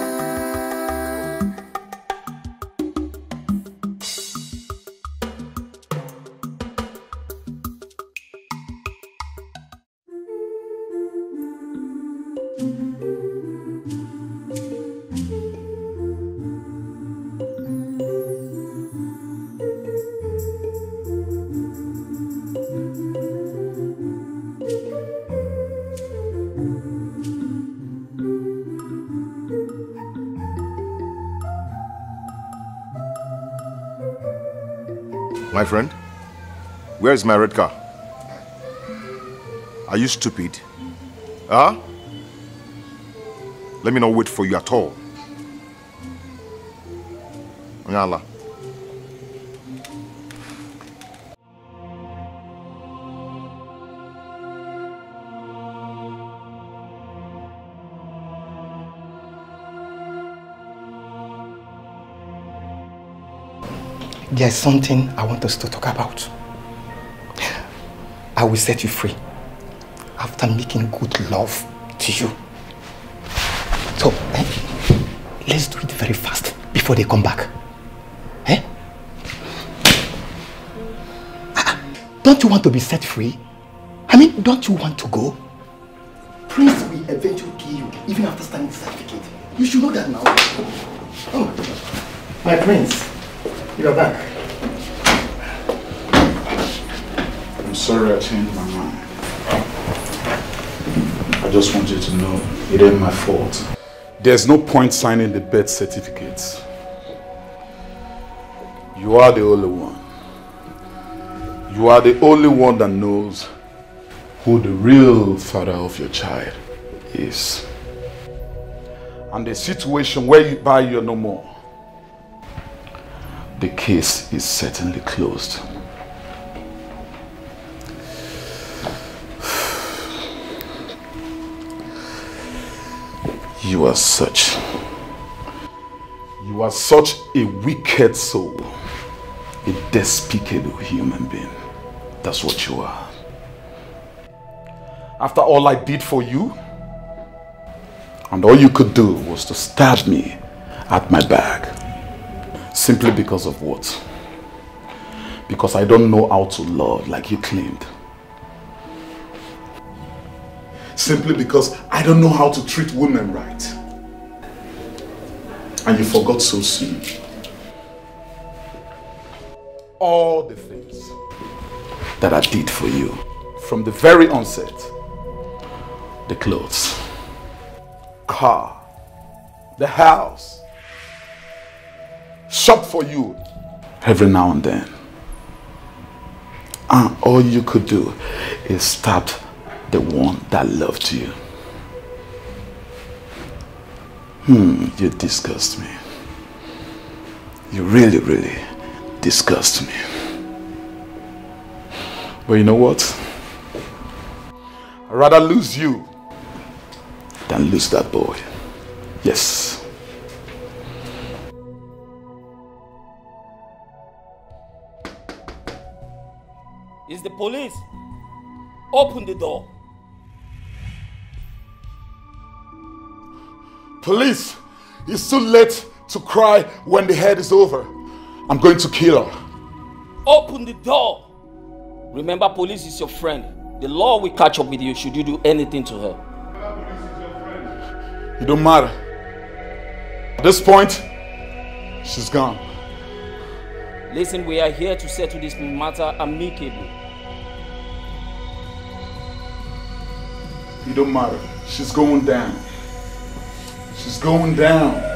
My friend, where is my red car? Are you stupid? Huh? Let me not wait for you at all. Nyala. There's something I want us to talk about. I will set you free after making good love to you. So, let's do it very fast before they come back. Don't you want to be set free? I mean, don't you want to go? Prince will eventually kill you, even after signing the certificate. You should know that now. Oh, my prince, you're back. I'm sorry I changed my mind. I just want you to know it ain't my fault. There's no point signing the birth certificates. You are the only one. You are the only one that knows who the real father of your child is. And the situation whereby you're no more, the case is certainly closed. You are such a wicked soul, a despicable human being. That's what you are. After all I did for you, and all you could do was to stab me at my back. Simply because of what? Because I don't know how to love like you claimed. Simply because I don't know how to treat women right. And you forgot so soon. All the things that I did for you from the very onset. The clothes, car, the house, shop for you every now and then. And all you could do is stab the one that loved you. You disgust me. You really, really disgust me. But you know what? I'd rather lose you than lose that boy. Yes. It's the police. Open the door. Police, it's too late to cry when the head is over. I'm going to kill her. Open the door. Remember, police is your friend. The law will catch up with you should you do anything to her. It don't matter. At this point, she's gone. Listen, we are here to settle this matter amicably. It don't matter. She's going down. She's going down.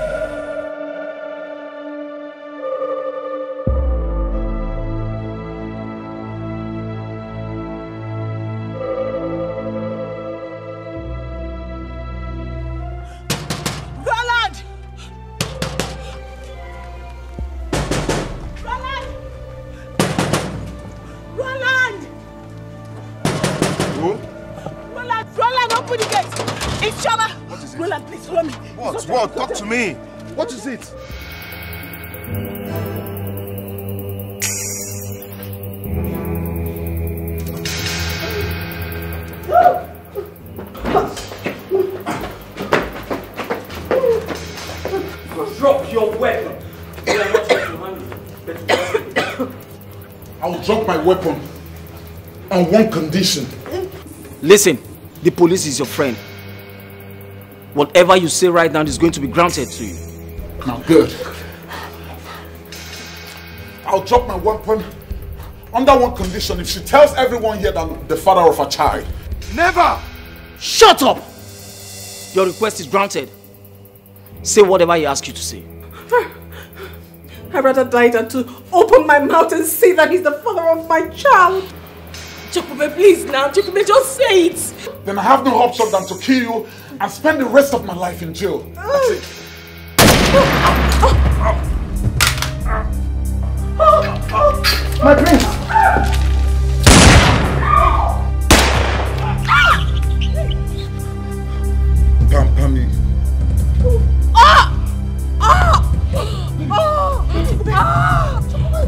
What? Talk to me. What is it? Drop your weapon. I'll drop my weapon on one condition. Listen, the police is your friend. Whatever you say right now is going to be granted to you. Now, good. I'll drop my weapon under one condition. If she tells everyone here that I'm the father of her child. Never! Shut up! Your request is granted. Say whatever he asks you to say. I'd rather die than to open my mouth and say that he's the father of my child. Chukube, please now. Chukube, just say it. Then I have no option than to kill you and spend the rest of my life in jail. That's it. My prince! Pampami.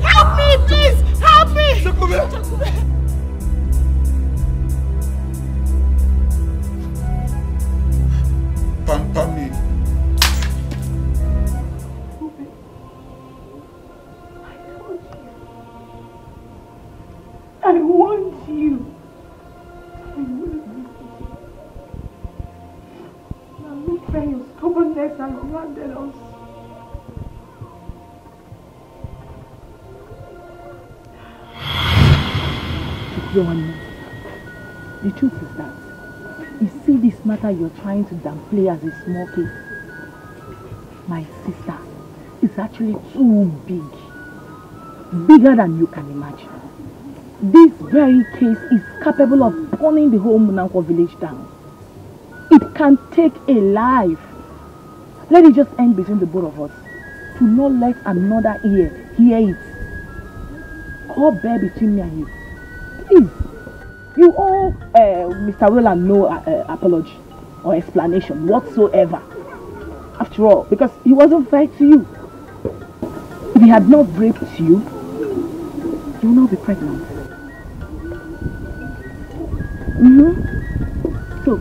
Help me, please! Help me! Pampami. I want you. Now look where your stubbornness has landed us. The truth is that you see this matter you're trying to downplay as a small case. My sister is actually too big. Bigger than you can imagine. This very case is capable of burning the whole Munanko village down. It can take a life. Let it just end between the both of us. To not let another ear hear it. Call bear between me and you. Please. You owe Mr. Roland no apology or explanation whatsoever. After all, because he wasn't fair to you. If he had not raped you, you will not be pregnant. So,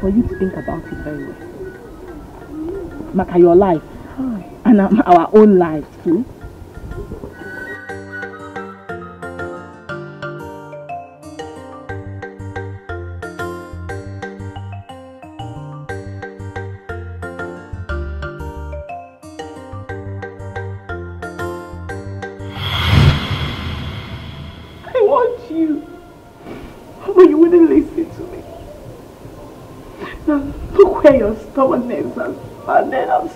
for you to think about it very well. Maka, your life and our own lives too. Your stubbornness has abandoned us.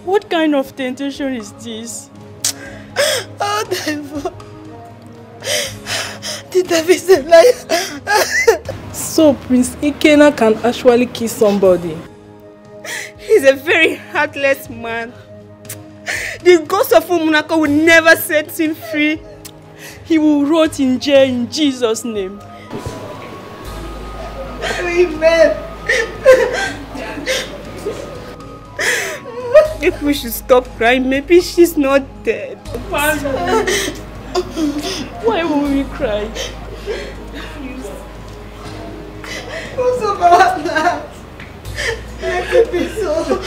What kind of temptation is this? Oh, devil. The devil is a liar. So Prince Ikena can actually kill somebody? He's a very heartless man. The ghost of Umunako will never set him free. He will rot in jail in Jesus' name. Amen. If we should stop crying, maybe she's not dead. Why will we cry? Who's about that? Let it be so.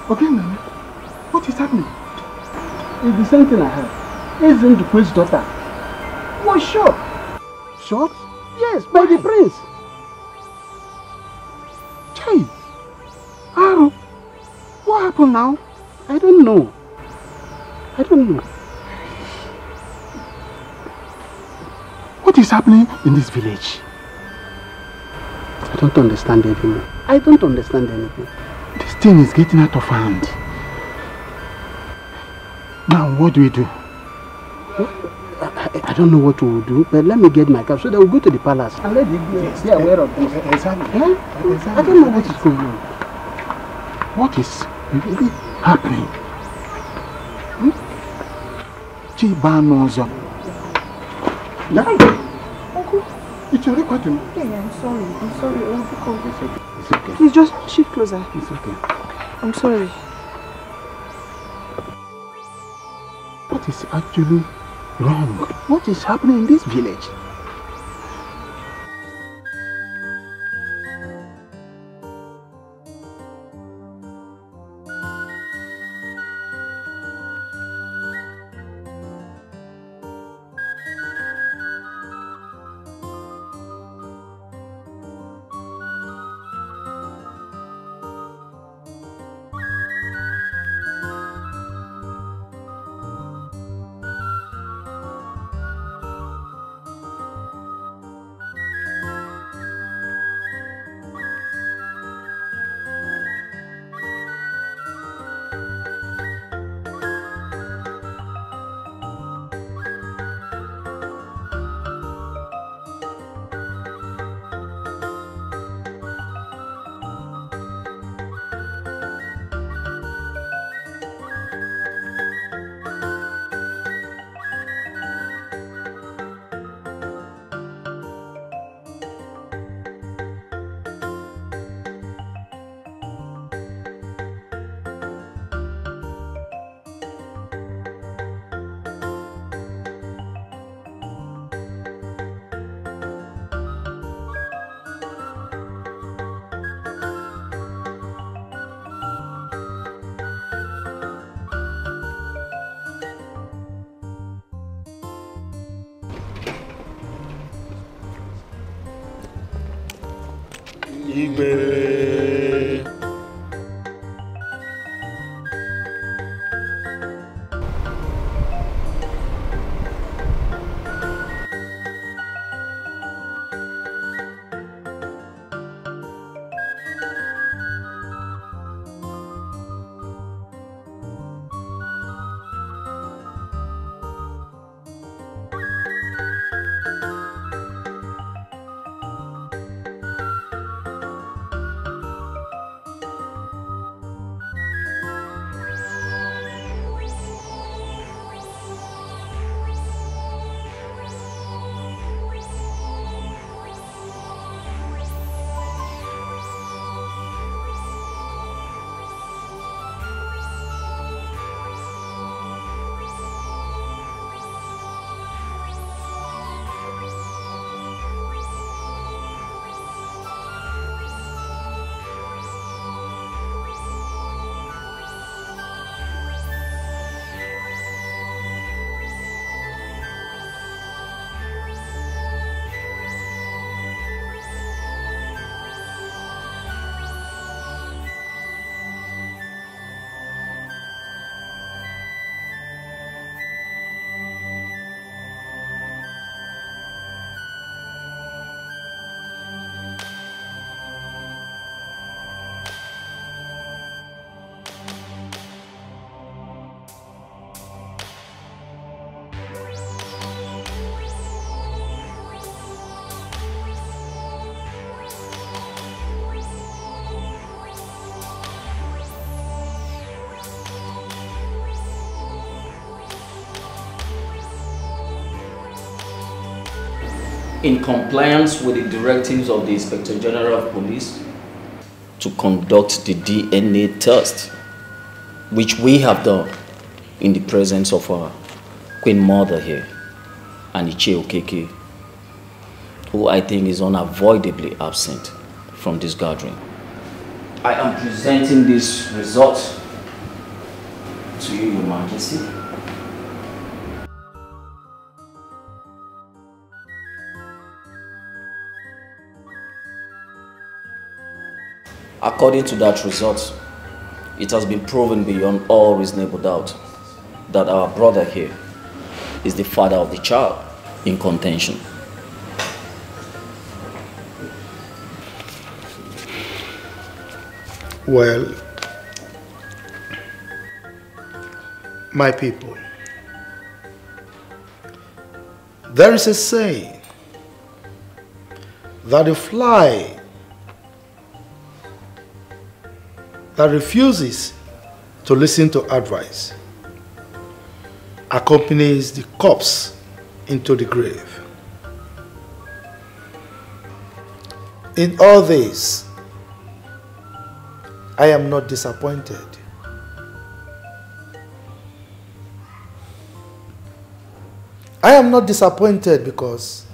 Okay, Nana. What is happening? It's the same thing I heard. Isn't the prince's daughter was shot. Shot? Yes, by the prince. Chai. Aro. What happened now? I don't know. I don't know. What is happening in this village? I don't understand anything. I don't understand anything. This thing is getting out of hand. Now, what do we do? I don't know what to do, but let me get my cap so that we'll go to the palace and let the be aware of this. Exactly. I don't know what is going on. What is really happening? Chibanozo. Uncle, it's already quite enough. Yeah, I'm sorry. I'm sorry. It's okay. Please just shift closer. It's okay. I'm sorry. What is actually wrong? What is happening in this village? In compliance with the directives of the Inspector General of Police to conduct the DNA test, which we have done in the presence of our Queen Mother here, Aniche Okeke, who I think is unavoidably absent from this gathering. I am presenting this result To you, Your Majesty. According to that result, it has been proven beyond all reasonable doubt that our brother here is the father of the child in contention. Well, my people, there is a saying that a fly that refuses to listen to advice accompanies the corpse into the grave. In all this, I am not disappointed. I am not disappointed because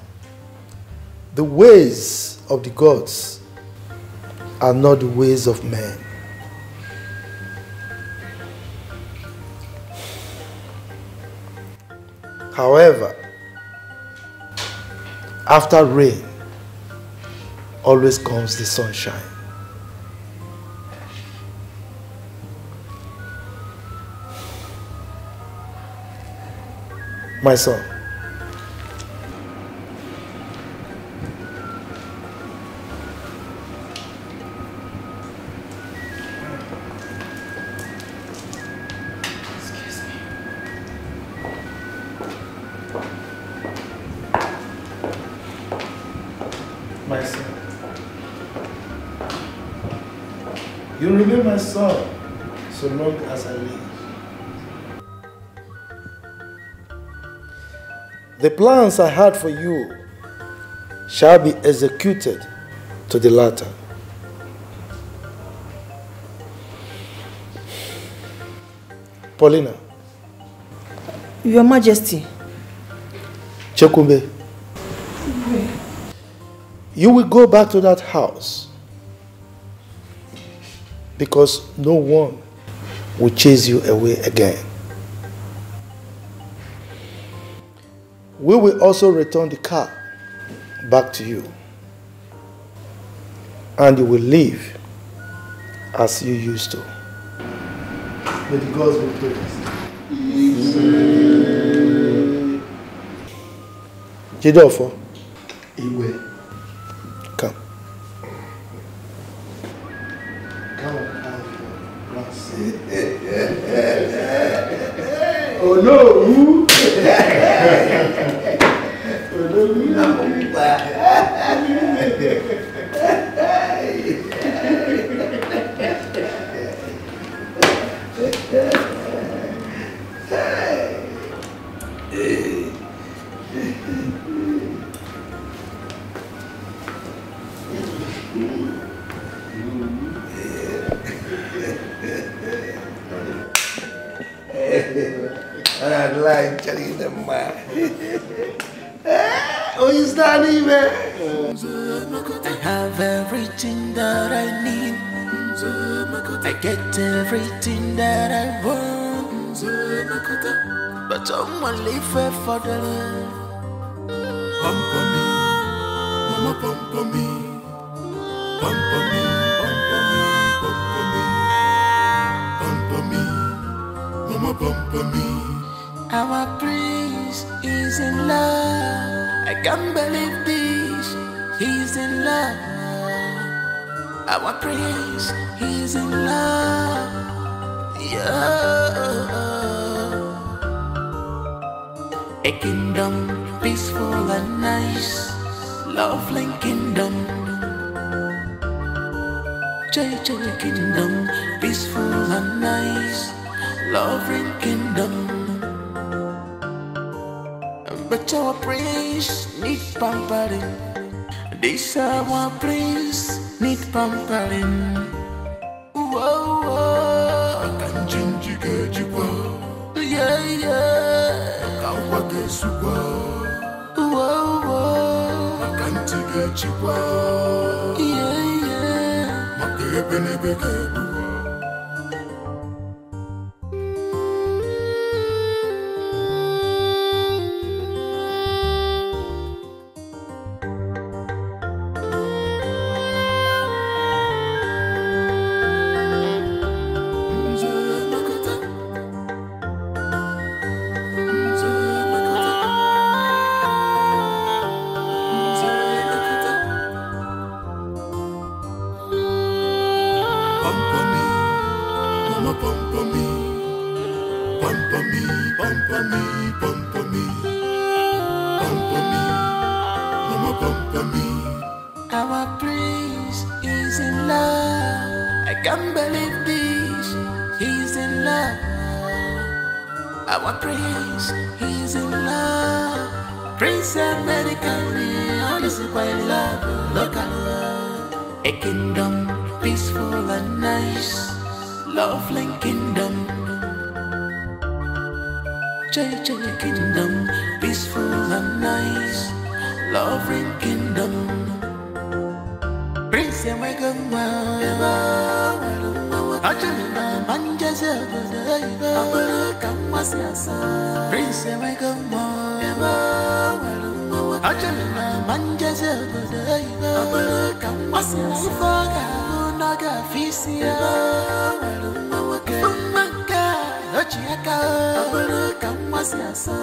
the ways of the gods are not the ways of men. However, after rain always comes the sunshine. My son, my son, you remain my son so long as I live. The plans I had for you shall be executed to the latter. Paulina. Your Majesty. Chekumbe. You will go back to that house because no one will chase you away again. We will also return the car back to you, and you will live as you used to. May the gods be praised. Jidofo. Iwe. Come. Come on, oh no! I'd like telling them, oh, you standing there? I have everything that I need. I get everything that I want. But someone live for the love. Pump on me, mama pump on me. Pump on me, pump on me, pump on me. Pump on me, mama pump on me. Our prince is in love. I can't believe this. He's in love. Our prince, he's in love. Yeah. A kingdom peaceful and nice, lovely kingdom. JJ kingdom peaceful and nice, lovely kingdom. But our prince need pampering. This our prince need pampering. Whoa, whoa. I can change you, get you. Yeah, yeah. I can't walk this whoa, whoa. I can't get you. Yeah, yeah. My baby, baby, baby. Our prince is in love. I can't believe this. He's in love. Our prince, he's in love. Prince American, honestly quite love. Look at love. A kingdom, peaceful and nice. Lovely kingdom. JJ kingdom, peaceful and nice. Lovely kingdom. Prince American, Ajana manjaza abara kamasiasa Prince Megamo Ajana manjaza abara kamasiasa Ufaga unaga fisia Umanga ochiaka abara kamasiasa